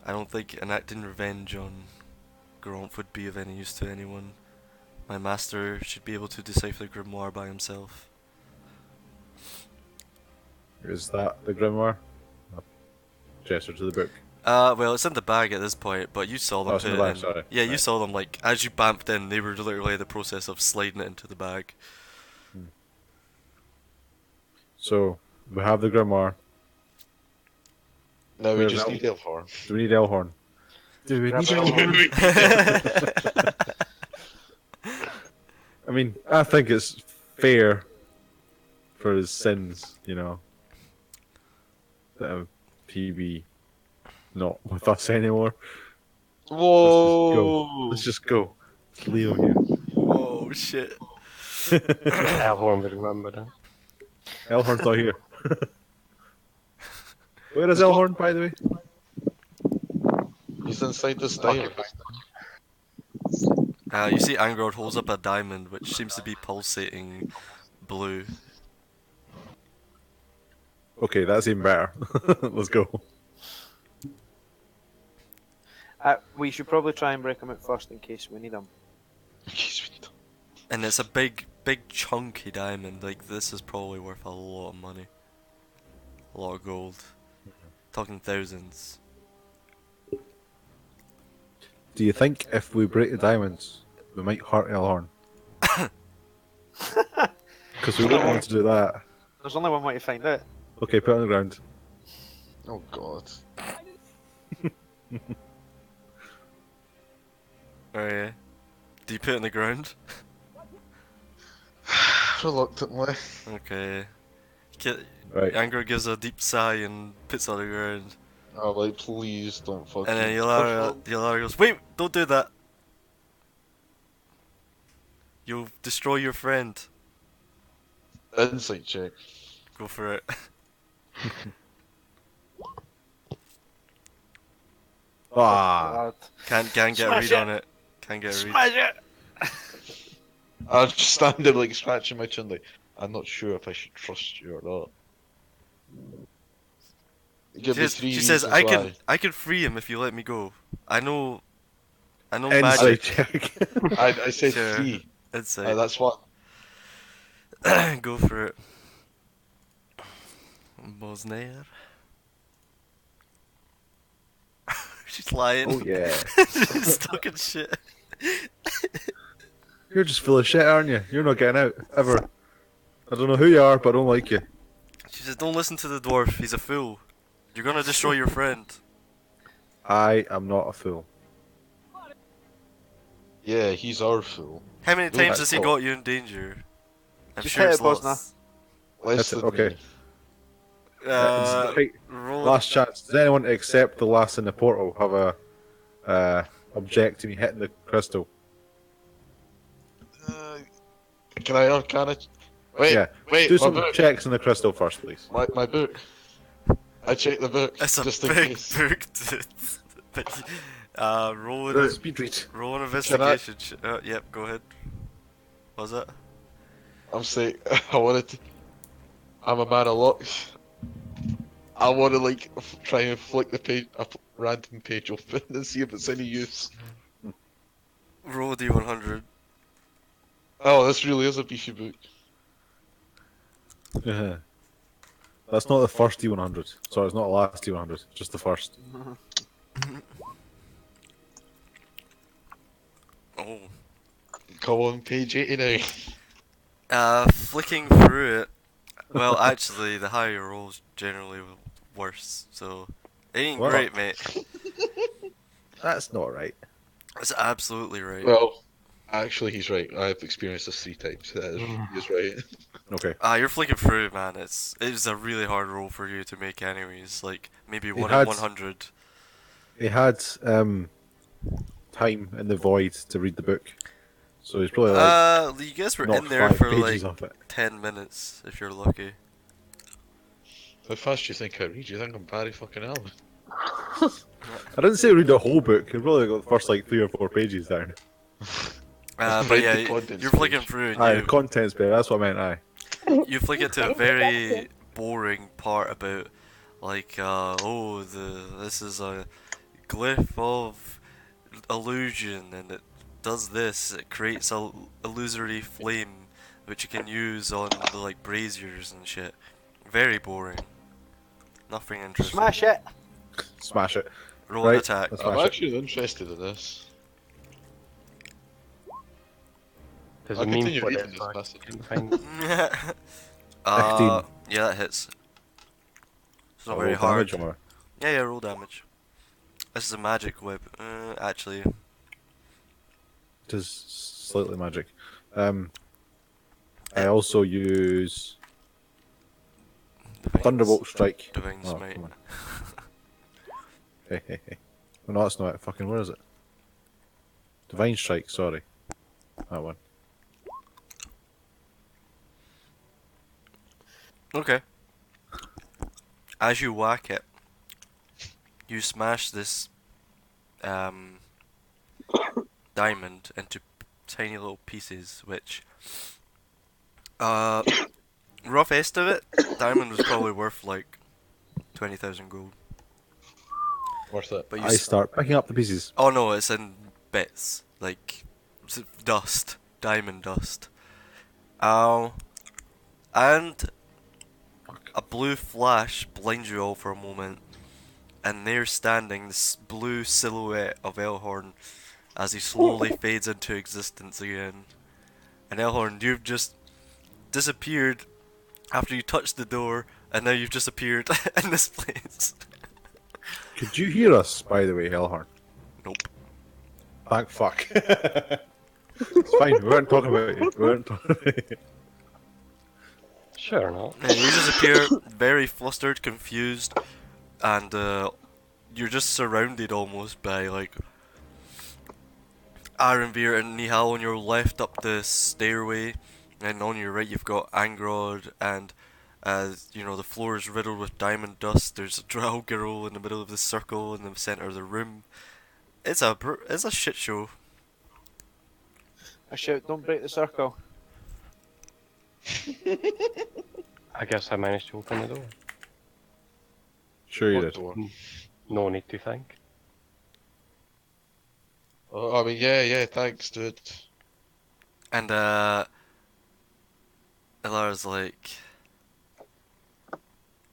I don't think enacting revenge on Gromph would be of any use to anyone. My master should be able to decipher the Grimoire by himself. Is that the Grimoire? Gesture to the book. Well, it's in the bag at this point, but you saw them Oh, it's in put the it bag, in. sorry. Yeah, you Right. saw them, like, as you bamped in, they were literally in the process of sliding it into the bag. So, we have the Grimoire. Now we Where's just El- need Elhorn. Do we need Elhorn? Do we Grab need it all. Elhorn? I mean, I think it's fair for his sins, you know, that he be not with us anymore. Whoa! Let's just go. Leave him here. Whoa, shit. Elhorn would remember that. Elhorn's not here. Where is Elhorn, by the way? He's inside this diamond. You see Angrod holds up a diamond, which seems to be pulsating blue. Okay, that's even better. Let's go. We should probably try and break them out first in case we need them. And it's a big chunky diamond. Like, this is probably worth a lot of money. A lot of gold. Talking thousands. Do you think if we break the diamonds, we might hurt Elhorn? Because we wouldn't want to do that. There's only one way to find out. Okay, put it on the ground. Oh god. Oh yeah. Do you put it on the ground? Reluctantly. Okay. Right. Angrod gives a deep sigh and puts it on the ground. Oh, like, please don't fucking. And then Yollara goes, "Wait, don't do that. You'll destroy your friend." Insight check. Go for it. Ah, Can't get a Smash read it. on it. Can't get a read. Smash it! I'm just standing there, like, scratching my chin, like, I'm not sure if I should trust you or not. Give me three She says, reasons why. I can free him if you let me go. I know insight magic." check. I said Sure. 3. Insight. That's one. Go for it. Bosnair. She's lying. Oh yeah. She's stuck in shit. You're just full of shit, aren't you? You're not getting out, ever. I don't know who you are, but I don't like you. She says, "Don't listen to the dwarf. He's a fool. You're gonna destroy your friend." I am not a fool. Yeah, he's our fool. How many No, times that's has he not- got you in danger? I'm Just sure hit it's it, Bosna. lots. Less That's it, than okay. me. Right, Roll. last chance. Does anyone except the last in the portal have a object to me hitting the crystal? Can I arcana? Wait, Yeah. wait, Do my some book. checks in the crystal first, please. My book. I checked the book It's a just in big case. book, dude. Roll an, Speed read. roll an investigation. Yep, go ahead. What was it? I'm saying I wanted to. I'm a man of luck. I want to like try and flick the page, a random page open and see if it's any use. Roll a d100. Oh, this really is a beefy book. Yeah. That's not the first D100. Sorry, it's not the last D100. Just the first. Oh. Come on, page 89. Flicking through it. Well, actually, the higher you roll's generally worse, so it ain't What? great, mate. That's not right. That's absolutely right. Well, actually, he's right. I've experienced this 3 times. That is, he's right. Okay. You're flicking through, man. It's a really hard roll for you to make, anyways. Like maybe It 1 had- in 100. He had time in the void to read the book, so he's probably like You guys were not in there 5 for pages like of it. 10 minutes, if you're lucky. How fast do you think I read? Do you think I'm Barry fucking Allen? I didn't say read the whole book. He probably got the first like 3 or 4 pages down. But Read yeah, the contents you're flicking page. through, Aye, and the contents bit. That's what I meant. Aye. you flick it to a very boring part about, like, this is a glyph of illusion, and it does this. It creates a illusory flame, which you can use on the like braziers and shit. Very boring. Nothing interesting. Smash it! Smash it. Roll an Right, attack. let's I'm smash it. actually interested in this. There's I'll a meme continue for reading it, this so I passage. couldn't find it. 15. Yeah, that hits. It's not Oh, very roll hard. damage or Yeah, roll damage. This is a magic whip. Actually, it is slightly magic. I also use Divine Thunderbolt Strike. Divine Oh, Smite. come on. Hey, hey, hey. Oh, no, that's not it. Fucking, where is it? Divine Strike, sorry. That one. Okay. As you whack it, you smash this diamond into tiny little pieces, which rough estimate, diamond was probably worth like 20,000 gold. Worth it. But you I start picking up the pieces. oh no, it's in bits, like dust, diamond dust. And a blue flash blinds you all for a moment, and there standing this blue silhouette of Elhorn as he slowly fades into existence again. And Elhorn, you've just disappeared after you touched the door, and now you've just appeared in this place. Could you hear us, by the way, Hellhorn? Nope. Thank fuck. It's fine, we weren't talking about you. We weren't talking about you. Sure not. And you just appear very flustered, confused, and you're just surrounded almost by like Arenveer and Nihal on your left up the stairway, and on your right you've got Angrod, and you know the floor is riddled with diamond dust. There's a drow girl in the middle of the circle in the center of the room. It's a shit show. I shout, don't break the circle. I guess I managed to open the door. Sure you What did. door? No need to thank. Oh, I mean, yeah, thanks, dude. And Elara's like,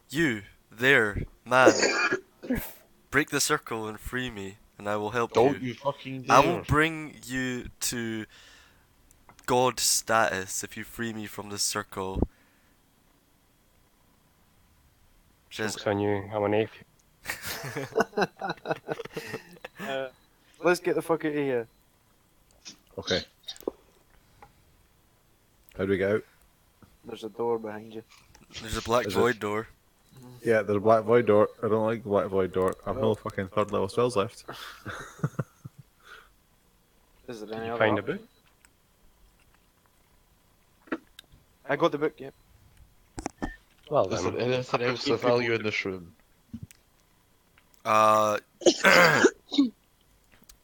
you there, man, break the circle and free me, and I will help Don't you. you fucking I dare. will bring you to god status if you free me from this circle. Says, Joke's on you, I'm an atheist. Let's get the fuck out of here. Okay. How do we get out? There's a door behind you. there's a black Is void it? door. Yeah, there's a black void door. I don't like the black void door. I've no fucking third level spells left. Is there Did any you other find a option? book? I got the book, yep. Well Is there then, anything else of value in this room? Uh,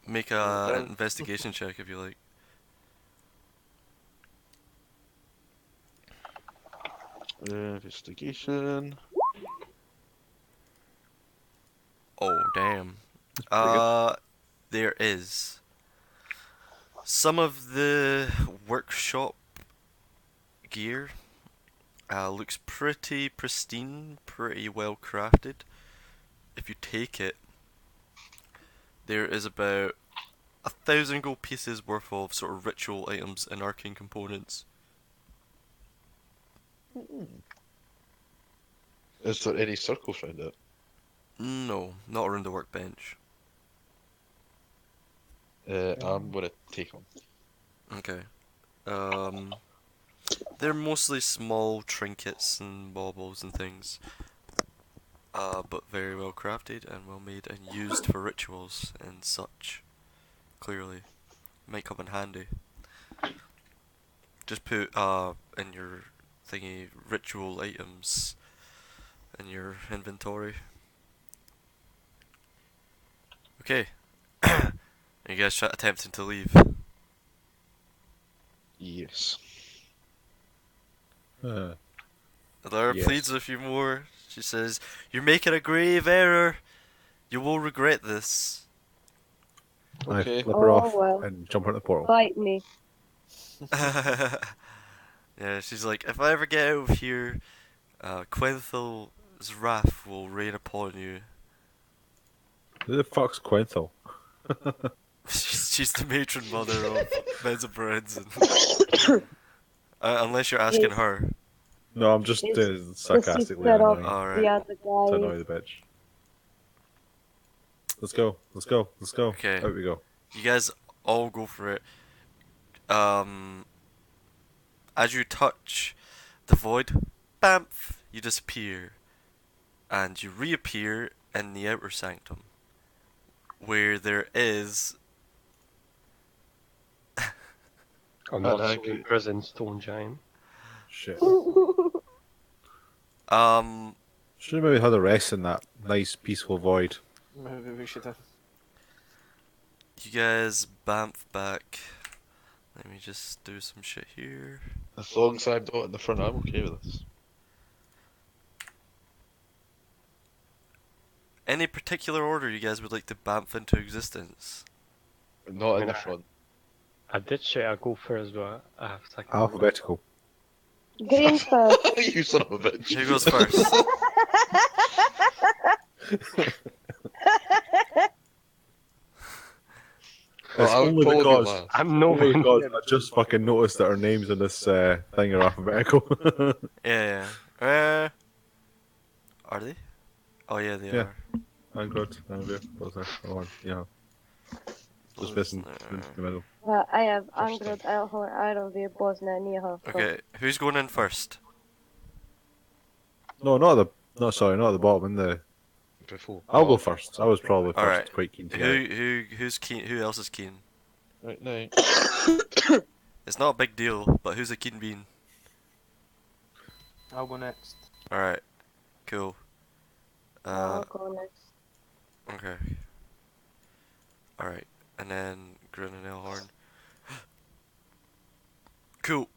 make an investigation check if you like. Investigation. Oh damn. There is some of the workshop gear looks pretty pristine, pretty well crafted. If you take it, there is about 1,000 gold pieces worth of sort of ritual items and arcane components. Is there any circles around it? No, not around the workbench. I'm gonna take them. Okay. They're mostly small trinkets and baubles and things. But very well crafted and well made and used for rituals and such. Clearly. Might come in handy. Just put in your thingy ritual items in your inventory. Okay. Are you guys attempting to leave? Yes. Laura Yes. pleads with you more. She says, "You're making a grave error. You will regret this." I Okay. flip her Oh, off well. and jump out the portal. Bite me. Yeah, she's like, if I ever get out of here, Quenthel wrath will rain upon you. Who the fuck's Quinthal? She's the matron mother of Mesobrins. Unless you're asking He's, her. No, I'm just he's the sarcastically sister of annoying Alright. the other to guy. annoy the bitch. Let's go. Let's go. Let's go. Okay. Out we go. You guys all go for it. As you touch the void, bamf, you disappear. And you reappear in the outer sanctum. Where there is I'm Oh, not no, so good. prison stone giant. Shit. um Should have maybe had a rest in that nice peaceful void. Maybe we should have. you guys bamf back. Let me just do some shit here. As long as I'm not in the front, I'm okay with this. Any particular order you guys would like to bamf into existence? Not in the Yeah. front. I did say I'll go first, but I have second. Alphabetical. Green first. You son of a bitch. Who goes first? It's I would only probably be because, last. I'm no only one because here. I just fucking noticed that our names in this thing are alphabetical. Yeah. Are they? Oh yeah, they Yeah. are. I'm good. I'm good. Yeah. Just missing in the middle. I have Angrod, Elhor, Ironveer, Bosna, Niha. Okay, who's going in first? No, not at the. No, sorry, not at the bottom. In the. Before. I'll go first. I was probably first. Alright. Quite keen to get it. Who's keen? Who else is keen? Right now. It's not a big deal, but who's a keen bean? I'll go next. Alright, cool. I'll go next. Okay. Alright, and then Grin and Elhorn. Cool.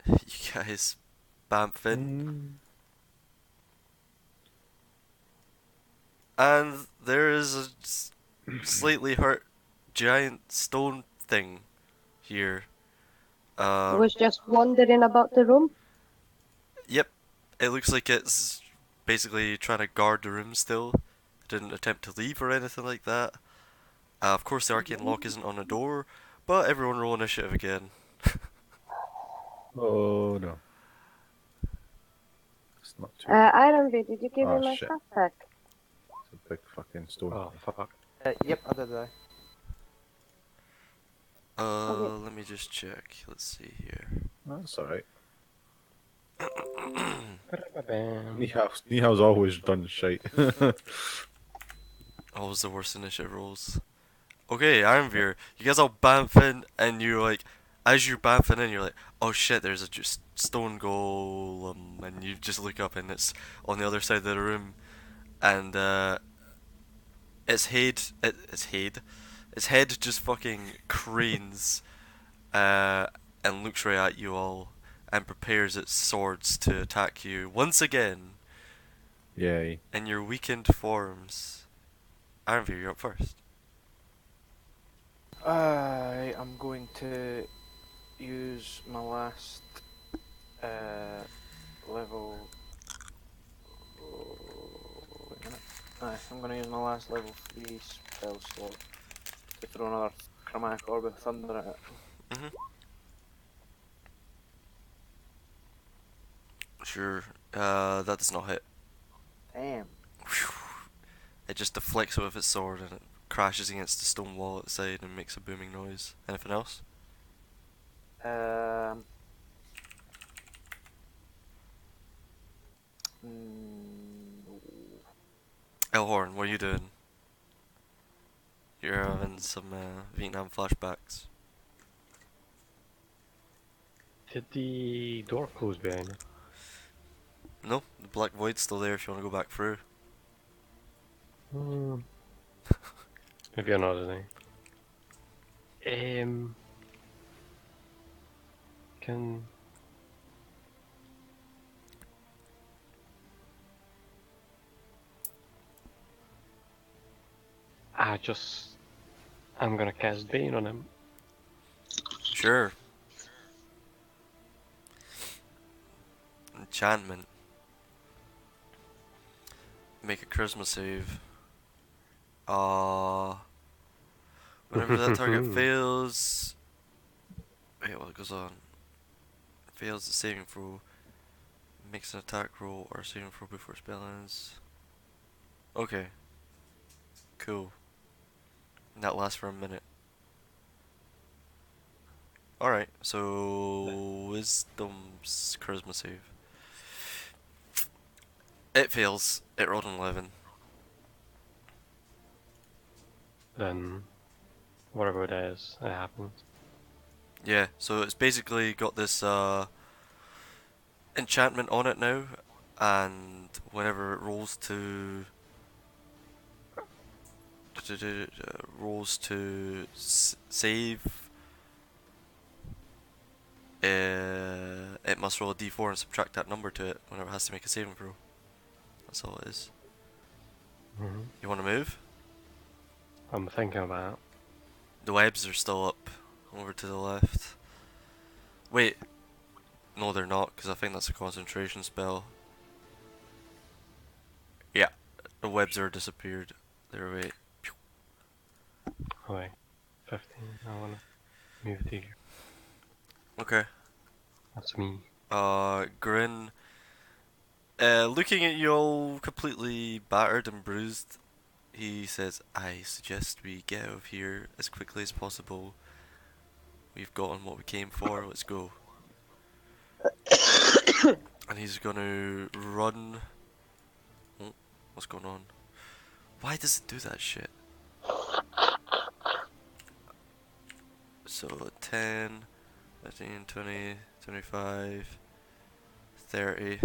You guys bamf in. And there is a slightly hurt giant stone thing here. I was just wandering about the room. Yep, it looks like it's basically trying to guard the room still. It didn't attempt to leave or anything like that. Of course, the arcane lock isn't on the door, but everyone roll initiative again. Oh no. It's not too. Ironveer, did you give Oh, me my shit. stuff back? It's a big fucking stone. Oh fuck. Yep, I did that. Okay. Let me just check. Let's see here. That's alright. Bam. Nihao's always done shite. Always the worst initiative rolls. Okay, Ironveer, you guys all bamf in, and you're like, as you're bamfing in, you're like, oh shit, there's a just stone golem, and you just look up and it's on the other side of the room, and its head just fucking cranes, and looks right at you all, and prepares its swords to attack you once again Yay. in your weakened forms. Ironveer, you're up first. I am going to use my last level. Wait a minute. Aye, I'm going to use my last level 3 spell slot to throw another chromatic orb of thunder at it. Sure. That does not hit. Damn. It just deflects with its sword and it crashes against the stone wall outside and makes a booming noise. Anything else? Mm, Elhorn, what are you doing? You're having some Vietnam flashbacks. Did the door close behind me? No, the black void's still there if you want to go back through. Maybe another thing. Can I'm gonna cast Bane on him. Sure. Enchantment. Make a charisma save. Whenever that target fails. Wait, what goes on? Fails the saving throw. Makes an attack roll or saving throw before spell ends. Okay. Cool. And that lasts for a minute. Alright, so Wisdom's charisma save. It fails. It rolled an 11. Then, whatever it is, it happens. Yeah, so it's basically got this enchantment on it now, and whenever it rolls to save, it must roll a d4 and subtract that number to it whenever it has to make a saving throw. That's all it is. You want to move? I'm thinking about it. The webs are still up over to the left. Wait, no, they're not, because I think that's a concentration spell. Yeah, the webs are disappeared. They're away. Oh wait, 15. I wanna move to here. Okay. That's me. Grin. Looking at you all completely battered and bruised, he says, I suggest we get out of here as quickly as possible. We've gotten what we came for, let's go. And he's gonna run. Oh, what's going on? Why does it do that shit? So 10, 15, 20, 25, 30.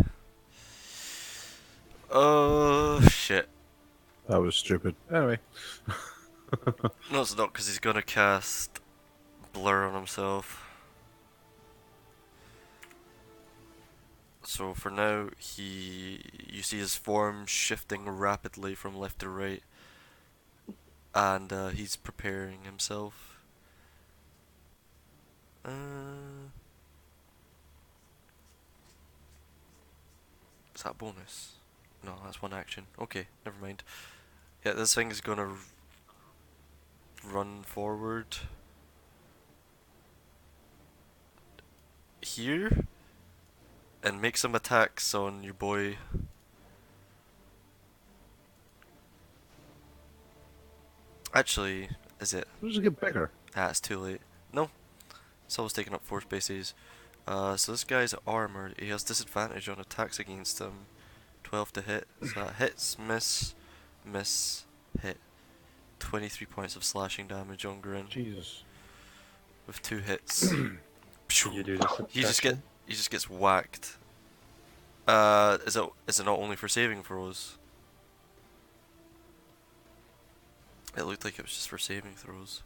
Oh shit. That was stupid. Anyway. No, it's not, because he's gonna cast Blur on himself. So for now, you see his form shifting rapidly from left to right, and he's preparing himself. Is that bonus? No, that's one action. Okay, never mind. Yeah, this thing is gonna run forward here and make some attacks on your boy. Actually, is it? Does it get bigger? Ah, it's too late. No, it's always taking up 4 spaces. So this guy's armored. He has disadvantage on attacks against him. 12 to hit. So that hits, miss, miss, hit. 23 points of slashing damage on Grin Jesus. with 2 hits. You do this. He just gets whacked. Is it not only for saving throws? It looked like it was just for saving throws.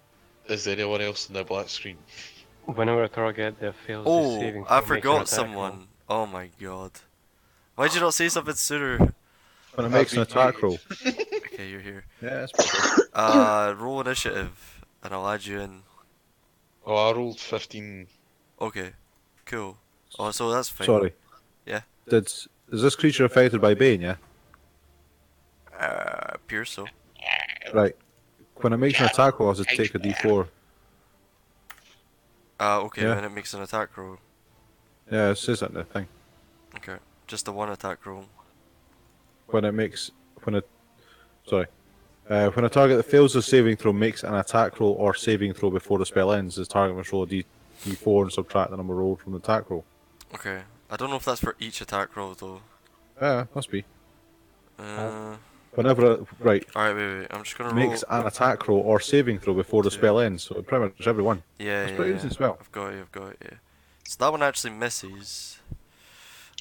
Is there anyone else in the black screen? Whenever a target that fails the Oh, saving I throw makes an forgot attack someone. Oh my god. Why'd you not say something sooner? When it makes an attack roll. Okay, you're here. Yeah, that's pretty good. Roll initiative, and I'll add you in. Oh, I rolled 15. Okay, cool. Oh, so that's fine. Sorry. Yeah. Is this creature affected by Bane, yeah? Appears so. Right. When it makes an attack roll, does it take a d4? Okay, Yeah. then it makes an attack roll. Yeah, it says that in the thing. Okay, just the one attack roll. When a target that fails the saving throw makes an attack roll or saving throw before the spell ends, the target must roll a d4 and subtract the number rolled from the attack roll. Okay, I don't know if that's for each attack roll though. Yeah, must be. Uh, Whenever Alright, wait. I'm just gonna roll. makes an attack roll or saving throw before the Two. spell ends, so pretty much every one. Yeah, That's yeah, pretty yeah. easy as well. I've got it, yeah. So that one actually misses.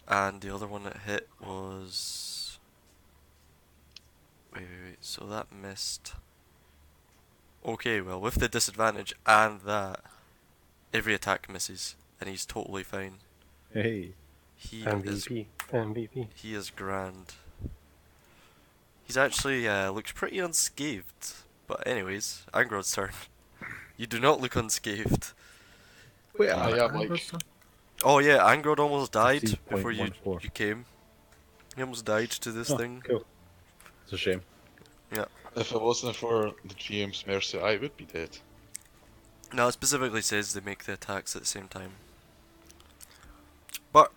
And the other one that hit was... Wait. So that missed. Okay, well, with the disadvantage and that, every attack misses. And he's totally fine. Hey. MVP. He is grand. He's actually looks pretty unscathed. But anyways, Angrod's turn. You do not look unscathed. Wait, I am like, Anger's turn? Oh yeah, Angrod almost died before you 15.14. you came. He almost died to this Oh, thing. cool. It's a shame. Yeah. if it wasn't for the GM's mercy, I would be dead. No, it specifically says they make the attacks at the same time. But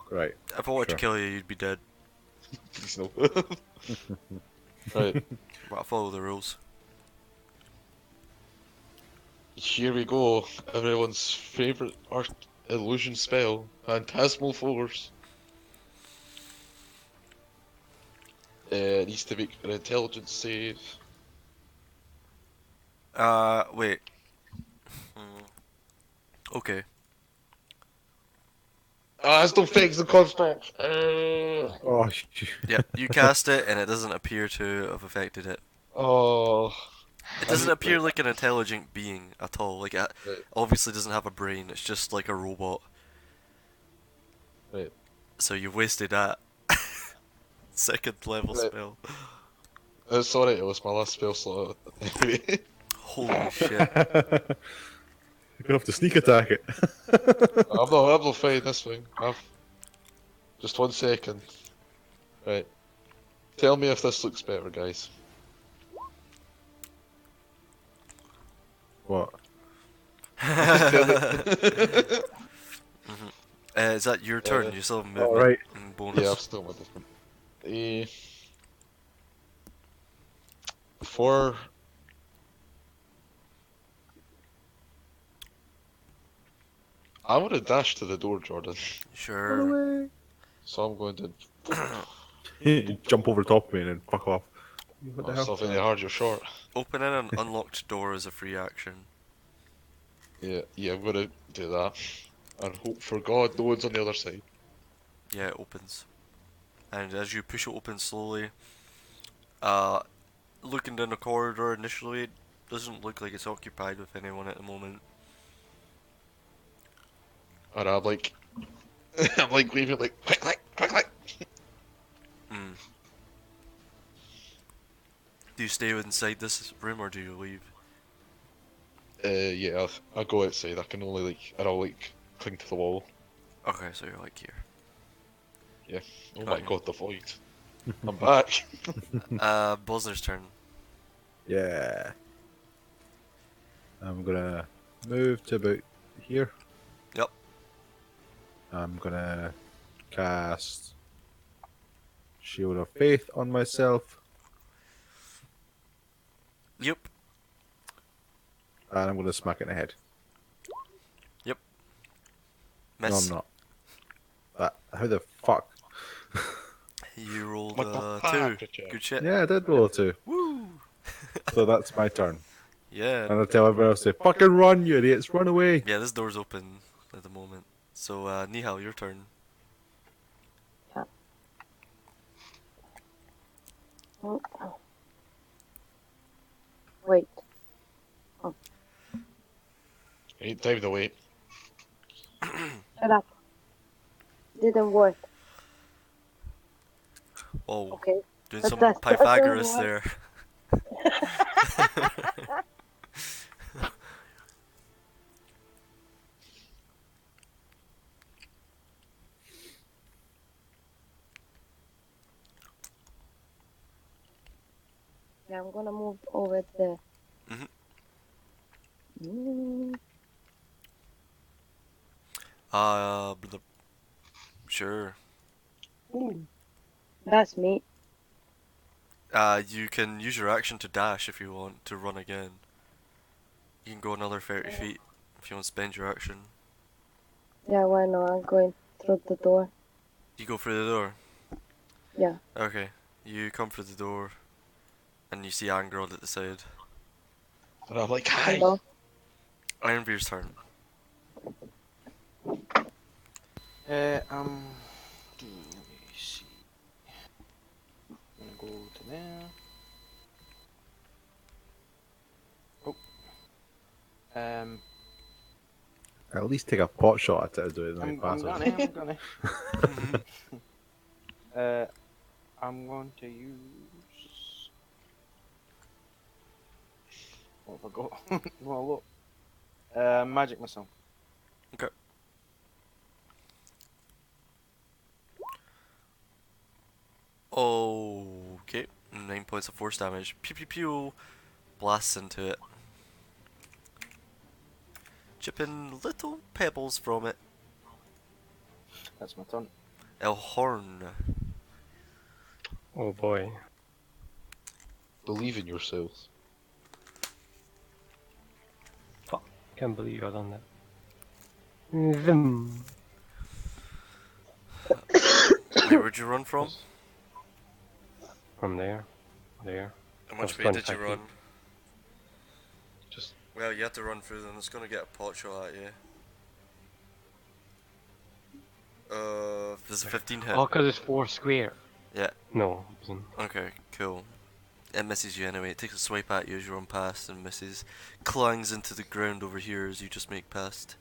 Right. if I wanted to Sure. kill you, you'd be dead. Please no. Right, But I follow the rules. here we go. Everyone's favourite art illusion spell, Phantasmal Force. Needs to make an intelligence save. Wait. Hmm. Okay. Ah, it's no fix the construct. Oh, Yep, you cast it and it doesn't appear to have affected it. Oh, It I doesn't need, appear right, like an intelligent being at all. Like, it right, obviously doesn't have a brain, it's just like a robot. right, So you've wasted that second level right. spell. Sorry, it was my last spell slot. Anyway, Holy shit. You're gonna have to sneak attack it. I'm not fighting this thing. Just 1 second. Right. Tell me if this looks better, guys. What? Tell me. Is that your turn? Uh, You still have All movement right. and Yeah, bonus. I've still got this one. For I want to dash to the door, Jordan. Sure. So I'm going to. You jump over top of me and then fuck off. What the Oh, it's hell? not very hard. You're short. Opening an unlocked door is a free action. Yeah, I'm gonna do that. And hope for God no one's on the other side. Yeah, it opens. And as you push it open slowly, looking down the corridor initially, it doesn't look like it's occupied with anyone at the moment. And I'm like, I'm like leaving like quick, quick. Hmm. Do you stay inside this room or do you leave? Yeah, I'll go outside. I can only and I'll cling to the wall. Okay, so you're like here. Oh Got my you. God, the void. I'm back. Bosner's turn. Yeah. I'm gonna move to about here. Yep. I'm gonna cast Shield of Faith on myself, Yep. and I'm gonna smack it in the head. No, Miss. I'm not. How the fuck? You rolled What the a fuck, 2. Richard? Good shit. Yeah, I did roll a 2. Woo! So that's my turn. Yeah. And I tell everyone else to fucking run, you idiots, run away. Yeah, this door's open at the moment. So, Nihal, your turn. Oh. Wait. Ain't time to wait. Shut up. Didn't work. Oh, Okay. doing But some that's- Pythagoras that's there. Yeah, I'm gonna move over there. Mhm. Mm, Sure. That's me. You can use your action to dash if you want to run again. You can go another 30 feet if you want to spend your action. Yeah, why not? I'm going through the door. You go through the door. Yeah. Okay. You come through the door, and you see Angrod at the side. And I'm like, hi. Hello. Ironbeard's turn. Let me see. I'm gonna go to there. Oh. At least take a pot shot at it as doing I'm like passes. gonna. I'm going to use. What have I got? Well, look. Magic missile. points of force damage. Pew pew pew. Blasts into it. Chipping little pebbles from it. That's my turn. El Horn. Oh boy. Believe in yourselves. Fuck. Can't believe I done that. Vim. Wait, where'd you run from? From there. There. How much That's way did you 25 run? feet. Just Well, you have to run through them. It's gonna get a pot shot at you. There's a 15 hit. oh, cause it's 4 square. Yeah. No. it isn't. Okay, cool. It misses you anyway. It takes a swipe at you as you run past and misses. Clangs into the ground over here as you just make past.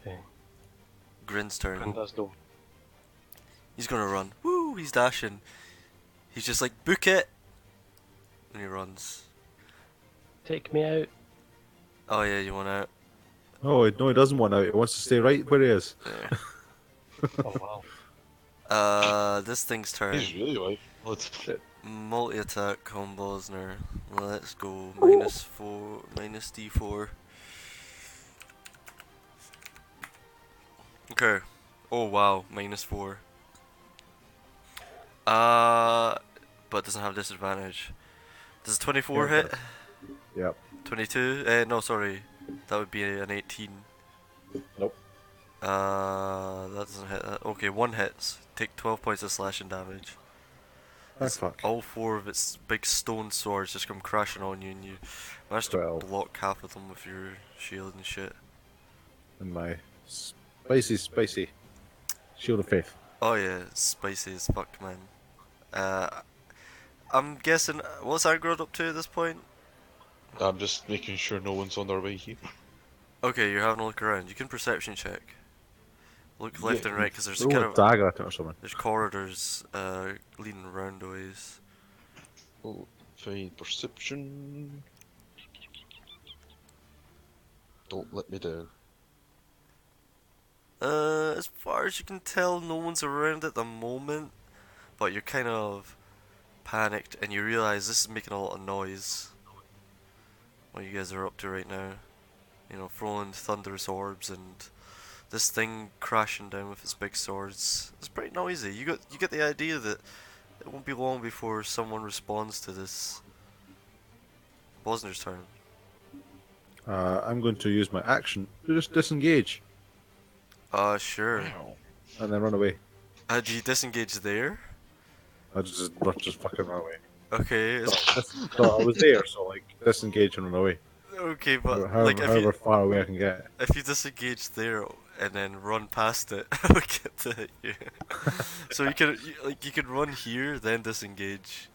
Okay. Grin's turn. And does though. He's gonna run. Woo! He's dashing. He's just like, book it! And he runs. Take me out. Oh yeah, you want out? Oh no, he doesn't want out. He wants to stay right where he is. There. Oh wow. This thing's turn. He's really like. Let's. Multi-attack combos now. Let's go. -4, minus D4. Okay. Oh wow, -4. But doesn't have disadvantage. Does a 24 Yeah, hit? Yep. 22? No, sorry. That would be an 18. Nope. That doesn't hit. Okay, one hits. Take 12 points of slashing damage. Oh, fuck. All 4 of its big stone swords just come crashing on you, and you manage to 12. block half of them with your shield and shit. And my spicy shield of faith. Oh yeah, it's spicy as fuck, man. I'm guessing, what's Agrod up to at this point? I'm just making sure no one's on their way here. Okay, you're having a look around. You can perception check. Look left Yeah, and right, because there's Throw kind a of dagger at it or something. there's corridors leading around ways. Oh, fine perception. Don't let me down. As far as you can tell, no one's around at the moment, but you're kind of panicked, and you realize this is making a lot of noise. What you guys are up to right now, you know, throwing thunderous orbs and this thing crashing down with its big swords. It's pretty noisy. You get the idea that it won't be long before someone responds to this. Bosner's turn. I'm going to use my action to just disengage Sure. and then run away. Do you disengage there? I just fucking run away. Okay. So I was there, so like disengage and run away. Okay, but However, like however far away I can get. if you disengage there and then run past it, it'll get to hit you. So you could run here, then disengage,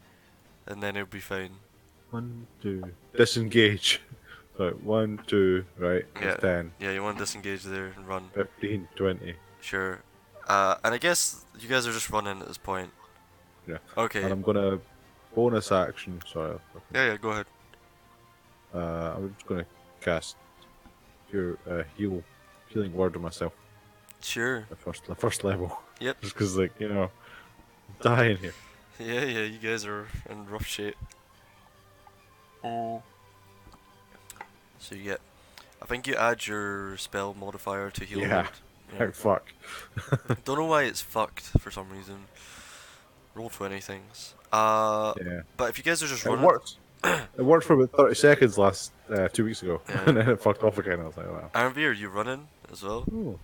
and then it'll be fine. 1, 2, disengage. Right, 1, 2, right, Yeah. that's 10, Yeah, you want to disengage there and run. 15, 20. Sure. And I guess you guys are just running at this point. Yeah. Okay. And I'm gonna bonus action. Sorry. Yeah, go ahead. I'm just gonna cast pure healing word on myself. Sure. The first level. Yep. Just because, like, you know, I'm dying here. Yeah, you guys are in rough shape. So you get, I think you add your spell modifier to heal Yeah. word. Oh, fuck. Don't know why it's fucked for some reason. Roll 20 things. Yeah. But if you guys are just It running, worked. It worked for about 30 seconds last 2 weeks ago, Yeah. and then it fucked off again. I was like, wow. Arnvir, are you running as well? Ooh.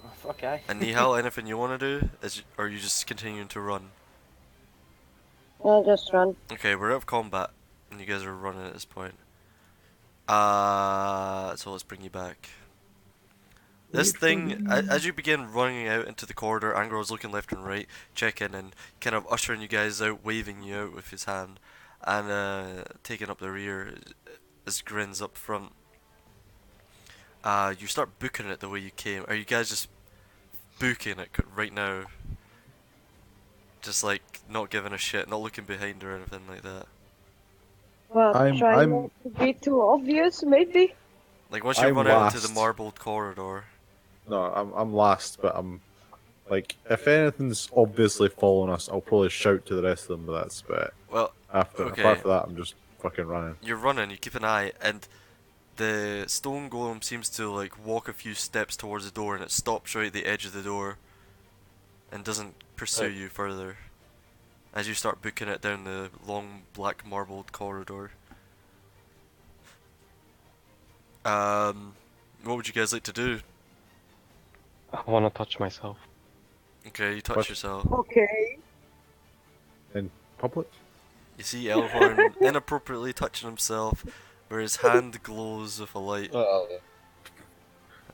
Oh, fuck aye. And Nihal, anything you want to do? Or are you just continuing to run? I'll just run. Okay, we're out of combat, and you guys are running at this point. So let's bring you back. This thing, as you begin running out into the corridor, Angro is looking left and right, checking and kind of ushering you guys out, waving you out with his hand, and taking up the rear as grins up front. You start booking it the way you came. Are you guys just booking it right now? Just like not giving a shit, not looking behind or anything like that. Well, try I'm- not to be too obvious, maybe. Like once you I'm run out into the last. marbled corridor. No, I'm last, but I'm Like, if anything's obviously following us, I'll probably shout to the rest of them, but that's about it. Well, Apart okay. from that, I'm just fucking running. You're running. You keep an eye, and the stone golem seems to like walk a few steps towards the door, and it stops right at the edge of the door, and doesn't pursue Right. you further. As you start booking it down the long black marbled corridor. What would you guys like to do? I wanna touch myself. Okay, you touch What? yourself. Okay. In public? You see Elhorn inappropriately touching himself, where his hand glows with a light, Oh,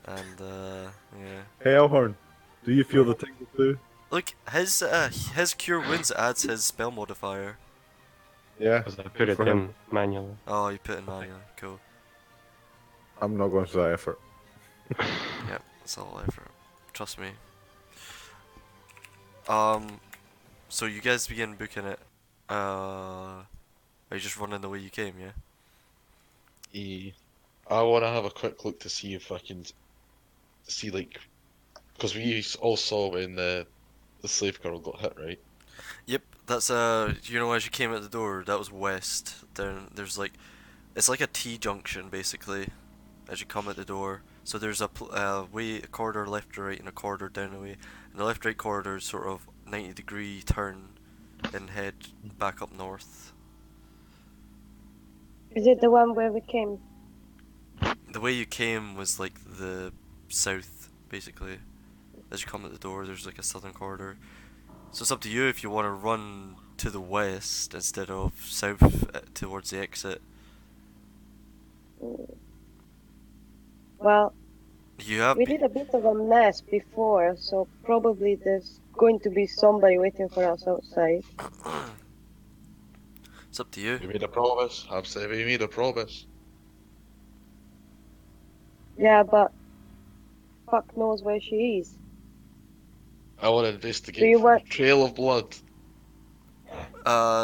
and yeah. Hey, Elhorn, do you feel the tingle too? Look, his cure wounds adds his spell modifier. Yeah. Because I put it For him. in manually. Oh, you put it in manually. Cool. I'm not going through that effort. Yep, that's all effort. Trust me. So you guys begin booking it. Are you just running the way you came? Yeah. I want to have a quick look to see if I can see, like, because we all saw when the slave girl got hit, right? Yep. That's you know, as you came out the door, that was west. There's like, it's like a T junction basically, as you come out the door. So there's a corridor left to right and a corridor down the way. And the left right corridor is sort of 90-degree turn and head back up north. Is it the one where we came? The way you came was like the south, basically. As you come at the door, there's like a southern corridor. So it's up to you if you want to run to the west instead of south towards the exit. Well, You have we did a bit of a mess before, so probably there's going to be somebody waiting for us outside. it's up to you. We made a promise. I'm saying we made a promise. Yeah, but fuck knows where she is. I want to Do investigate you for want- a trail of blood.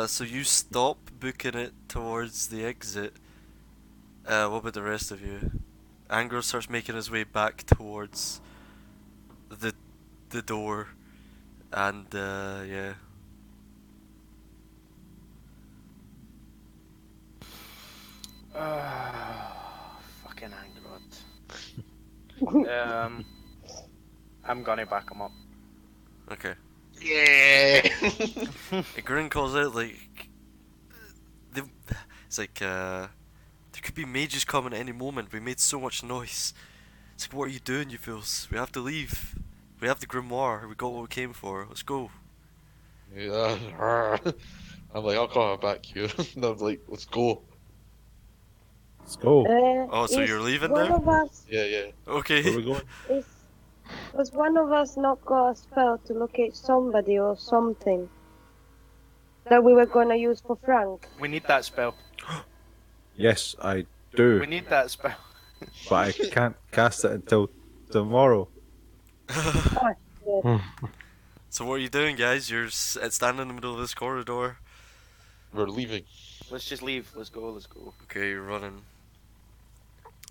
So you stop booking it towards the exit. What about the rest of you? Angro starts making his way back towards the door, and yeah. Fucking Angrod. I'm gonna back him up. Okay. Yeah. Grin calls out like, it's like there could be mages coming at any moment. We made so much noise. It's like, what are you doing, you fools? We have to leave. We have the Grimoire. We got what we came for. Let's go. Yeah. I'm like, I'll call her back, you. And I'm like, let's go. Let's go. Oh, so is you're leaving one now? of us Yeah, yeah. Okay. Where are we going? was one of us not got a spell to locate somebody or something that we were gonna use for Frank? We need that spell. Yes, I do, We need that spell. but I can't cast it until tomorrow. So what are you doing, guys? You're standing in the middle of this corridor. We're leaving. Let's just leave. Let's go. Let's go. Okay, you're running.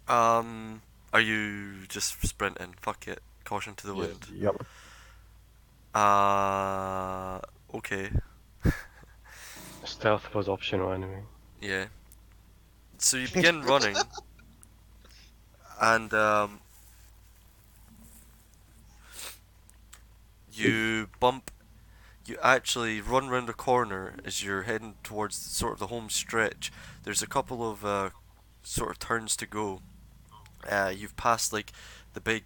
Are you just sprinting? Fuck it. Caution to the Yeah. wind. Yep. Okay. Stealth was optional anyway. Yeah. So you begin running, and you actually run round a corner as you're heading towards sort of the home stretch. There's a couple of sort of turns to go. You've passed like the big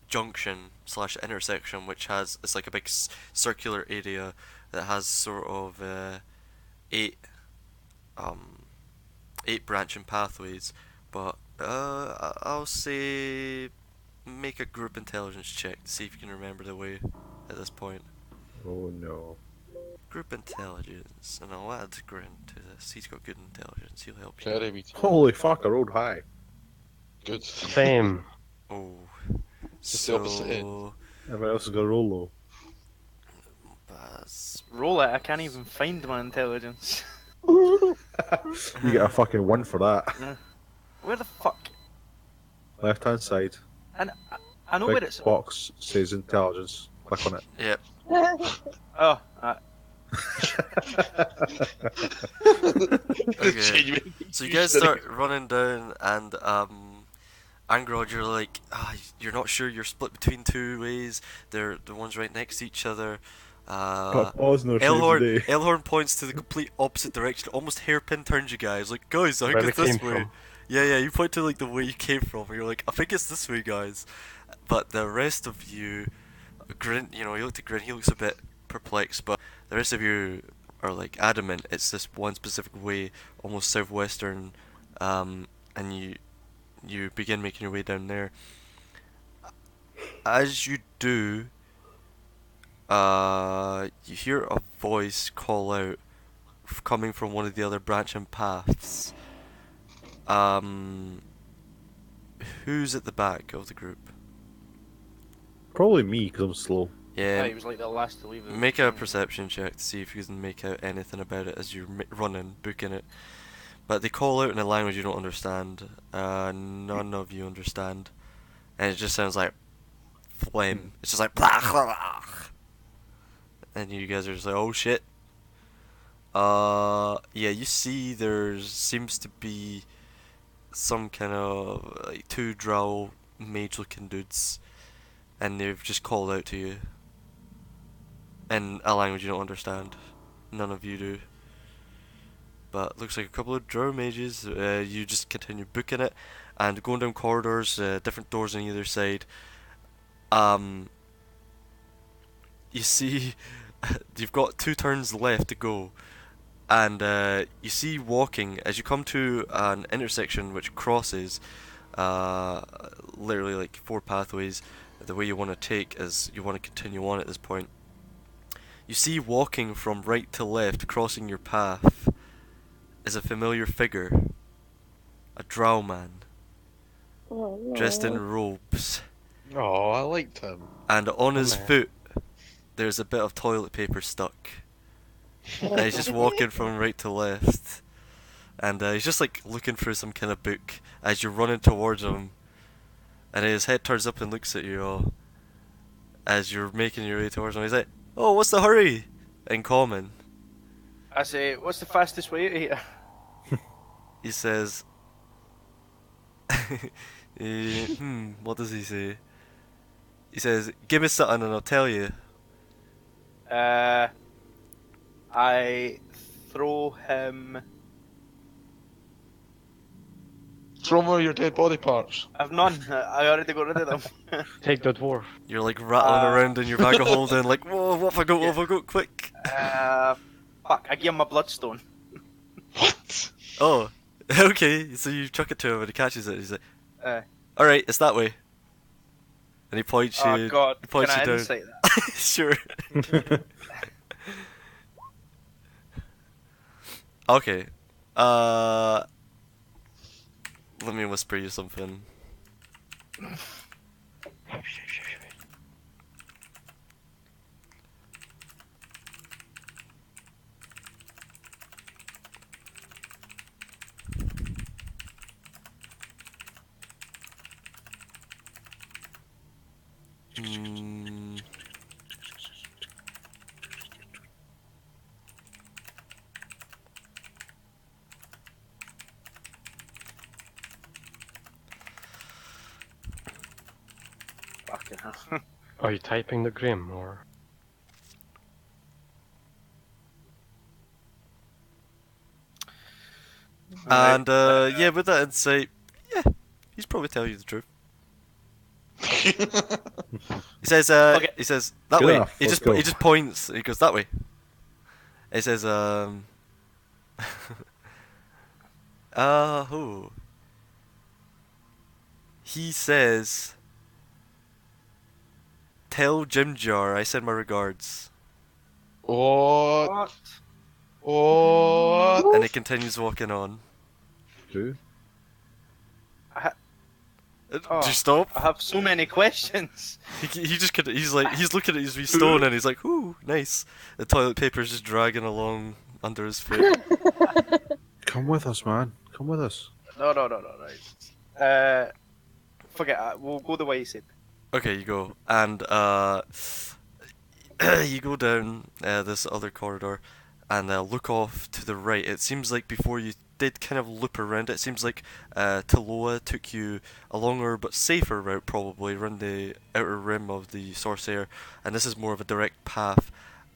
junction slash intersection, which it's like a big circular area that has sort of eight branching pathways. But I'll say make a group intelligence check to see if you can remember the way at this point. Oh no. Group intelligence, and I'll add Grin to this. He's got good intelligence. He'll help you. Carry me. Holy fuck, I rolled high. Good. Same. Oh, Just the opposite end. so Everyone else is gonna roll low. Roll it. I can't even find my intelligence. You get a fucking 1 for that. Where the fuck? Left hand side. And I know where Big it's. box says intelligence. Click on it. Yep. Oh, Okay. Genuine So you guys confusion. start running down, and Angrod, you're like, you're not sure. You're split between two ways. They're the ones right next to each other. But Posner saves the day. Elhorn points to the complete opposite direction, almost hairpin turns you guys. Like, guys, I Where think we it's this came way. from. Yeah, you point to like the way you came from. And you're like, I think it's this way, guys. But the rest of you, Grin, you look at Grin. He looks a bit perplexed, but the rest of you are like adamant it's this one specific way, almost southwestern, and you begin making your way down there. As you do, you hear a voice call out coming from one of the other branching paths. Who's at the back of the group? Probably me, because I'm slow. Yeah, he was like the last to leave. make a perception check to see if you can make out anything about it as you're running, booking it. But they call out in a language you don't understand. None of you understand. And it just sounds like flame. It's just like blah, blah, blah. And you guys are just like, oh shit. Yeah, you see there seems to be some kind of like two drow mage looking dudes, and they've just called out to you in a language you don't understand. None of you do. But looks like a couple of drow mages. You just continue booking it and going down corridors, different doors on either side. You see you've got 2 turns left to go, and you see walking as you come to an intersection which crosses literally like 4 pathways. The way you want to take is you want to continue on at this point. You see walking from right to left, crossing your path, is a familiar figure, a drow man, Oh, no. dressed in robes, Oh, I liked him. and on his man. foot there's a bit of toilet paper stuck. And he's just walking from right to left, and he's just like looking through some kind of book as you're running towards him, and his head turns up and looks at you all as you're making your way towards him. He's like, "Oh, what's the hurry?" In common. I say, what's the fastest way out of here? He says, what does he say? He says, "Give me something and I'll tell you." I throw him. Throw more of your dead body parts. I've none. I already got rid of them. Take the dwarf. You're like rattling around in your bag of holding, like, whoa, what have I got, what have I got, quick. Fuck, I give him a bloodstone. What? Oh, okay, so you chuck it to him and he catches it, he's like, Uh, alright, it's that way. And he points oh you, god, he points can I you down. insight that? Sure. Okay. Let me whisper you something. Mm. Fucking hell. Are you typing the Grim or? And yeah, with that insight, yeah, he's probably telling you the truth. He says, Okay. he says that Good way. enough, He let's just go. he just points. He goes that way. He says, who? He says, tell Jim Jar I send my regards. What? What? What? And he continues walking on. Who? Do Oh. you stop? I have so many questions. He just he's like he's looking at his wee stone and he's like, ooh, nice. The toilet paper's just dragging along under his foot. Come with us, man. Come with us. No, right. Forget it. We'll go the way you said. Okay, you go. And you go down this other corridor and look off to the right. It seems like before you did kind of loop around it. It seems like Taloa took you a longer but safer route, probably around the outer rim of the Sorcerer, and this is more of a direct path.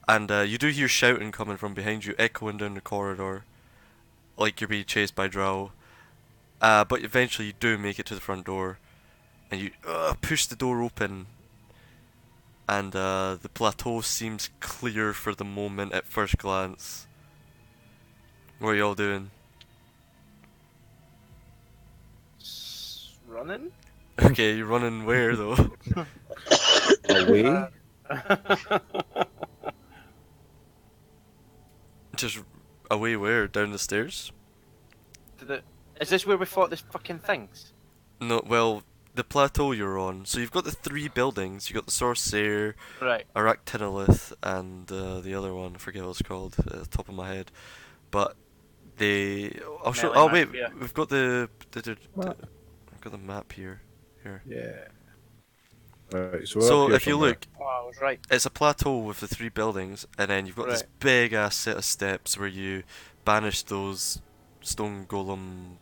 And you do hear shouting coming from behind you, echoing down the corridor, like you're being chased by Drow. But eventually you do make it to the front door, and you push the door open, and the plateau seems clear for the moment at first glance. What are y'all doing? Running? Okay, you're running where though? Away? Just away where? Down the stairs? Is this where we fought this fucking things? No, well, the plateau you're on. So you've got the three buildings. You got the Sorcerer, Right. Aractinolith, and the other one. I forget what it's called. At the top of my head, but they. I'll show. Melee Oh wait, map, yeah. we've got the Map. I've got the map here. Here. Yeah. Right, so we're So up here if you somewhere. look, Oh, I was right. it's a plateau with the three buildings, and then you've got this Right. big ass set of steps where you banish those stone golem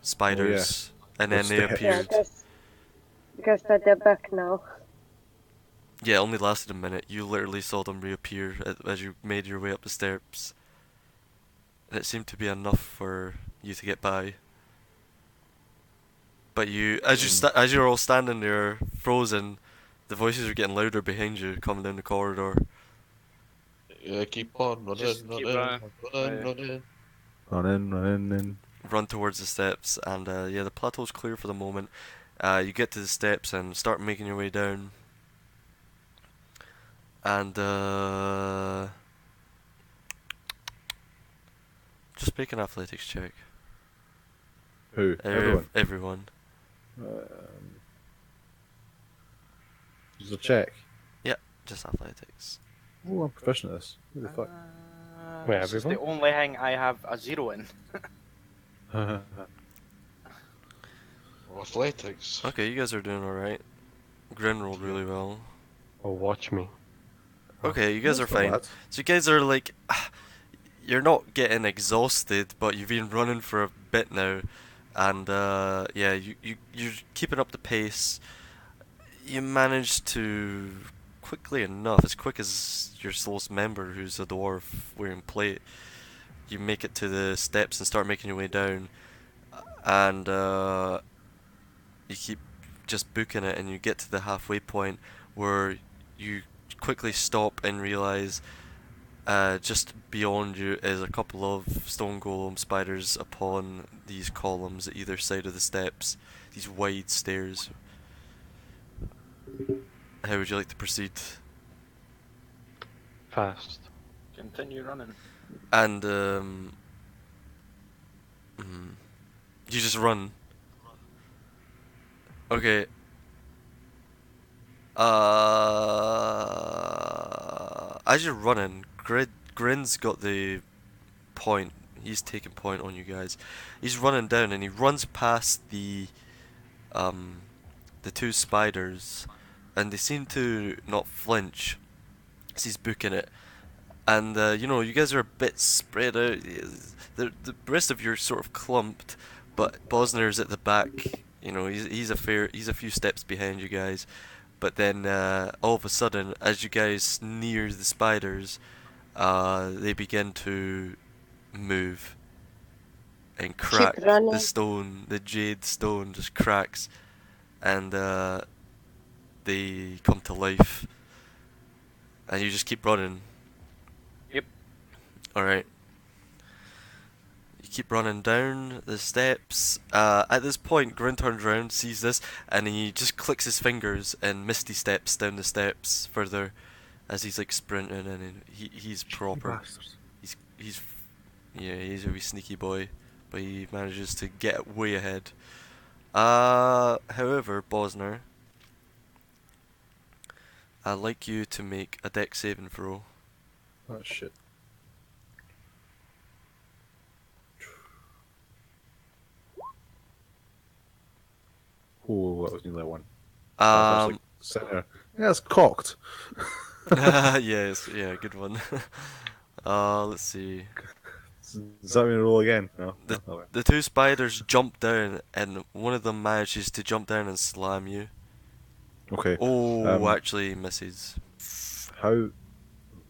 spiders, and then Those they steps. Yeah, appeared. guess that they're back now. Yeah, it only lasted a minute. You literally saw them reappear as you made your way up the steps, and it seemed to be enough for you to get by. But you, as you're all standing there, frozen, the voices are getting louder behind you, coming down the corridor. Yeah, keep on running, Just keep running, running. running. Running in. Run towards the steps, and yeah, the plateau's clear for the moment. You get to the steps and start making your way down, and just make an athletics check. Who? Everyone. Everyone. There's a check. Just athletics. Oh, I'm proficient at this. Who the fuck? Wait, This is the everyone? only thing I have a 0 in. Athletics. Okay, you guys are doing alright. Grin rolled really well. Oh, watch me. Okay, you guys are That's not fine. bad. So you guys are like, you're not getting exhausted, but you've been running for a bit now, and yeah, you're keeping up the pace. You managed to quickly enough, as quick as your slowest member, who's a dwarf wearing plate. You make it to the steps and start making your way down, and you keep just booking it, and you get to the halfway point where you quickly stop and realize just beyond you is a couple of stone golem spiders upon these columns at either side of the steps, these wide stairs. How would you like to proceed? Fast. Continue running. And you just run. Okay. As you're running, Grin's got the point. He's taking point on you guys. He's running down and he runs past the two spiders, and they seem to not flinch as he's booking it. And you know, you guys are a bit spread out. The rest of you are sort of clumped, but Bosner's at the back. You know, he's a few steps behind you guys. But then all of a sudden, as you guys near the spiders, they begin to move and crack. running. The stone, the jade stone, just cracks, and they come to life. And you just keep running. Yep. Alright. You keep running down the steps. At this point, Grin turns around, sees this, and he just clicks his fingers and misty steps down the steps further as he's like sprinting, and he's proper. He's yeah, he's a wee sneaky boy, but he manages to get way ahead. However, Bosner, I'd like you to make a dex saving throw. Oh shit. Oh, that was nearly a one. I was Um, like, sitting there. Yeah, it's cocked. Yes, yeah, good one. Let's see. Does that mean roll again? No. The No? Okay. the two spiders jump down, and one of them manages to jump down and slam you. Okay. Oh, actually misses. How?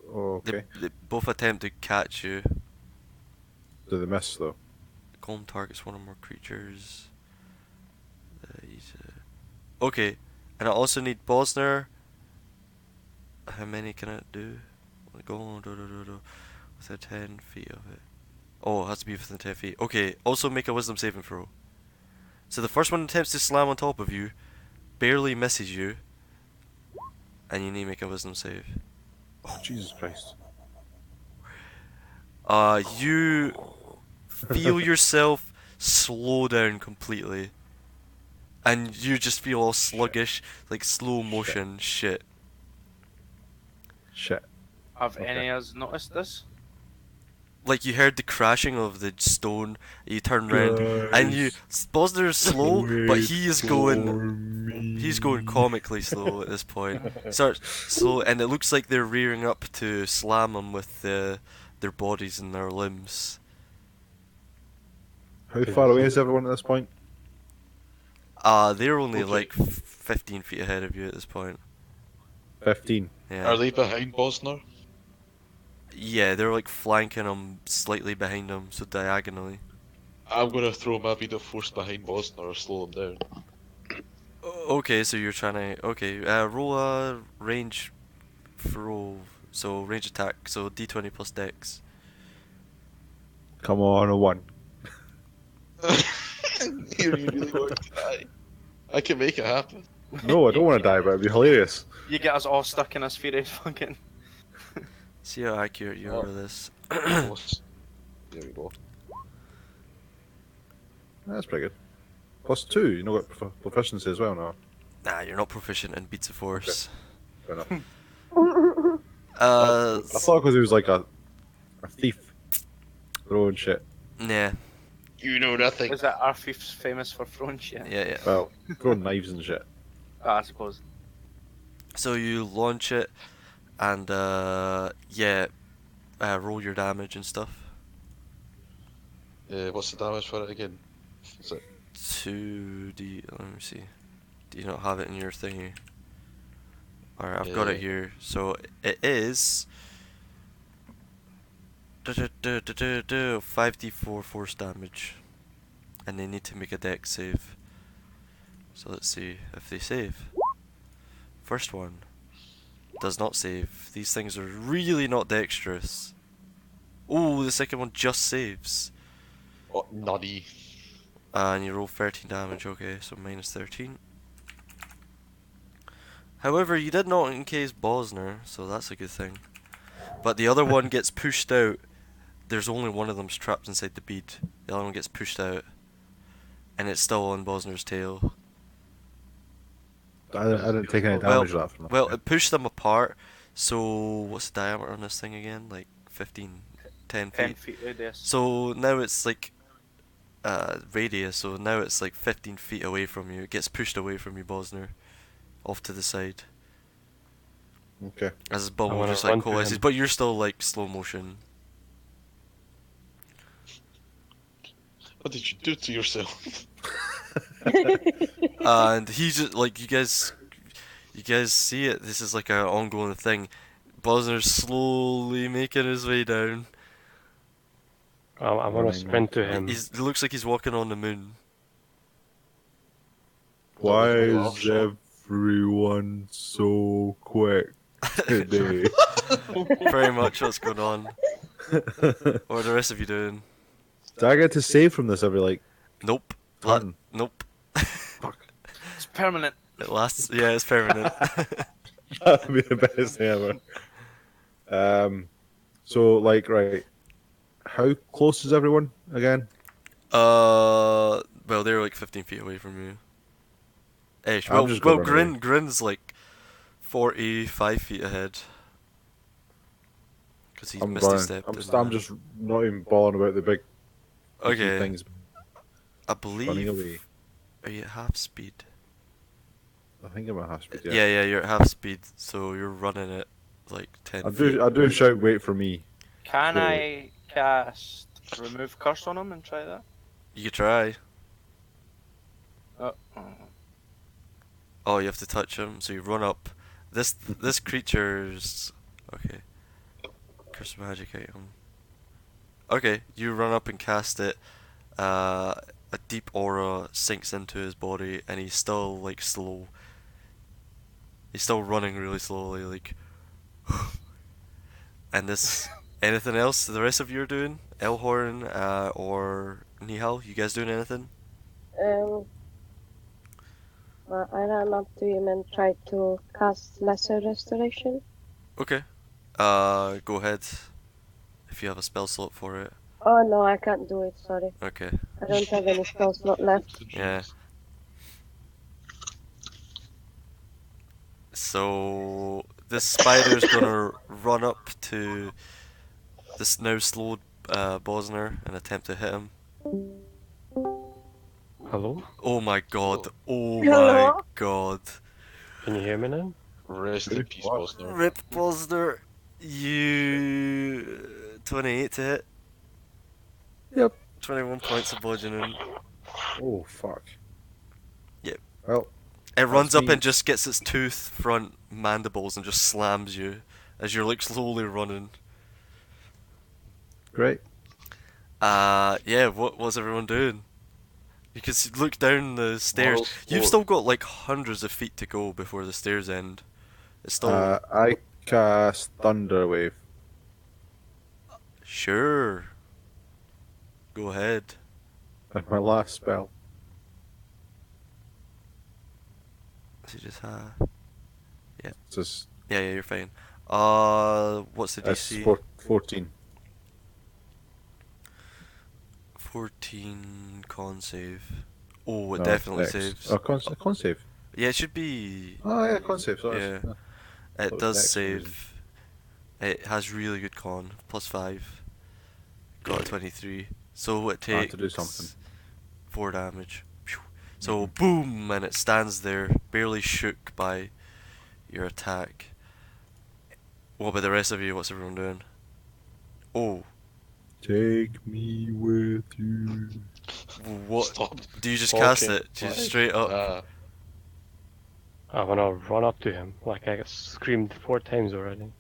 Oh, They, okay. they both attempt to catch you. Do they miss though? Golem targets one or more creatures. Okay, and I also need Bosner. How many can it do? Go within 10 feet of it. Oh, it has to be within 10 feet. Okay, also make a wisdom saving throw. So the first one attempts to slam on top of you, barely misses you, and you need to make a wisdom save. Oh, Jesus Christ. You feel yourself slow down completely. And you just feel all sluggish, like slow motion shit. Shit. Have Okay. any of us noticed this? Like you heard the crashing of the stone, you turn around, and Bosner's slow, but he's going comically slow at this point. Starts slow, and it looks like they're rearing up to slam him with their bodies and their limbs. How far away is everyone at this point? They're only Okay. like 15 feet ahead of you at this point. 15. Yeah. Are they behind Bosner? Yeah, they're like flanking him slightly behind him, so diagonally. I'm gonna throw my bead of force behind Bosner or slow him down. Okay, so you're trying to. Okay, roll a range roll. So range attack, so d20 plus dex. Come on, a 1. You really want to die? I can make it happen. No, I don't want to die, but it'd be hilarious. You get us all stuck in a sphere of fucking. See how accurate you are with this. Almost. There we go. That's pretty good. +2, you know what proficiency as well now. Nah, you're not proficient in beats of force. Fair enough. Uh, I thought because he was like a thief throwing shit. yeah, You know nothing. Is that our thief's famous for throwing shit? yeah. Well, throwing knives and shit. I suppose. So you launch it, and yeah, roll your damage and stuff. What's the damage for it again? Is it 2d. Let me see. Do you not have it in your thingy? Alright, I've got it here. So it is 5d4 force damage, and they need to make a dex save. So let's see if they save. First one does not save. These things are really not dexterous. Oh, the second one just saves. oh, nutty? And you roll 13 damage, okay, so minus 13. However, you did not encase Bosner, so that's a good thing. But the other one gets pushed out. There's only one of them's trapped inside the bead. The other one gets pushed out. And it's still on Bosner's tail. I didn't take any Well, damage of that from that. Well, it pushed them apart. So, what's the diameter on this thing again? Like 15, 10 10 feet. feet radius. So now it's like radius. So now it's like 15 feet away from you. It gets pushed away from you, Bosner, off to the side. Okay. As his bubble wanna just run like through coalesces, him. but you're still like slow motion. What did you do to yourself? And he just like you guys see it. This is like an ongoing thing. Bosner's slowly making his way down. I want Running, to sprint to him. It looks like he's walking on the moon. Why That was my is last shot. everyone so quick today? Very much what's going on. What are the rest of you doing? Do I get to save from this every like Nope. turn? Nope. It's permanent. It lasts. Yeah, it's permanent. That'd be the best thing ever. So like right, how close is everyone again? Well, they're like 15 feet away from you. Ish. I'm Well, just gonna well, run away. Grin's like 45 feet ahead. Because he's I'm misty running. stepped. I'm just not even bothering about the big Okay. things I running believe. away. Are you at half speed? I think I'm at half speed. Yeah, you're at half speed, so you're running it like 10 I feet. do shout, wait for me. Can So- I cast remove curse on him and try that? You could try. Oh. Oh, you have to touch him, so you run up. This creature's okay. Curse magic item. Okay, you run up and cast it. A deep aura sinks into his body, and he's still like slow. He's still running really slowly, like. And this. Anything else the rest of you are doing? Elhorn, or Nihal? You guys doing anything? Well, I ran up to him and tried to cast Lesser Restoration. Okay. Go ahead. If you have a spell slot for it. Oh no, I can't do it, sorry. Okay. I don't have any spell slot left. Yeah. So this spider's gonna run up to this now slowed Bosner and attempt to hit him. Hello? Oh my god. Oh my Hello? god. Can you hear me now? Rest in peace, What? Bosner. Rip Bosner. You 28 to hit. Yep. 21 points of bludgeoning. Oh fuck. Yep. Well, It runs up me. and just gets its tooth front mandibles and just slams you as you're like slowly running. great. Yeah, what's everyone doing? You can look down the stairs. Moral You've support. still got like hundreds of feet to go before the stairs end. It's still I cast Thunder Wave. sure. Go ahead. That's my last spell. So just It's just yeah, you're fine. What's the it's DC? 14. 14 con save. Oh, it No, definitely Dex. saves. Oh, con save. Yeah, it should be. Oh yeah, con save. Sorry. Yeah. Oh, It does Dex save. It has really good con, +5. Got a 23. So it I had takes to do something. 4 damage. Phew. So boom, and it stands there, barely shook by your attack. What about the rest of you? What's everyone doing? Oh, Take me with you. what? Stop. Do you just cast talking. it? Just What? straight up? I'm gonna run up to him. Like I got screamed 4 times already.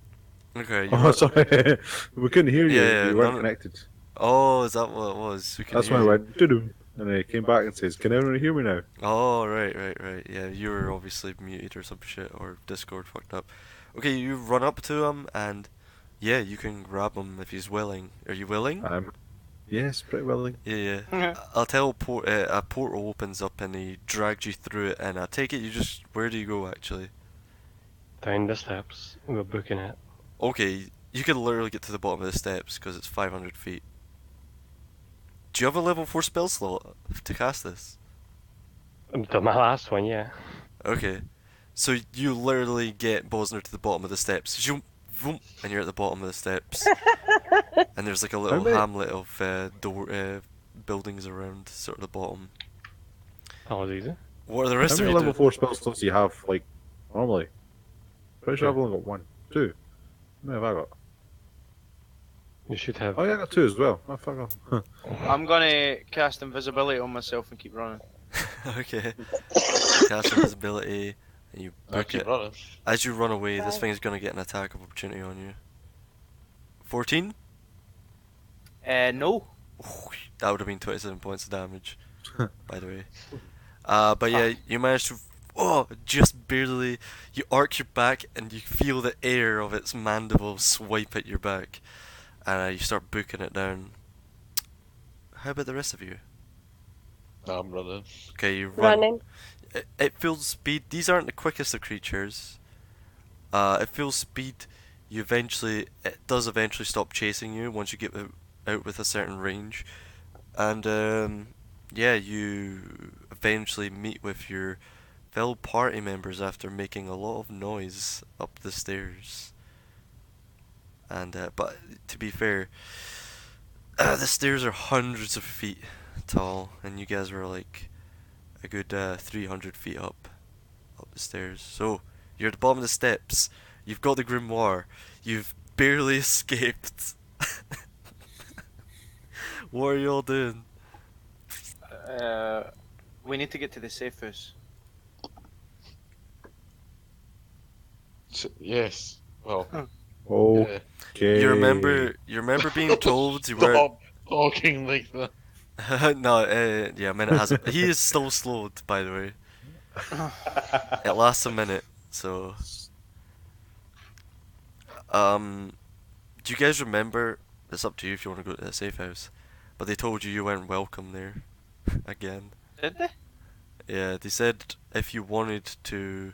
Okay. You Oh, sorry. We couldn't hear you. Yeah, yeah, You weren't none- connected. Oh, is that what it was? We can That's hear when I you. went doo and then he came back and says, "Can everyone hear me now?" Oh, right. Yeah, you were obviously muted or some shit, or Discord fucked up. Okay, you run up to him, and yeah, you can grab him if he's willing. Are you willing? Yes, pretty willing. Yeah. I'll tell a portal opens up and he drags you through it, and I take it you just. Where do you go actually? Down the steps. We're booking it. Okay, you can literally get to the bottom of the steps because it's 500 feet. Do you have a level 4 spell slot to cast this? My last one, yeah. Okay. So you literally get Bosner to the bottom of the steps. Zoom, vroom, and you're at the bottom of the steps. And there's like a little many- hamlet of buildings around sort of the bottom. That was easy. What are the How rest of many you level doing? 4 spell slots do you have, like, normally? Pretty sure I've only got 1. 2. How many have I got? You should have. Oh yeah, I got 2 as well. Oh, fuck off. I'm gonna cast invisibility on myself and keep running. Okay. Cast invisibility, and you I book keep it. running. As you run away, this thing is gonna get an attack of opportunity on you. 14? No. That would have been 27 points of damage, by the way. But yeah, you managed to, just barely, you arc your back and you feel the air of its mandible swipe at your back, and you start booking it down. How about the rest of you? Nah, I'm running. Okay, you run. Running. It feels speed. These aren't the quickest of creatures. It feels speed. It does eventually stop chasing you once you get out with a certain range, and yeah, you eventually meet with your fellow party members after making a lot of noise up the stairs. And but to be fair, the stairs are hundreds of feet tall, and you guys were like a good 300 feet up the stairs. So you're at the bottom of the steps. You've got the Grimoire. You've barely escaped. What are you all doing? We need to get to the safe house. Yes. Well, Okay. yeah. You remember being told you were. Stop talking like that. No, yeah, a minute hasn't. He is still slowed, by the way. It lasts a minute, so. Do you guys remember? It's up to you if you want to go to the safe house. But they told you weren't welcome there. Again. Did they? Yeah, they said if you wanted to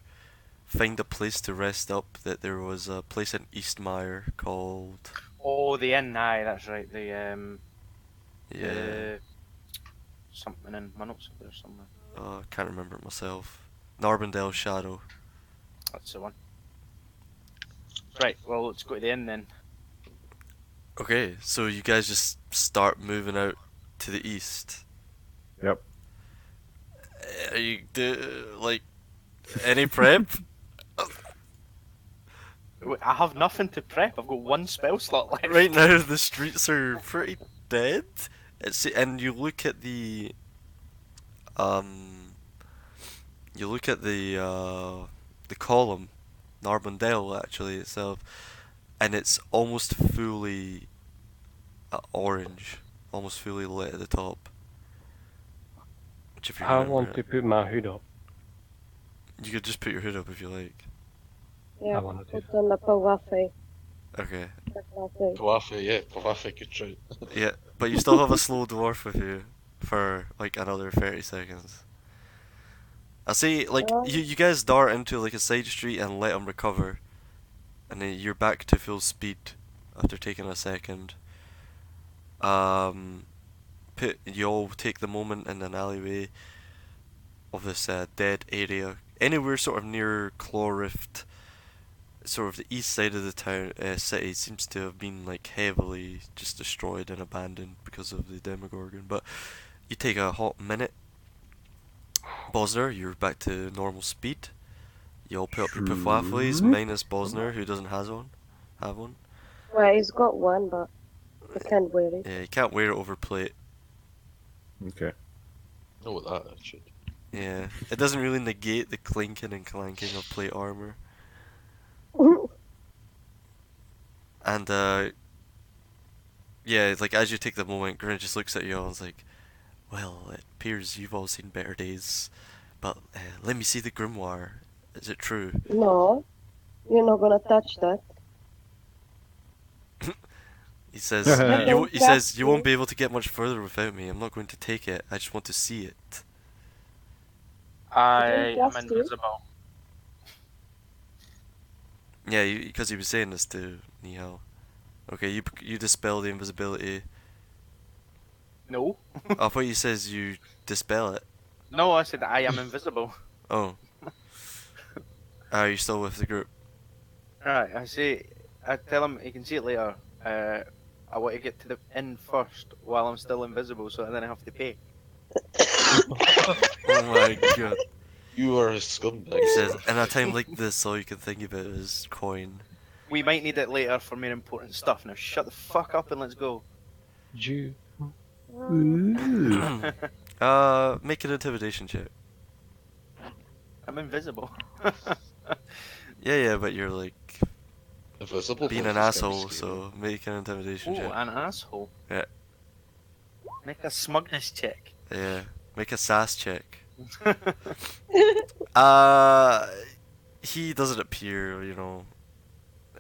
find a place to rest up, that there was a place in Eastmire called. Oh, the inn. Aye, that's right. The Yeah. something in my notes up there somewhere. I can't remember it myself. Narbondale Shadow. That's the one. Right. Well, let's go to the inn then. Okay, so you guys just start moving out to the east. Yep. Are you like any prep? I have nothing to prep. I've got one spell slot left. Right now the streets are pretty dead. And you look at the the column, Narbondale actually itself, and it's almost fully orange, almost fully lit at the top. Which if you I remember want to it, put my hood up. you could just put your hood up if you like. Yeah, I want to do put on the Pawafe. Okay. Pawafi, yeah, Pawafi could try. Yeah, but you still have a slow dwarf with you for like another 30 seconds. I say, like, you guys dart into like a side street and let him recover, and then you're back to full speed after taking a second. You all take the moment in an alleyway of this dead area, anywhere sort of near Claw Rift. Sort of the east side of the town city seems to have been like heavily just destroyed and abandoned because of the Demogorgon. But you take a hot minute. Bosner, you're back to normal speed. You all put up your Pufwaffles, minus Bosner, who doesn't have one. Well, he's got one, but he can't wear it. Yeah, you can't wear it over plate. Okay. Know what that should. Yeah, it doesn't really negate the clinking and clanking of plate armor. And yeah, like as you take the moment, Grin just looks at you all and is like, "Well, it appears you've all seen better days, but let me see the grimoire. Is it true?" No, you're not gonna touch that. He says, Yeah, "You." don't He says, trust "You me. won't be able to get much further without me. I'm not going to take it. I just want to see it." I am trust you. invisible. Yeah, because he was saying this to Nihal. Okay, you dispel the invisibility. No. I thought you says you dispel it. No, I said I am invisible. Oh. Are you still with the group? Right, I tell him he can see it later. I want to get to the inn first while I'm still invisible, so then I have to pay. Oh my god. You are a scumbag. He says, sir. in a time like this, all you can think about is coin. We might need it later for more important stuff. Now shut the fuck up and let's go. Jew. Make an intimidation check. I'm invisible. Yeah, but you're like Invisible being voice an is kinda asshole, scary. so make an intimidation Oh, check. an asshole. Yeah. Make a smugness check. Yeah, make a sass check. Uh, he doesn't appear,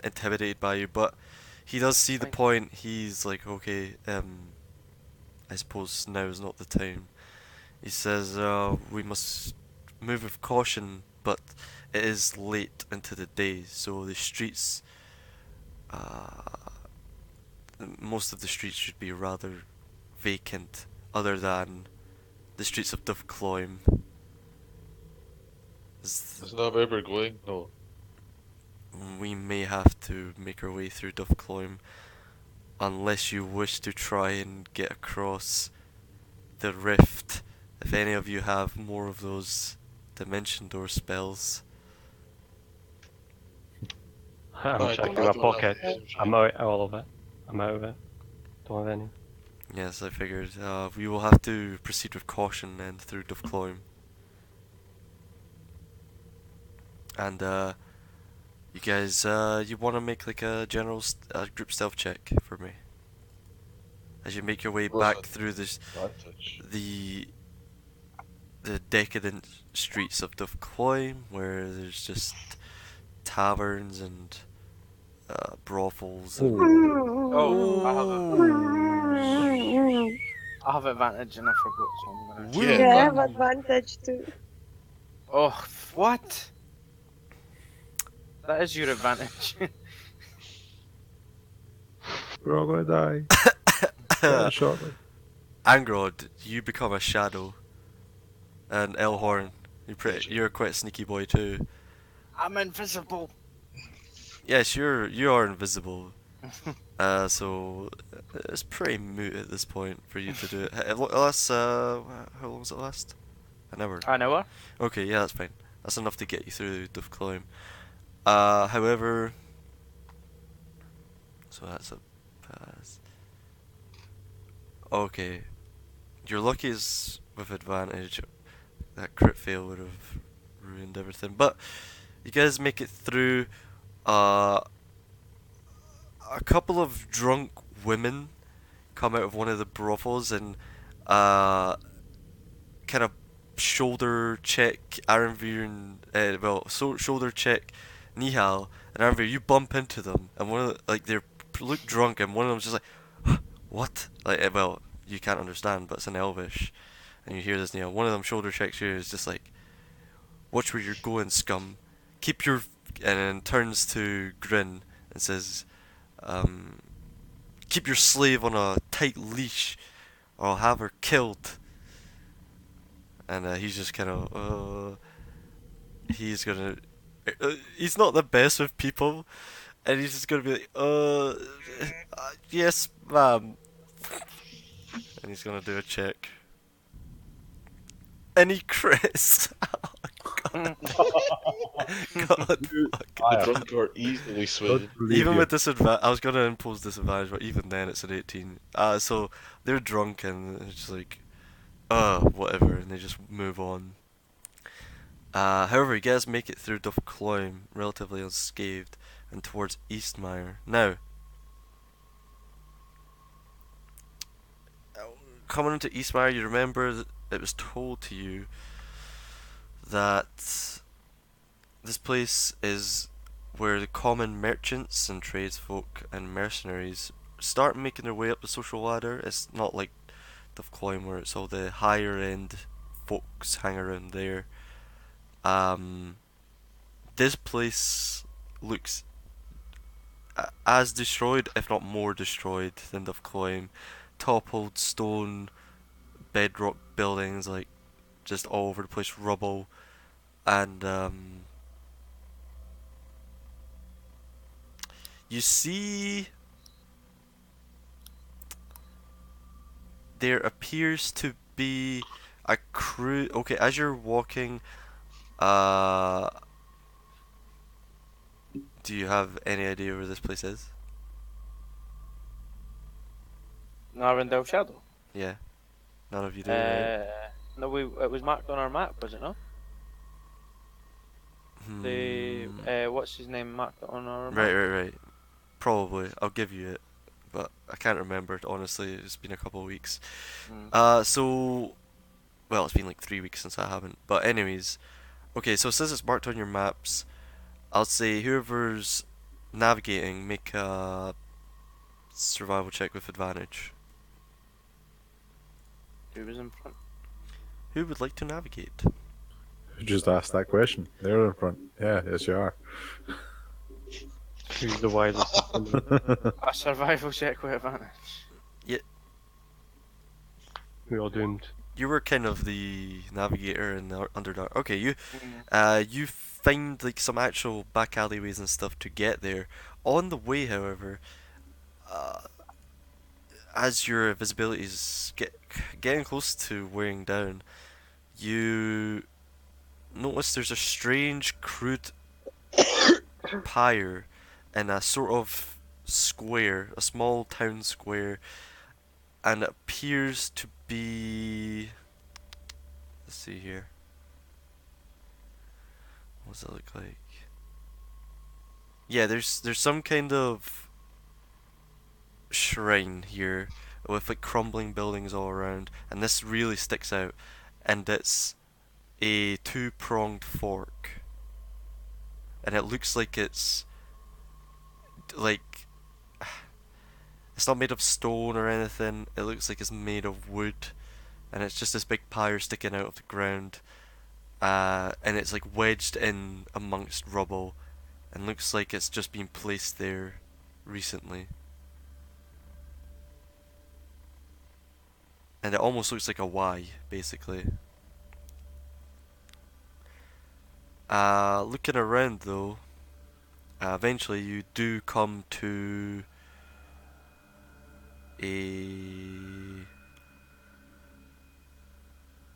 intimidated by you, but he does see the point. He's like, okay, I suppose now is not the time. He says, we must move with caution, but it is late into the day, so the streets, most of the streets should be rather vacant, other than the streets of Dufcloim. Isn't that where we're going? No. We may have to make our way through Dufcloim, unless you wish to try and get across the rift. If any of you have more of those dimension door spells. I'm I checking don't my have pocket. perception. I'm out all of it. I'm out of it. Don't have any. Yes, I figured. We will have to proceed with caution then through Dovecloim. And you guys, you want to make like a general group stealth check for me as you make your way With back through advantage. the the decadent streets of Dovecloim, where there's just taverns and brothels. And Oh, Ooh. I have advantage and I forgot, so I'm gonna. Yeah, Yeah, I that- have advantage too. Oh, what? That is your advantage. We're all gonna die. Very shortly. Angrod, you become a shadow, and Elhorn, you're quite a sneaky boy too. I'm invisible. Yes, you are invisible. So it's pretty moot at this point for you to do it. It lasts, how long does it last? An hour. I know her. Okay, yeah, that's fine. That's enough to get you through Dovecloim. However, so that's a pass. Okay, your lucky is with advantage. That crit fail would have ruined everything. But you guys make it through. Uh, a couple of drunk women come out of one of the brothels and kind of shoulder check Aranvir and shoulder check Nihal and Aranvir. You bump into them and one of like they look drunk and one of them's just like what, like you can't understand but it's in Elvish and you hear this Nihal. One of them shoulder checks you and is just like, watch where you're going, scum. Keep your and then turns to Grin and says, keep your slave on a tight leash, or I'll have her killed. And he's just kind of, he's gonna, he's not the best with people, and he's just gonna be like, yes, ma'am. And he's gonna do a check. Any crits? God, The drunk are easily swayed. even with disadvantage, I was gonna impose disadvantage, but even then it's an 18. So they're drunk and it's just like, whatever, and they just move on. However, you guys make it through Dovecloim relatively unscathed and towards Eastmire. Now, coming into Eastmire, you remember that it was told to you that this place is where the common merchants and tradesfolk and mercenaries start making their way up the social ladder. It's not like Dovecloim where it's all the higher end folks hang around there. This place looks as destroyed, if not more destroyed, than Dovecloim. Toppled stone, bedrock buildings, like just all over the place, rubble, and you see there appears to be a crew. Okay, as you're walking, do you have any idea where this place is? Narendale Shadow. Yeah, none of you do, right? No, it was marked on our map, was it not? Hmm. What's his name marked it on our map? Right. Probably. I'll give you it, but I can't remember it, honestly. It's been a couple of weeks. So, well, it's been like 3 weeks since I haven't. But anyways, okay. So since it's marked on your maps, I'll say whoever's navigating, make a survival check with advantage. Who was in front? Who would like to navigate? Just asked that question. They're in front. Yeah, yes you are. Who's the wisest? A survival check with advantage. We all doomed. You were kind of the navigator in the Underdark. Okay, you you find like some actual back alleyways and stuff to get there. On the way, however, as your visibility is getting close to wearing down, you notice there's a strange, crude pyre in a sort of square, a small town square, and it appears to be. Let's see here. What does it look like? Yeah, there's some kind of shrine here with like crumbling buildings all around, and this really sticks out, and it's a two-pronged fork, and it looks like like it's not made of stone or anything. It looks like it's made of wood, and it's just this big pyre sticking out of the ground, and it's like wedged in amongst rubble, and looks like it's just been placed there recently. And it almost looks like a Y, basically. Looking around though, eventually you do come to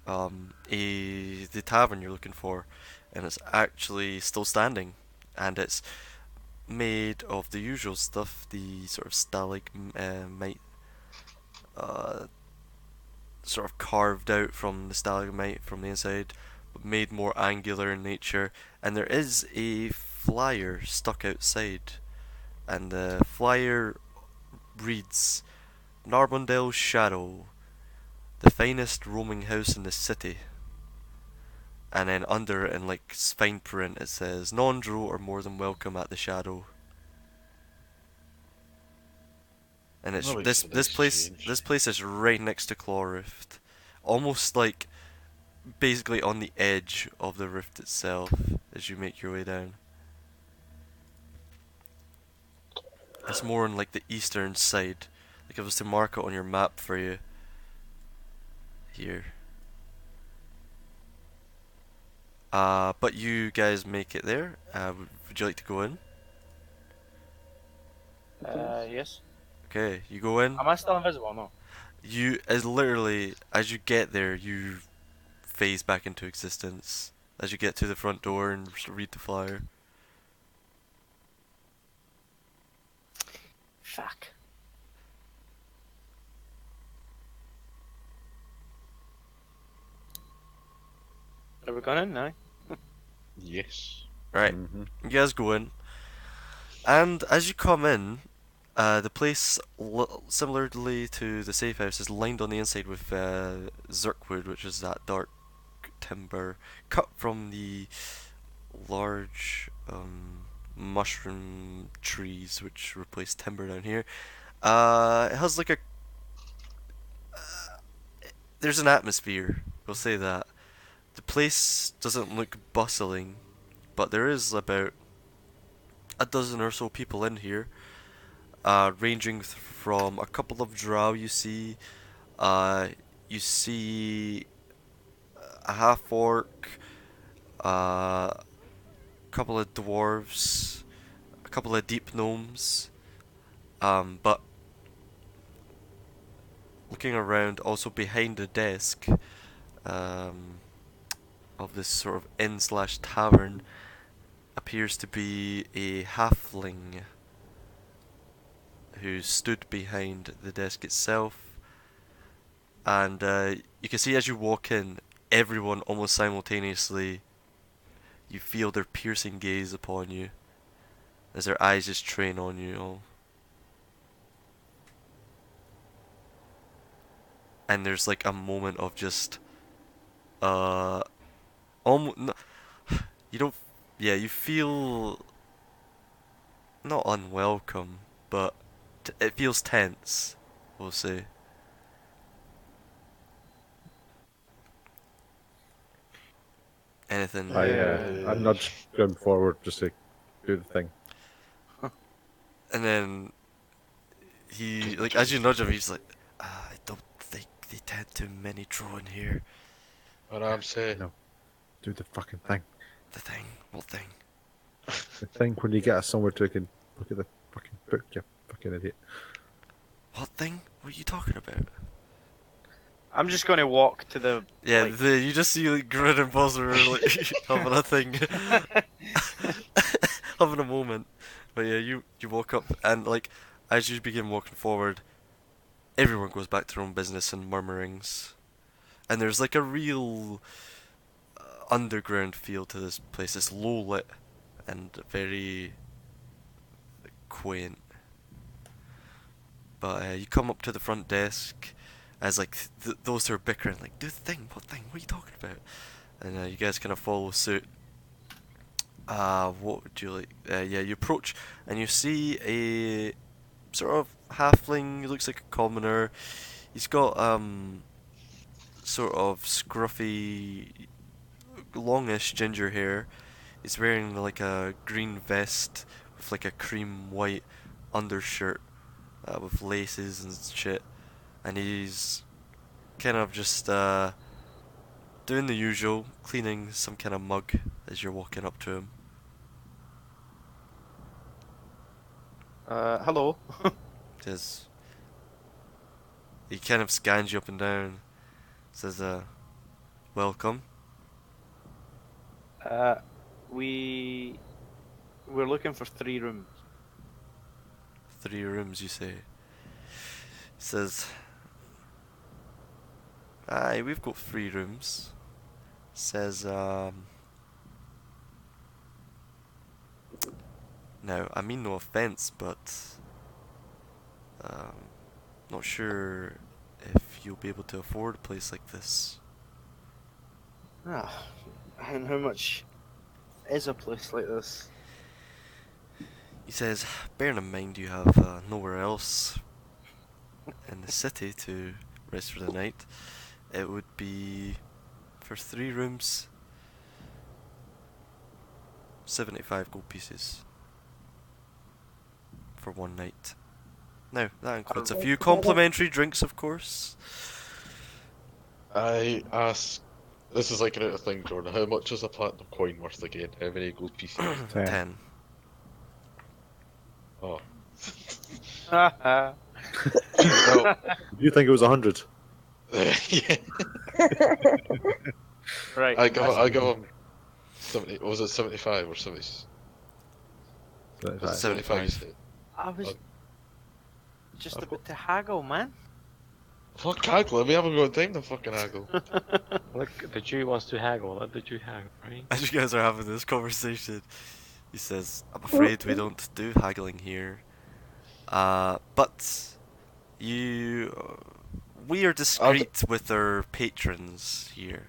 the tavern you're looking for, and it's actually still standing, and it's made of the usual stuff, the sort of stalagmite, sort of carved out from the stalagmite from the inside, but made more angular in nature. And there is a flyer stuck outside, and the flyer reads, Narbondel's Shadow, the finest roaming house in the city. And then under it in like fine print it says, Non-Dro are more than welcome at the Shadow. And it's That this looks a bit this place strange. this place is right next to Claw Rift, almost like basically on the edge of the rift itself as you make your way down. It's more on like the eastern side. Like if I was to mark it on your map for you here. But you guys make it there. Would you like to go in? Yes. Okay, you go in. Am I still invisible? No. You, as literally, as you get there, you phase back into existence. As you get to the front door and read the flyer. Fuck. Are we going in now? Yes. Right, Mm-hmm. you guys go in. And as you come in, the place, similarly to the safe house, is lined on the inside with zirkwood, which is that dark timber cut from the large mushroom trees which replace timber down here. It has like a there's an atmosphere, we'll say that. The place doesn't look bustling, but there is about a dozen or so people in here, ranging from a couple of drow you see a half orc, a couple of dwarves, a couple of deep gnomes, but looking around also behind the desk of this sort of inn slash tavern appears to be a halfling who stood behind the desk itself, and you can see as you walk in, everyone almost simultaneously, you feel their piercing gaze upon you as their eyes just train on you all. And there's like a moment of just almost you don't, yeah, you feel not unwelcome, but it feels tense, we'll say. Anything? I nudged Grim forward just to do the thing. And then he, like, as you nudge him, he's like, I don't think they tend to many draw in here. And I'm saying, No. Do the fucking thing. The thing, what thing? The thing when you get us somewhere to can look at the fucking book, you fucking idiot. What thing? What are you talking about? I'm just going to walk to the. Yeah, like- you just see like Grin and Buzzer like having a thing, having a moment. But yeah, you walk up and like as you begin walking forward, everyone goes back to their own business and murmurings, and there's like a real underground feel to this place. It's low lit and very quaint. But you come up to the front desk as like those who are bickering, like, do the thing, what thing, what are you talking about? And you guys kind of follow suit. What would you like? Yeah, you approach and you see a sort of halfling. He looks like a commoner. He's got sort of scruffy, longish ginger hair. He's wearing like a green vest with like a cream white undershirt with laces and shit. And he's kind of just doing the usual, cleaning some kind of mug as you're walking up to him. Hello. Says he kind of scans you up and down. Says, welcome. We're looking for 3 rooms. 3 rooms, you say. Says, aye, we've got 3 rooms. Says, now, I mean no offense, but not sure if you'll be able to afford a place like this. Ah, and how much is a place like this? He says, bearing in mind you have nowhere else in the city to rest for the night, it would be for 3 rooms, 75 gold pieces for 1 night. Now, that includes a Okay, few together. complimentary drinks, of course. I ask. This is like a thing, Jordan. How much is a platinum coin worth again? How many gold pieces? 10. Oh. Haha. Well, You think it was 100? yeah. Right. I give him 70. Was it 75 or 70? Was it 75? You 75. said? I was Uh, just I've about to haggle, man. Fuck haggling. We haven't got time to fucking haggle. Look, the Jew wants to haggle. Let the Jew haggle, right? As you guys are having this conversation, he says, I'm afraid we don't do haggling here. But we are discreet with our patrons here.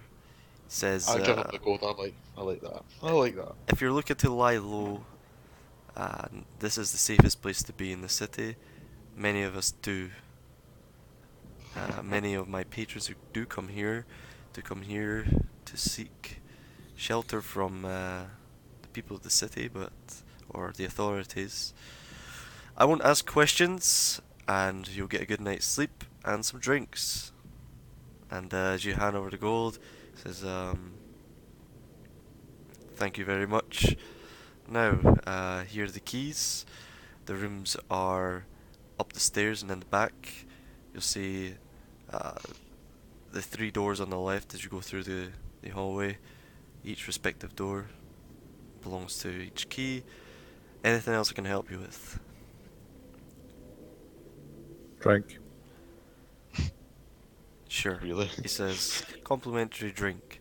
He says, I give him the gold. I like that. I like that. if you're looking to lie low, this is the safest place to be in the city. Many of us do. Many of my patrons who do come here to seek shelter from the people of the city, or the authorities. I won't ask questions, and you'll get a good night's sleep and some drinks. And as you hand over the gold, he says, thank you very much. Now, here are the keys. The rooms are up the stairs and in the back. You'll see the 3 doors on the left as you go through the hallway. Each respective door belongs to each key. Anything else I can help you with? Drink. Sure. Really? He says, complimentary drink.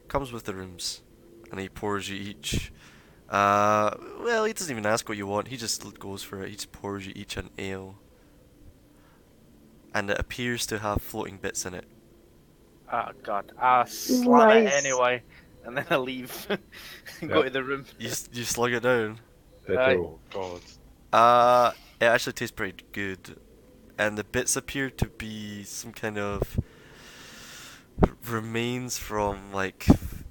Comes with the rooms. And he pours you each. Well, he doesn't even ask what you want. He just goes for it. He just pours you each an ale. And it appears to have floating bits in it. Oh god. I slam it Nice. anyway, and then I leave and go Yeah. to the room. You slug it down. Oh god. It actually tastes pretty good. And the bits appear to be some kind of remains from like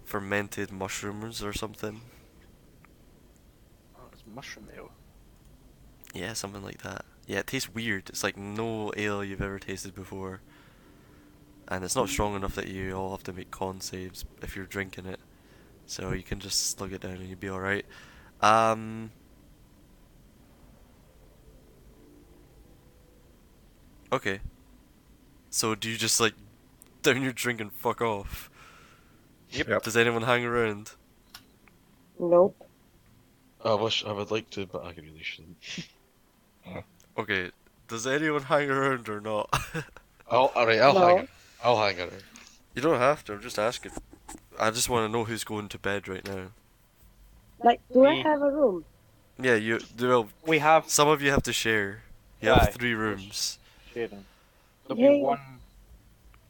fermented mushrooms or something. Oh, it's mushroom ale. Yeah, something like that. Yeah, it tastes weird. It's like no ale you've ever tasted before. And it's not strong enough that you all have to make con saves if you're drinking it. So you can just slug it down and you'll be alright. Okay. So do you just like down your drink and fuck off? Yep. Does anyone hang around? Nope. I wish I would like to, but I really shouldn't. Okay, does anyone hang around or not? Alright, No. I'll hang around. You don't have to, I'm just asking. I just want to know who's going to bed right now. Like, do I Me. have a room? Yeah, well, We have some of you have to share. You have Aye, 3 we're rooms. sharing. There'll Yeah, be yeah.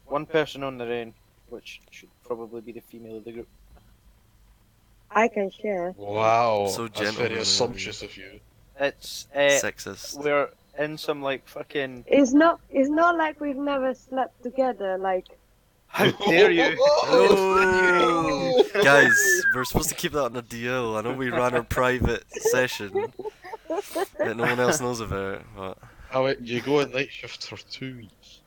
one person on their own, which should probably be the female of the group. I can share. Wow, So that's very gentlemanly of you. assumptuous of you. It's Sexist. we're in some like fucking. It's not like we've never slept together. Like, How dare you? Oh, guys, we're supposed to keep that on the DL. I know we ran our private session that no one else knows about, but Oh wait, you go on night shift for 2 weeks.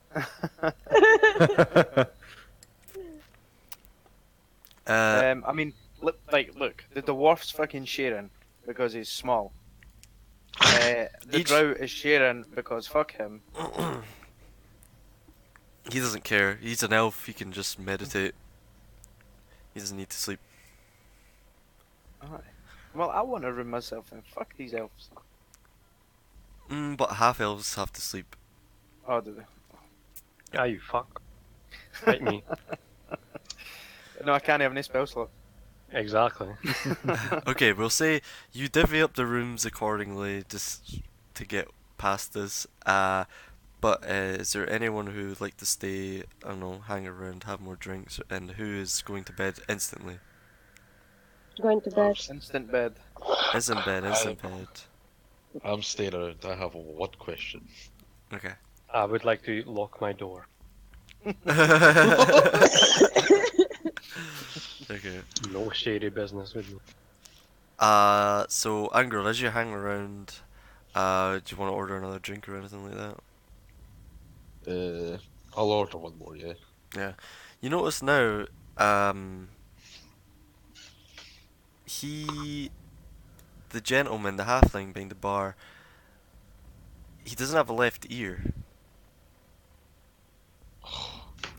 I mean, look, the dwarf's fucking sharing because he's small. The Each- drow is sharing because fuck him. he doesn't care. He's an elf. He can just meditate. He doesn't need to sleep. Alright. Well, I want to room myself in. Fuck these elves. But half elves have to sleep. Oh, do they? Ah, you fuck. Like me. No, I can't have any spell slot. Exactly. Okay, we'll say you divvy up the rooms accordingly just to get past this. But is there anyone who would like to stay, I don't know, hang around, have more drinks, and who is going to bed instantly? going to bed. Instant bed. Instant bed, instant bed. I'm staying around. I have one question. Okay. I would like to lock my door. Okay. No shady business with me. So Angro, as you hang around, do you want to order another drink or anything like that? I'll order one more, yeah. Yeah. You notice now, the gentleman, the halfling behind the bar, he doesn't have a left ear.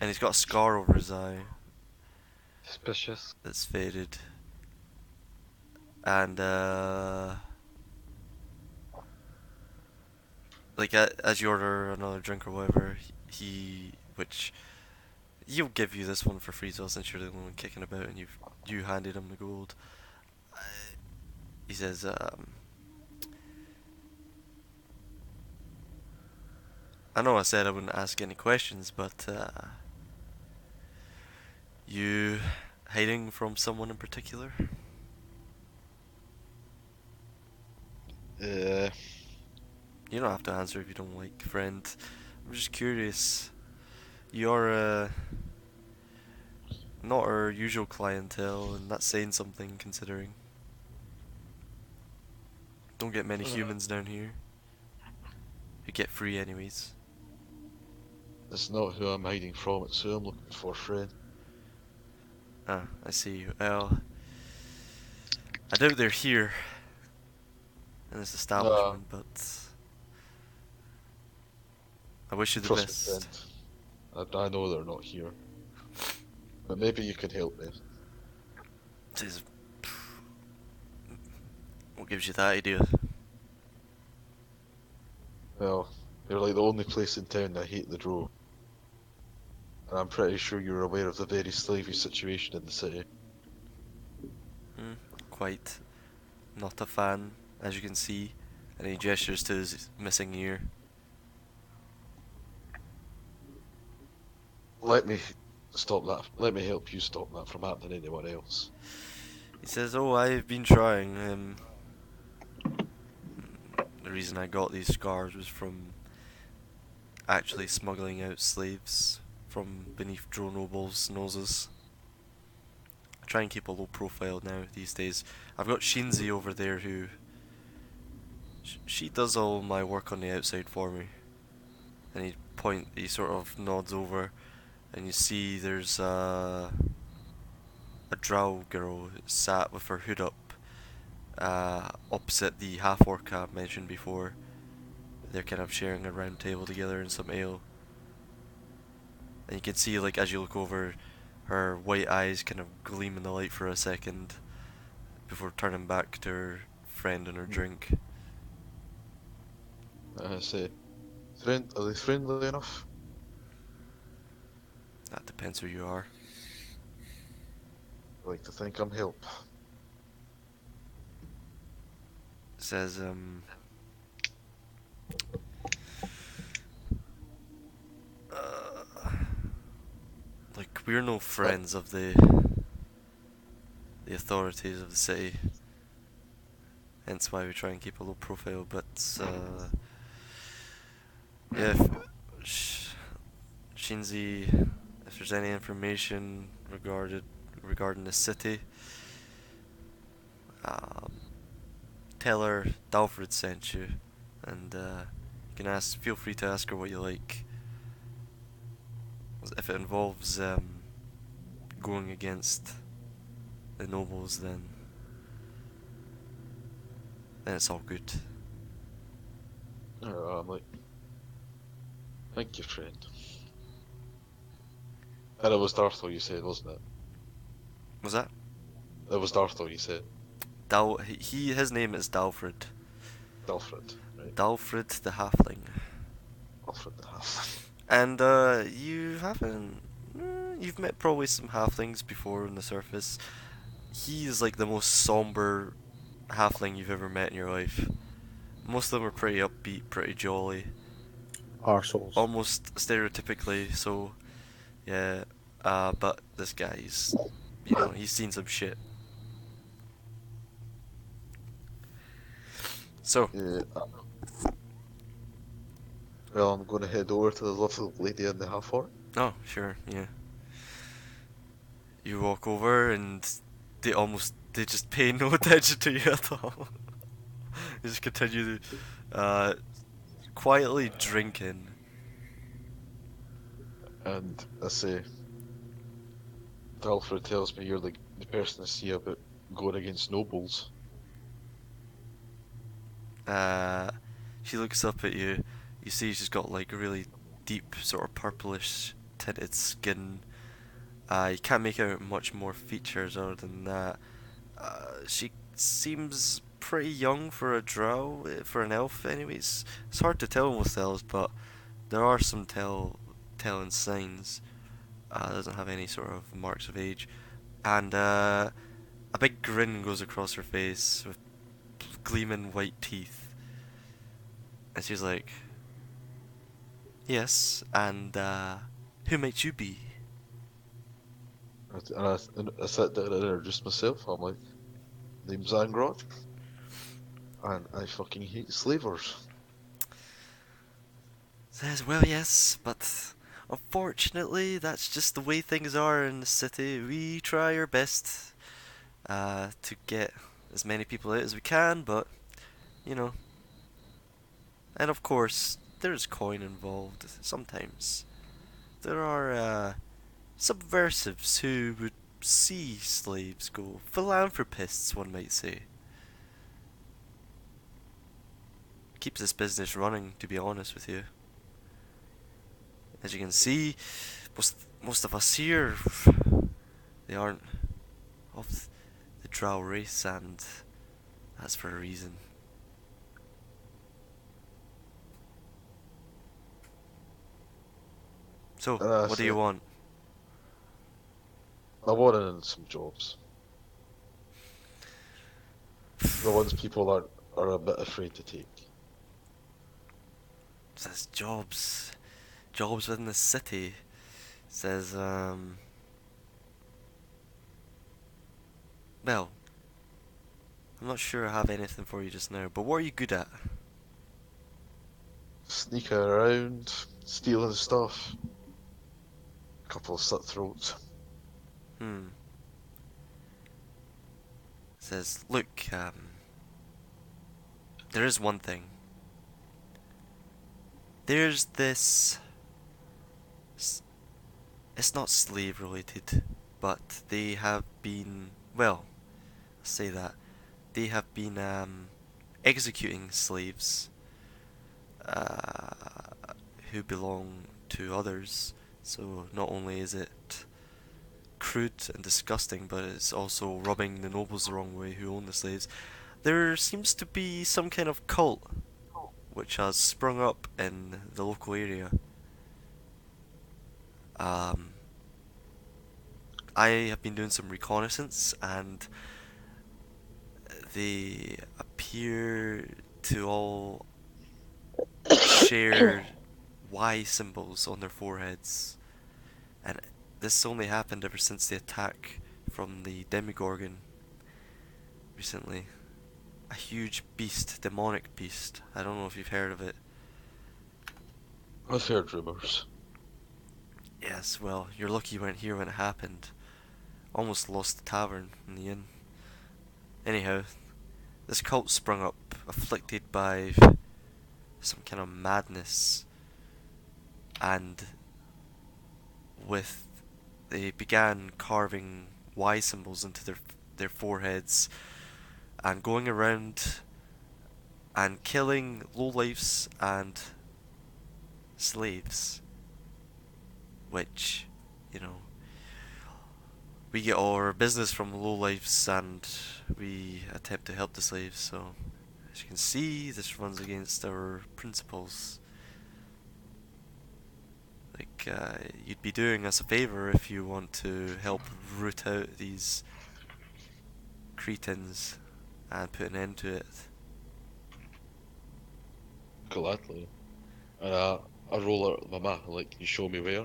And he's got a scar over his eye Suspicious. that's faded. And, like, as you order another drink or whatever, which, he'll give you this one for free, so since you're the only one kicking about and you handed him the gold. He says, I know I said I wouldn't ask any questions, but, you hiding from someone in particular? Uh, You don't have to answer if you don't like, friend. I'm just curious. You're, not our usual clientele, and that's saying something considering. Don't get many humans down here. You get free anyways. that's not who I'm hiding from, it's who I'm looking for, friend. Ah, I see. Well, I doubt they're here in this establishment, but I wish you the Trust me, best. friend. I know they're not here. But maybe you can help me. Says, what gives you that idea? Well, you're like the only place in town that hate the Drow. And I'm pretty sure you're aware of the very slavey situation in the city. Quite not a fan, as you can see. And he gestures to his missing ear. Let me stop that. Let me help you stop that from happening to anyone else. He says, "Oh, I've been trying. The reason I got these scars was from actually smuggling out slaves from beneath Drow nobles' noses. I try and keep a low profile now these days. I've got Shinzi over there who she does all my work on the outside for me." And he sort of nods over, and you see there's a drow girl sat with her hood up opposite the half-orc I mentioned before. They're kind of sharing a round table together and some ale. And you can see, like, as you look over, her white eyes kind of gleam in the light for a second before turning back to her friend and her drink. I say, are they friendly enough? That depends who you are. I like to think I'm help. Says, like, we're no friends of the authorities of the city. Hence why we try and keep a low profile, but, yeah, Shinzi, if there's any information regarding the city, um, tell her Dalfred sent you, and you can feel free to ask her what you like. If it involves going against the nobles, then it's all good. I'm like, thank you, friend. And it was Darthor you said, wasn't it? Was that It was Darthor you said. His name is Dalfred. Dalfred, right? Dalfred the Halfling. Alfred the Half. And you haven't. You've met probably some halflings before on the surface. He is like the most somber halfling you've ever met in your life. Most of them are pretty upbeat, pretty jolly, Arseholes. almost stereotypically. So, yeah. But this guy's, he's seen some shit. So, Yeah. Well, I'm going to head over to the lovely lady in the half orc. oh, sure, yeah. You walk over and they just pay no attention to you at all. They just continue quietly drinking. And I say, Alfred tells me you're the person to see about going against nobles. She looks up at you. You see she's got like a really deep sort of purplish tinted skin. You can't make out much more features other than that. She seems pretty young for a drow, for an elf anyways. It's hard to tell with elves, but there are some telling signs. Doesn't have any sort of marks of age. And a big grin goes across her face with gleaming white teeth. And she's like, yes, and who might you be? And I sat down and introduced myself. I'm like, name's Angrod, and I fucking hate slavers. Says, well, yes, but unfortunately, that's just the way things are in the city. We try our best to get as many people out as we can, but, you know. And of course, there's coin involved sometimes. There are subversives who would see slaves go. Philanthropists, one might say. Keeps this business running, to be honest with you. As you can see, most of us here, they aren't of the drow race, and that's for a reason. So, what do you want? I want in some jobs. The ones people are a bit afraid to take. Says jobs within the city. Says, well, I'm not sure I have anything for you just now, but what are you good at? Sneaking around, stealing stuff. A couple of slit throats. Says, look, there is one thing. There's this... It's not slave related, but they have been... Well, I'll say that. They have been, executing slaves, who belong to others. So not only is it crude and disgusting, but it's also rubbing the nobles the wrong way who own the slaves. There seems to be some kind of cult which has sprung up in the local area. Um, I have been doing some reconnaissance, and they appear to all share Y symbols on their foreheads, and this only happened ever since the attack from the Demigorgon recently. A huge beast, demonic beast. I don't know if you've heard of it. I've heard rumours. Yes, well, you're lucky you weren't here when it happened. Almost lost the tavern in the inn. Anyhow, this cult sprung up, afflicted by some kind of madness, and with they began carving Y symbols into their foreheads and going around and killing lowlifes and slaves, which, you know, we get all our business from lowlifes and we attempt to help the slaves, so as you can see, this runs against our principles. Like, you'd be doing us a favor if you want to help root out these cretins and put an end to it. Gladly. And I roll out my map, like, can you show me where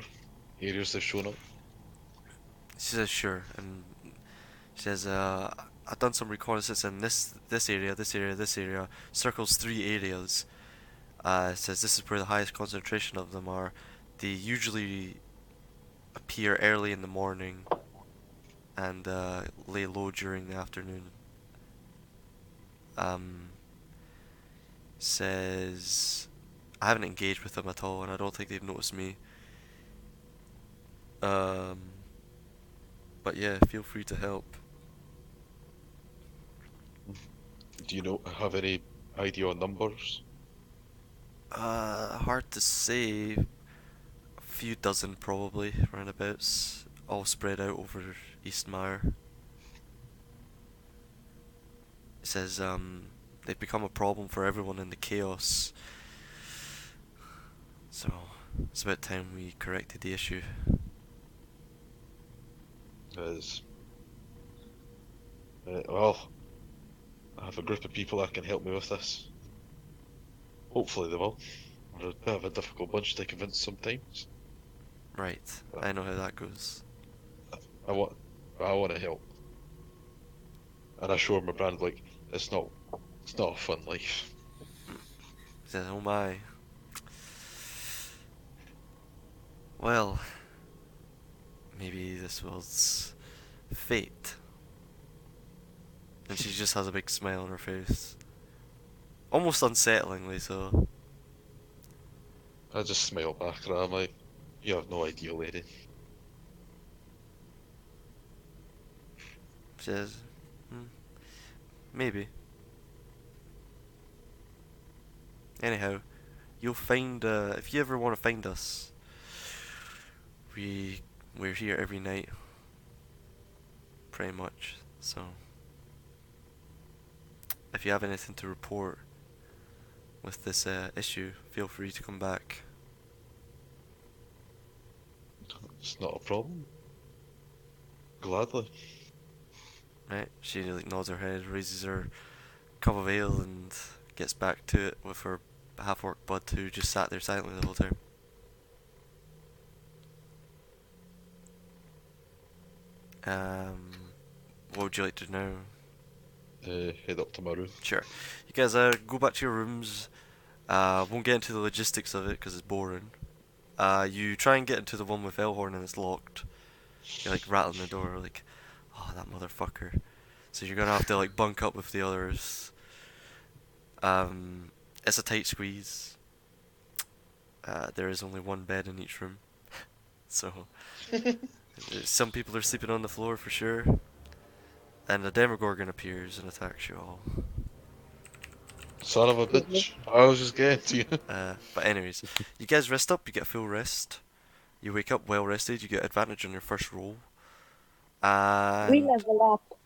areas they've shown up? She says sure, and she says, I've done some reconnaissance in this area, this area, this area. Circles 3 areas. It says this is where the highest concentration of them are. They usually appear early in the morning and lay low during the afternoon. Says I haven't engaged with them at all, and I don't think they've noticed me. But yeah, feel free to help. Do you have any idea on numbers? Hard to say. A few dozen probably, roundabouts, all spread out over Eastmire. It says they've become a problem for everyone in the chaos. So it's about time we corrected the issue. Is well, I have a group of people that can help me with this. Hopefully they will. We're a bit of a difficult bunch to convince sometimes. Right, I know how that goes. I want to help, and I show my brand like it's not a fun life. He says, oh my. Well, maybe this was fate. And she just has a big smile on her face. Almost unsettlingly so. I just smile back and I'm like, you have no idea, lady. She says, maybe. Anyhow, you'll find, if you ever want to find us, we're here every night. Pretty much, so. If you have anything to report with this issue, feel free to come back. It's not a problem. Gladly. Right? She like nods her head, raises her cup of ale, and gets back to it with her half-orc bud who just sat there silently the whole time. What would you like to know? Head up to my room. Sure. You guys go back to your rooms. Won't get into the logistics of it because it's boring. You try and get into the one with Elhorn and it's locked. You're like rattling the door like, oh, that motherfucker. So you're gonna have to like bunk up with the others. It's a tight squeeze. There is only one bed in each room. So some people are sleeping on the floor for sure. And a Demogorgon appears and attacks you all. Son of a bitch. I was just getting to you. But anyways, you guys rest up, you get a full rest. You wake up well rested, you get advantage on your first roll. We And level up.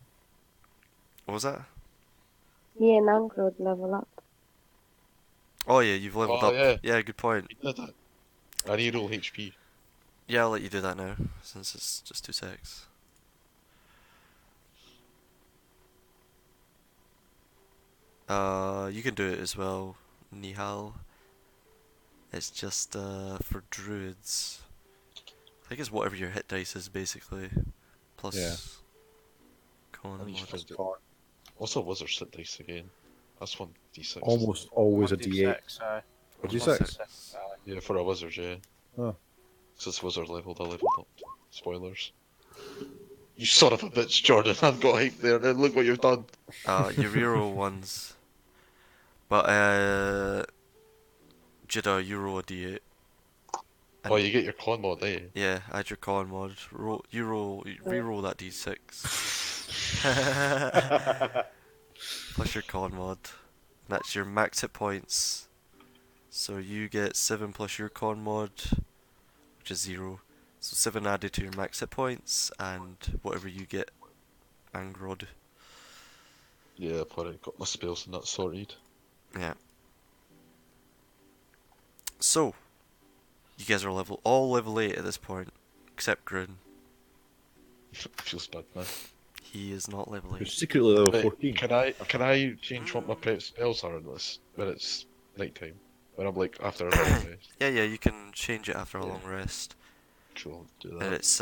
what was that? me and Angrod level up. Oh yeah, you've leveled Oh up. yeah, Yeah, good point. you did that. I need all HP. Yeah, I'll let you do that now, since it's just 2 secs. You can do it as well, Nihal. It's just for druids. I think it's whatever your hit dice is basically, plus Yeah. con I need to mod. find it. Con- What's a wizard sit dice again? That's 1d6. Almost always a D8. 1d6, aye. Or One D6. D6. Yeah, for a wizard, yeah. Oh. So it's wizard leveled, I leveled up. Spoilers. You son of a bitch, Jordan. I've got hype there, and look what you've done. You reroll ones, but Jida, you roll a d8. Oh, you get your con mod, eh? Yeah, add your con mod. You reroll that d6. Plus your con mod. That's your max hit points. So you get 7 plus your con mod, which is 0. So 7 added to your max hit points, and whatever you get, Angrod. Yeah, I've already got my spells and that sorted. Yeah. So, you guys are all level 8 at this point, except Grun. Feels bad, man. He is not level You're 8. secretly level Wait, 14. can I change what my prep spells are in this when it's night time? When I'm like after a long rest? Yeah, you can change it after a Yeah. long rest. Cool, do And that. it's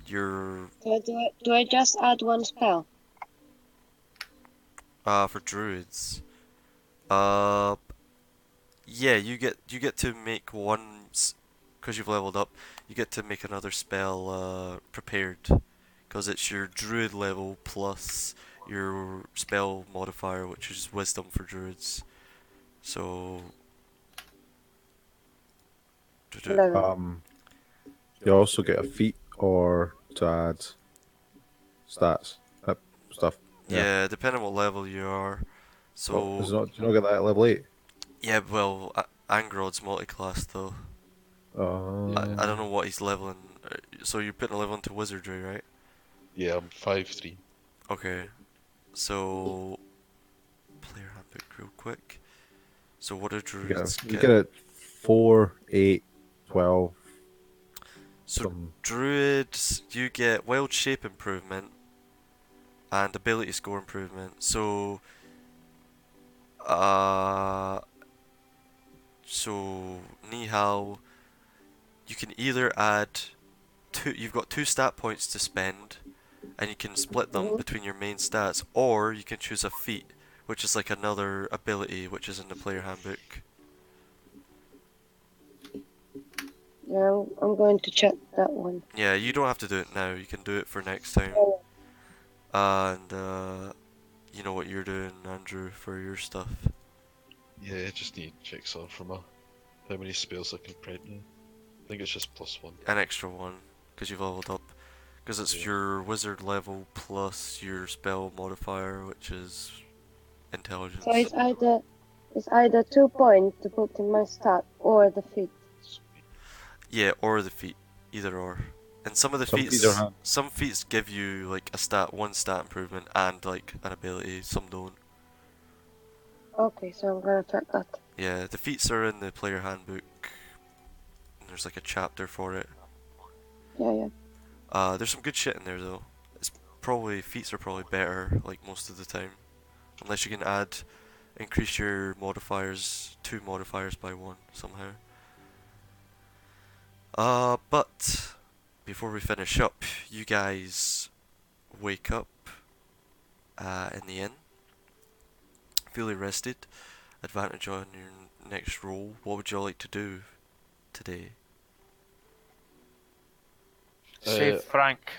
your Do I just add one spell? for druids. Uh yeah, you get to make one because you've leveled up. You get to make another spell prepared because it's your druid level plus your spell modifier, which is wisdom for druids. So 11. You also get a feat or to add stats, stuff. yeah, depending on what level you are. Oh, is So it not, do you not get that at level 8? yeah, well, Angrod's multi-class though. Oh. I don't know what he's leveling. So you're putting a level into wizardry, right? Yeah, I'm 5'3". Okay. So player handbook real quick. So what do You druids get, you get it 4, 8, 12. So Some, druids, you get wild shape improvement and ability score improvement. Uh, so Nihal, you can either add two. You've got 2 stat points to spend, and you can split them between your main stats, or you can choose a feat, which is like another ability, which is in the player handbook. Yeah, I'm going to check that one. Yeah, you don't have to do it now. You can do it for next time. And you know what you're doing, Andrew, for your stuff. Yeah, I just need jigsaw for my how many spells I can prep now. I think it's just +1. An extra one, because you've leveled up. Because it's Yeah. your wizard level plus your spell modifier, which is intelligence. So it's either 2 points to put in my stat or the feat. Yeah, or the feat, either or. And some of the Some feats, feats are some feats give you like one stat improvement and like an ability. Some don't. Okay, so I'm gonna check that. Yeah, the feats are in the player handbook. And there's like a chapter for it. Yeah. There's some good shit in there though. It's probably feats are probably better like most of the time, unless you can increase your modifiers, 2 modifiers by 1 somehow. But before we finish up, you guys wake up in the inn, fully rested, advantage on your next roll. What would you like to do today? Save Frank.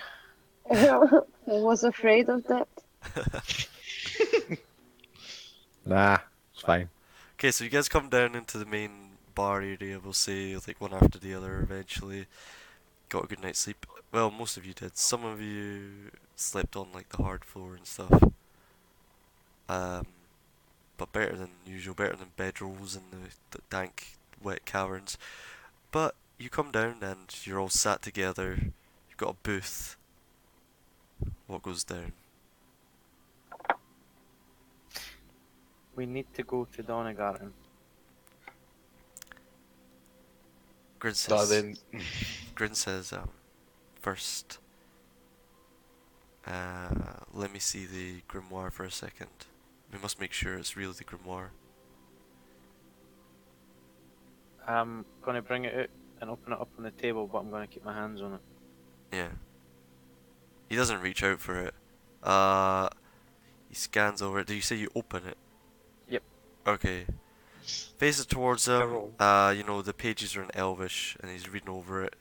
I was afraid of that. nah, it's fine. Okay, so you guys come down into the main bar area, we'll say, like one after the other eventually. Got a good night's sleep. Well, most of you did. Some of you slept on like the hard floor and stuff. But better than usual, better than bedrolls in the dank, wet caverns. But you come down and you're all sat together. You've got a booth. What goes down? We need to go to Donegarten. Grin That says, then. Grin says, first, let me see the Grimoire for a second. We must make sure it's really the Grimoire. I'm gonna bring it out and open it up on the table, but I'm gonna keep my hands on it. Yeah. He doesn't reach out for it. He scans over it. Do you say you open it? Yep. Okay. Faces towards him. roll. You know, the pages are in Elvish, and he's reading over it.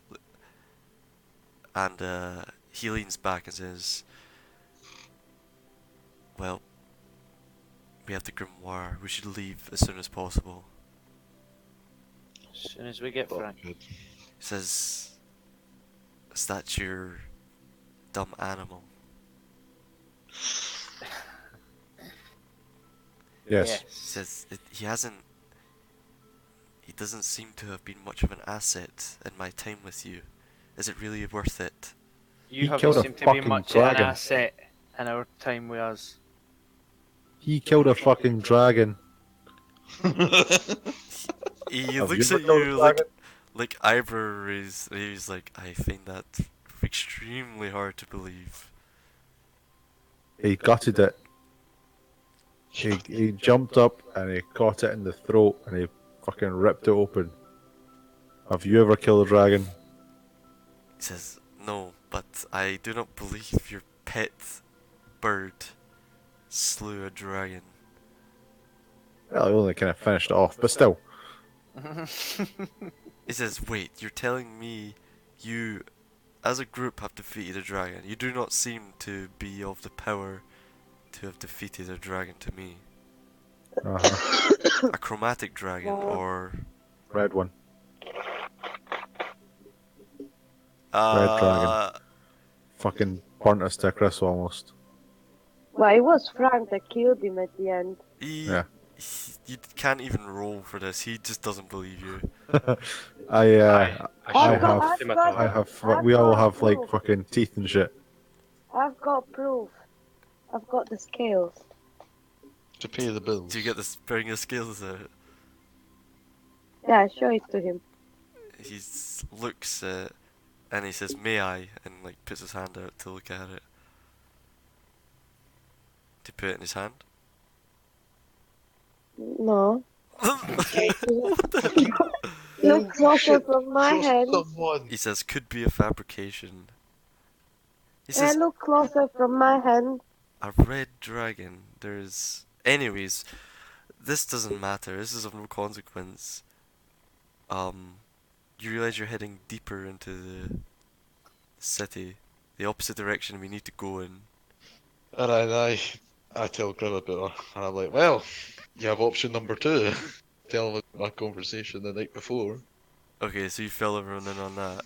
And he leans back and says, "Well, we have the Grimoire. We should leave as soon as possible." As soon as we get Frank. He says, "Is that your dumb animal?" Yes. He says, he doesn't seem to have been much of an asset in my time with you. Is it really worth it? You He haven't killed a seemed to be fucking much of an dragon. asset in our time with us. He killed a fucking dragon. He Have looks you at ever killed a you dragon? like eyebrow raised, and he's like, "I find that extremely hard to believe." He gutted it. He jumped up and he caught it in the throat and he fucking ripped it open. Have you ever killed a dragon? He says, "No, but I do not believe your pet bird slew a dragon." Well, he only kind of finished it off, but still. He says, "Wait, you're telling me you, as a group, have defeated a dragon? You do not seem to be of the power to have defeated a dragon to me. Uh-huh. A chromatic dragon, or... Red one. Red dragon. Fucking burnt us to a crisp almost. Well, it was Frank that killed him at the end. Yeah. You can't even roll for this, he just doesn't believe you. I I've got- we all have like fucking teeth and shit. I've got proof. I've got the scales. To pay the bills. Do you get this, bring your skills out? Yeah, show it to him. He looks and he says, "May I?" and like puts his hand out to look at it. To put it in his hand. No. What the Look closer from my Show hand. someone. He says, "Could be a fabrication." He Yeah, says, look closer from my hand. "A red dragon." There's... Anyways, this doesn't matter. This is of no consequence. You realize you're heading deeper into the city, the opposite direction we need to go in. And I tell Grim about her, and I'm like, well, you have option number 2. Tell him my conversation the night before. Okay, so you fill everyone in on that.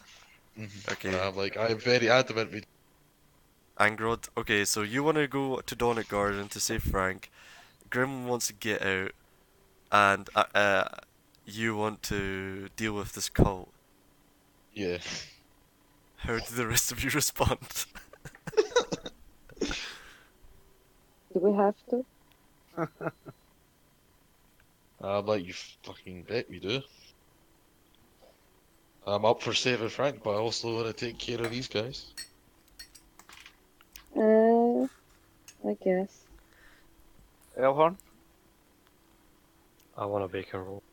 Okay. And I'm like, I'm very adamant we... Angrod, okay, so you want to go to Donut Garden to save Frank. Grim wants to get out, and you want to deal with this cult. Yeah. How do the rest of you respond? Do we have to? I'm like, you fucking bet we do. I'm up for saving Frank, but I also want to take care of these guys. I guess. Elhorn? I want a bacon roll.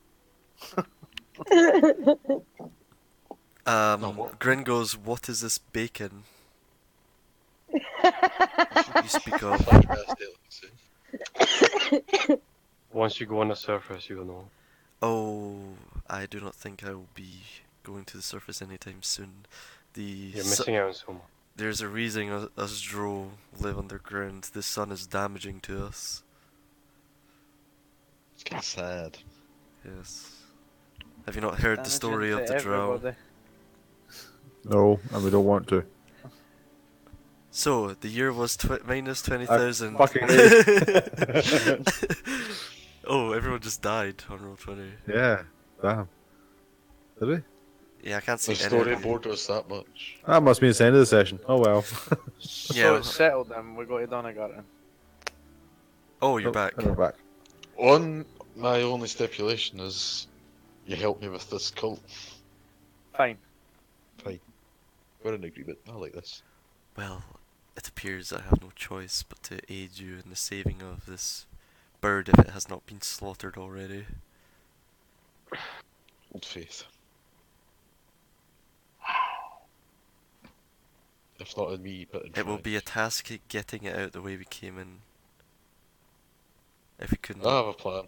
Grin goes, "What is this bacon you speak of?" Once you go on the surface, you'll know. Oh, I do not think I will be going to the surface anytime soon. You're missing out on so much. There's a reason us Drow live underground. The sun is damaging to us. It's kind of sad. Yes. Have you not heard the story of the Drow? Everybody. No, and we don't want to. So, the year was minus 20,000. Fucking Oh, everyone just died on roll 20. Yeah, damn. Did we? Yeah, I can't see The any of them. storyboard was that much. That must mean it's the end of the session. Oh well. So Yeah. it's settled then, we go to Donegarten. Oh, you're back. And we're back. On my only stipulation is you help me with this cult. Fine. Fine. We're in agreement. I like this. Well, it appears I have no choice but to aid you in the saving of this bird if it has not been slaughtered already. Old faith. If not in me, but in It will be a Frank. task getting it out the way we came in. If we could I not. have a plan.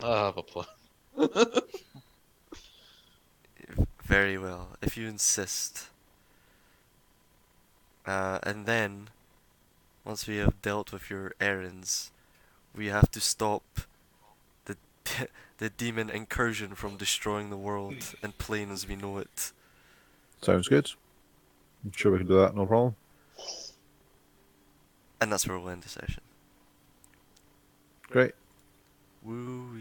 I have a plan. Very well, if you insist. And then, once we have dealt with your errands, we have to stop the the demon incursion from destroying the world and plain as we know it. Sounds good. I'm sure we can do that, no problem. And that's where we'll end the session. Great. Woo.